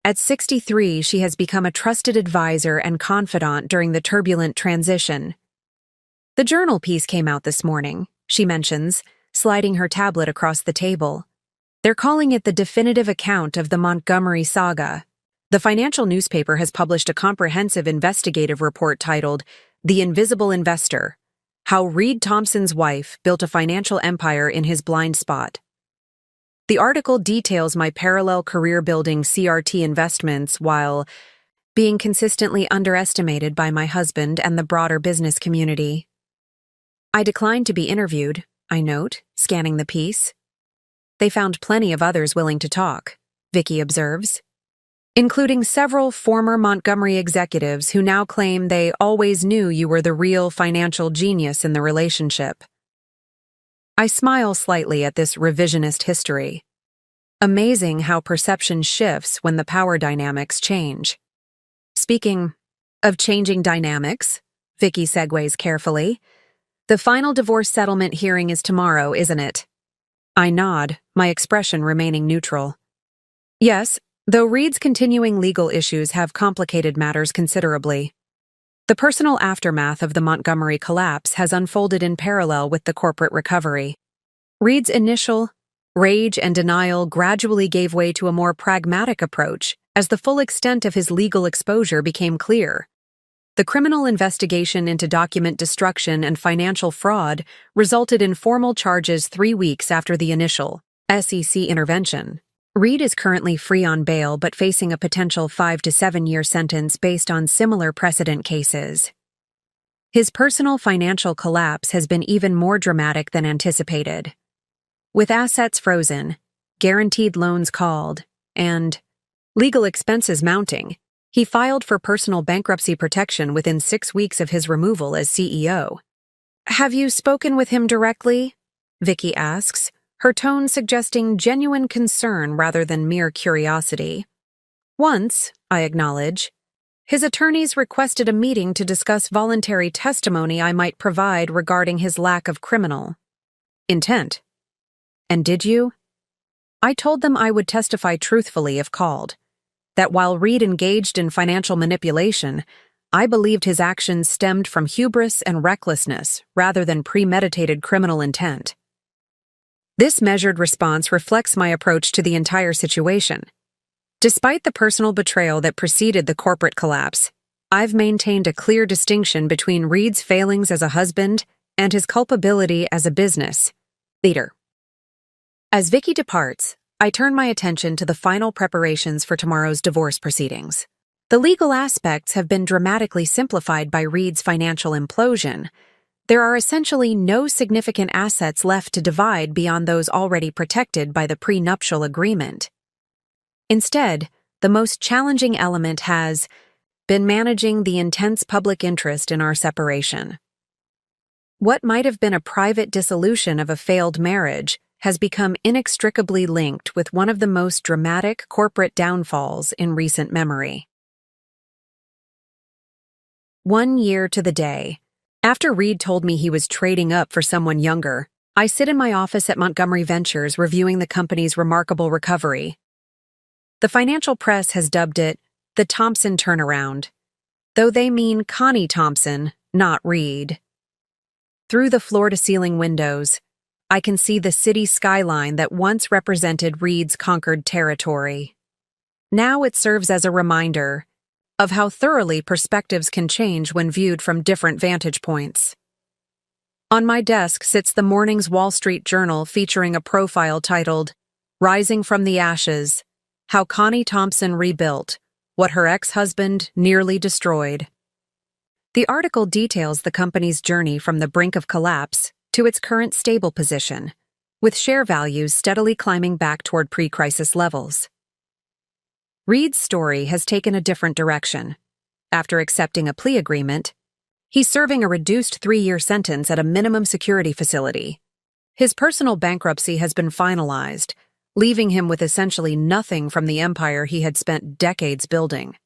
At 63, she has become a trusted advisor and confidant during the turbulent transition. The journal piece came out this morning, she mentions, sliding her tablet across the table. They're calling it the definitive account of the Montgomery saga. The financial newspaper has published a comprehensive investigative report titled The Invisible Investor: How Reed Thompson's Wife Built a Financial Empire in His Blind Spot. The article details my parallel career-building CRT investments while being consistently underestimated by my husband and the broader business community. I declined to be interviewed, I note, scanning the piece. They found plenty of others willing to talk, Vicky observes, including several former Montgomery executives who now claim they always knew you were the real financial genius in the relationship. I smile slightly at this revisionist history. Amazing how perception shifts when the power dynamics change. Speaking of changing dynamics, Vicky segues carefully, the final divorce settlement hearing is tomorrow, isn't it? I nod, my expression remaining neutral. Yes, though Reed's continuing legal issues have complicated matters considerably. The personal aftermath of the Montgomery collapse has unfolded in parallel with the corporate recovery. Reed's initial rage and denial gradually gave way to a more pragmatic approach as the full extent of his legal exposure became clear. The criminal investigation into document destruction and financial fraud resulted in formal charges 3 weeks after the initial SEC intervention. Reed is currently free on bail but facing a potential 5 to 7 year sentence based on similar precedent cases. His personal financial collapse has been even more dramatic than anticipated. With assets frozen, guaranteed loans called, and legal expenses mounting, he filed for personal bankruptcy protection within 6 weeks of his removal as CEO. Have you spoken with him directly? Vicky asks, her tone suggesting genuine concern rather than mere curiosity. Once, I acknowledge. His attorneys requested a meeting to discuss voluntary testimony I might provide regarding his lack of criminal intent. And did you? I told them I would testify truthfully if called. That while Reed engaged in financial manipulation, I believed his actions stemmed from hubris and recklessness rather than premeditated criminal intent. This measured response reflects my approach to the entire situation. Despite the personal betrayal that preceded the corporate collapse, I've maintained a clear distinction between Reed's failings as a husband and his culpability as a business leader. As Vicky departs, I turn my attention to the final preparations for tomorrow's divorce proceedings. The legal aspects have been dramatically simplified by Reed's financial implosion. There are essentially no significant assets left to divide beyond those already protected by the prenuptial agreement. Instead, the most challenging element has been managing the intense public interest in our separation. What might have been a private dissolution of a failed marriage has become inextricably linked with one of the most dramatic corporate downfalls in recent memory. 1 year to the day. After Reed told me he was trading up for someone younger, I sit in my office at Montgomery Ventures reviewing the company's remarkable recovery. The financial press has dubbed it the Thompson turnaround, though they mean Connie Thompson, not Reed. Through the floor-to-ceiling windows, I can see the city skyline that once represented Reed's conquered territory. Now it serves as a reminder of how thoroughly perspectives can change when viewed from different vantage points. On my desk sits the morning's Wall Street Journal featuring a profile titled, "Rising from the Ashes: How Connie Thompson Rebuilt What Her Ex-Husband Nearly Destroyed." The article details the company's journey from the brink of collapse to its current stable position, with share values steadily climbing back toward pre-crisis levels. Reed's story has taken a different direction. After accepting a plea agreement, he's serving a reduced 3-year sentence at a minimum security facility. His personal bankruptcy has been finalized, leaving him with essentially nothing from the empire he had spent decades building.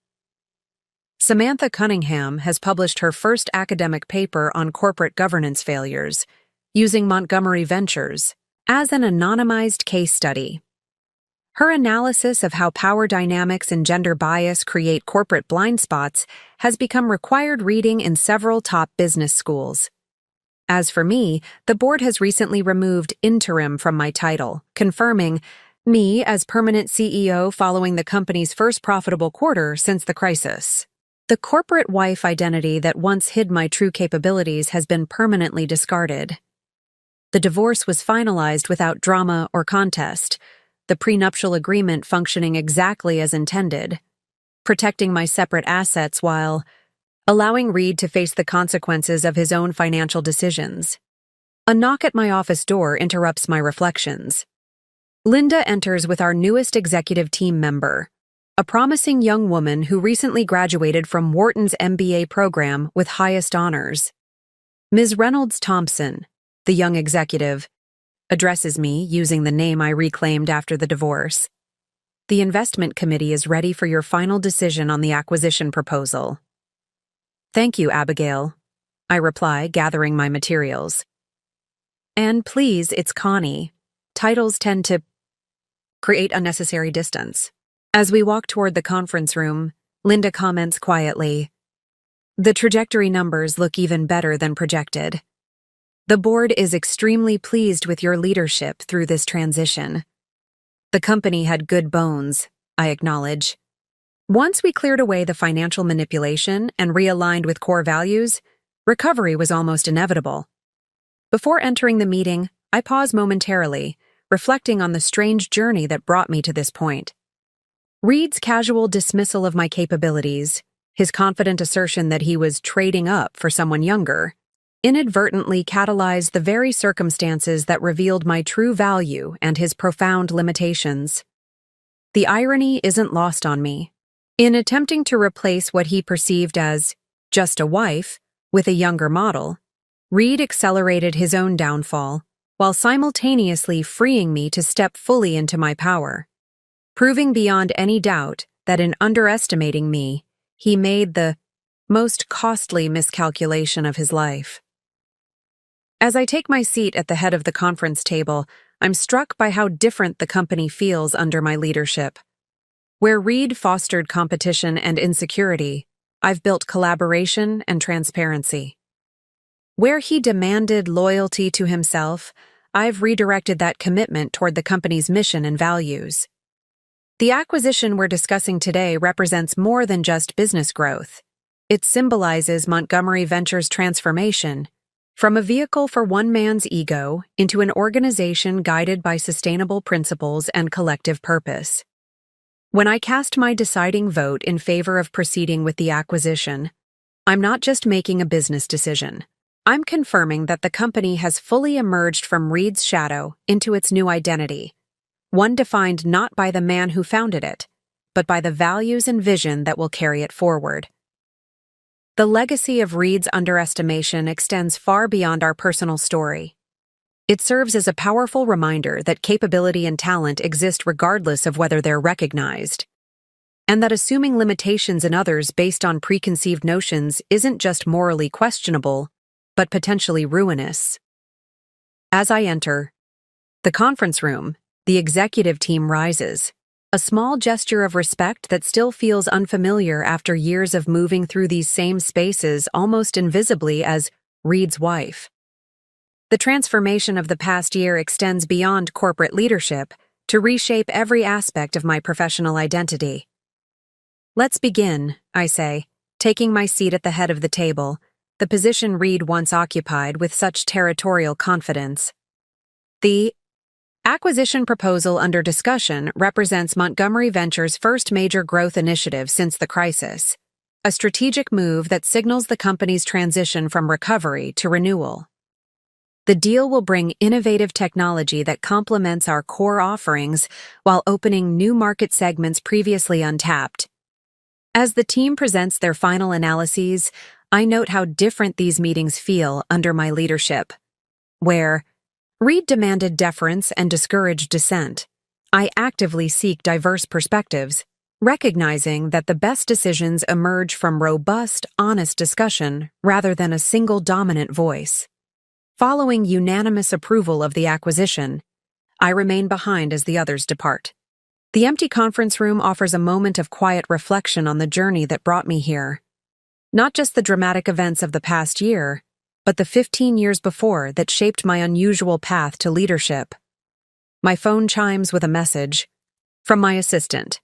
Samantha Cunningham has published her first academic paper on corporate governance failures, using Montgomery Ventures as an anonymized case study. Her analysis of how power dynamics and gender bias create corporate blind spots has become required reading in several top business schools. As for me, the board has recently removed interim from my title, confirming me as permanent CEO following the company's first profitable quarter since the crisis. The corporate wife identity that once hid my true capabilities has been permanently discarded. The divorce was finalized without drama or contest, the prenuptial agreement functioning exactly as intended, protecting my separate assets while allowing Reed to face the consequences of his own financial decisions. A knock at my office door interrupts my reflections. Linda enters with our newest executive team member, a promising young woman who recently graduated from Wharton's MBA program with highest honors. Ms. Reynolds Thompson, the young executive, addresses me using the name I reclaimed after the divorce. The investment committee is ready for your final decision on the acquisition proposal. Thank you, Abigail, I reply, gathering my materials. And please, it's Connie. Titles tend to create unnecessary distance. As we walk toward the conference room, Linda comments quietly, "The trajectory numbers look even better than projected. The board is extremely pleased with your leadership through this transition." The company had good bones, I acknowledge. Once we cleared away the financial manipulation and realigned with core values, recovery was almost inevitable. Before entering the meeting, I pause momentarily, reflecting on the strange journey that brought me to this point. Reed's casual dismissal of my capabilities, his confident assertion that he was trading up for someone younger, inadvertently catalyzed the very circumstances that revealed my true value and his profound limitations. The irony isn't lost on me. In attempting to replace what he perceived as just a wife with a younger model, Reed accelerated his own downfall while simultaneously freeing me to step fully into my power, proving beyond any doubt that in underestimating me, he made the most costly miscalculation of his life. As I take my seat at the head of the conference table, I'm struck by how different the company feels under my leadership. Where Reed fostered competition and insecurity, I've built collaboration and transparency. Where he demanded loyalty to himself, I've redirected that commitment toward the company's mission and values. The acquisition we're discussing today represents more than just business growth. It symbolizes Montgomery Ventures' transformation from a vehicle for one man's ego into an organization guided by sustainable principles and collective purpose. When I cast my deciding vote in favor of proceeding with the acquisition, I'm not just making a business decision. I'm confirming that the company has fully emerged from Reed's shadow into its new identity, one defined not by the man who founded it, but by the values and vision that will carry it forward. The legacy of Reed's underestimation extends far beyond our personal story. It serves as a powerful reminder that capability and talent exist regardless of whether they're recognized, and that assuming limitations in others based on preconceived notions isn't just morally questionable, but potentially ruinous. As I enter the conference room, the executive team rises, a small gesture of respect that still feels unfamiliar after years of moving through these same spaces almost invisibly as Reed's wife. The transformation of the past year extends beyond corporate leadership to reshape every aspect of my professional identity. Let's begin, I say, taking my seat at the head of the table, the position Reed once occupied with such territorial confidence. The acquisition proposal under discussion represents Montgomery Ventures' first major growth initiative since the crisis, a strategic move that signals the company's transition from recovery to renewal. The deal will bring innovative technology that complements our core offerings while opening new market segments previously untapped. As the team presents their final analyses, I note how different these meetings feel under my leadership. Where Reed demanded deference and discouraged dissent, I actively seek diverse perspectives, recognizing that the best decisions emerge from robust, honest discussion rather than a single dominant voice. Following unanimous approval of the acquisition, I remain behind as the others depart. The empty conference room offers a moment of quiet reflection on the journey that brought me here. Not just the dramatic events of the past year, but the 15 years before that shaped my unusual path to leadership. My phone chimes with a message from my assistant.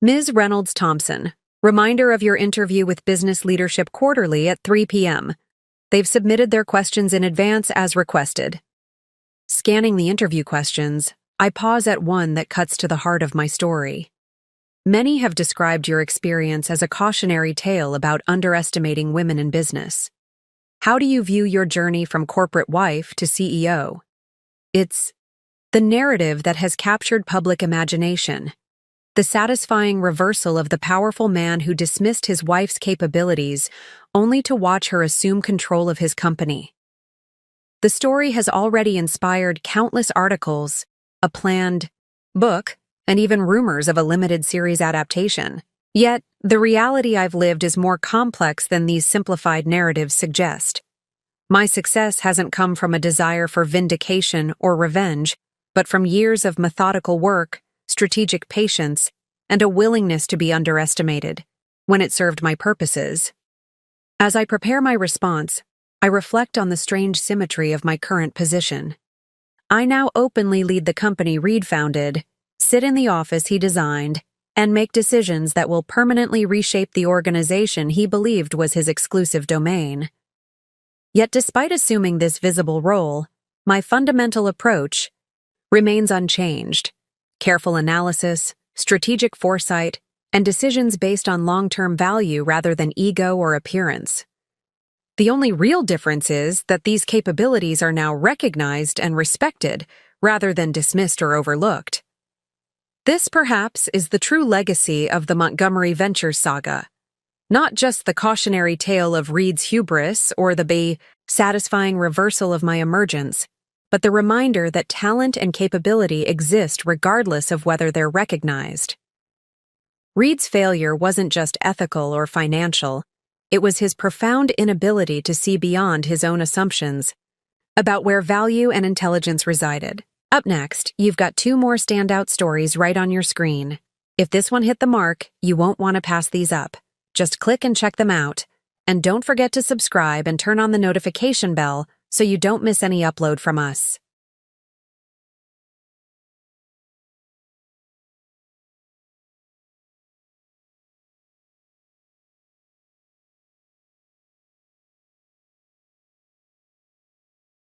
Ms. Reynolds Thompson, reminder of your interview with Business Leadership Quarterly at 3 p.m. They've submitted their questions in advance as requested. Scanning the interview questions, I pause at one that cuts to the heart of my story. Many have described your experience as a cautionary tale about underestimating women in business. How do you view your journey from corporate wife to CEO? It's the narrative that has captured public imagination, the satisfying reversal of the powerful man who dismissed his wife's capabilities only to watch her assume control of his company. The story has already inspired countless articles, a planned book, and even rumors of a limited series adaptation. Yet, the reality I've lived is more complex than these simplified narratives suggest. My success hasn't come from a desire for vindication or revenge, but from years of methodical work, strategic patience, and a willingness to be underestimated, when it served my purposes. As I prepare my response, I reflect on the strange symmetry of my current position. I now openly lead the company Reed founded, sit in the office he designed, and make decisions that will permanently reshape the organization he believed was his exclusive domain. Yet despite assuming this visible role, my fundamental approach remains unchanged. Careful analysis, strategic foresight, and decisions based on long-term value rather than ego or appearance. The only real difference is that these capabilities are now recognized and respected rather than dismissed or overlooked. This, perhaps, is the true legacy of the Montgomery Ventures saga. Not just the cautionary tale of Reed's hubris or the satisfying reversal of my emergence, but the reminder that talent and capability exist regardless of whether they're recognized. Reed's failure wasn't just ethical or financial, it was his profound inability to see beyond his own assumptions about where value and intelligence resided. Up next, you've got 2 more standout stories right on your screen. If this one hit the mark, you won't want to pass these up. Just click and check them out. And don't forget to subscribe and turn on the notification bell so you don't miss any upload from us.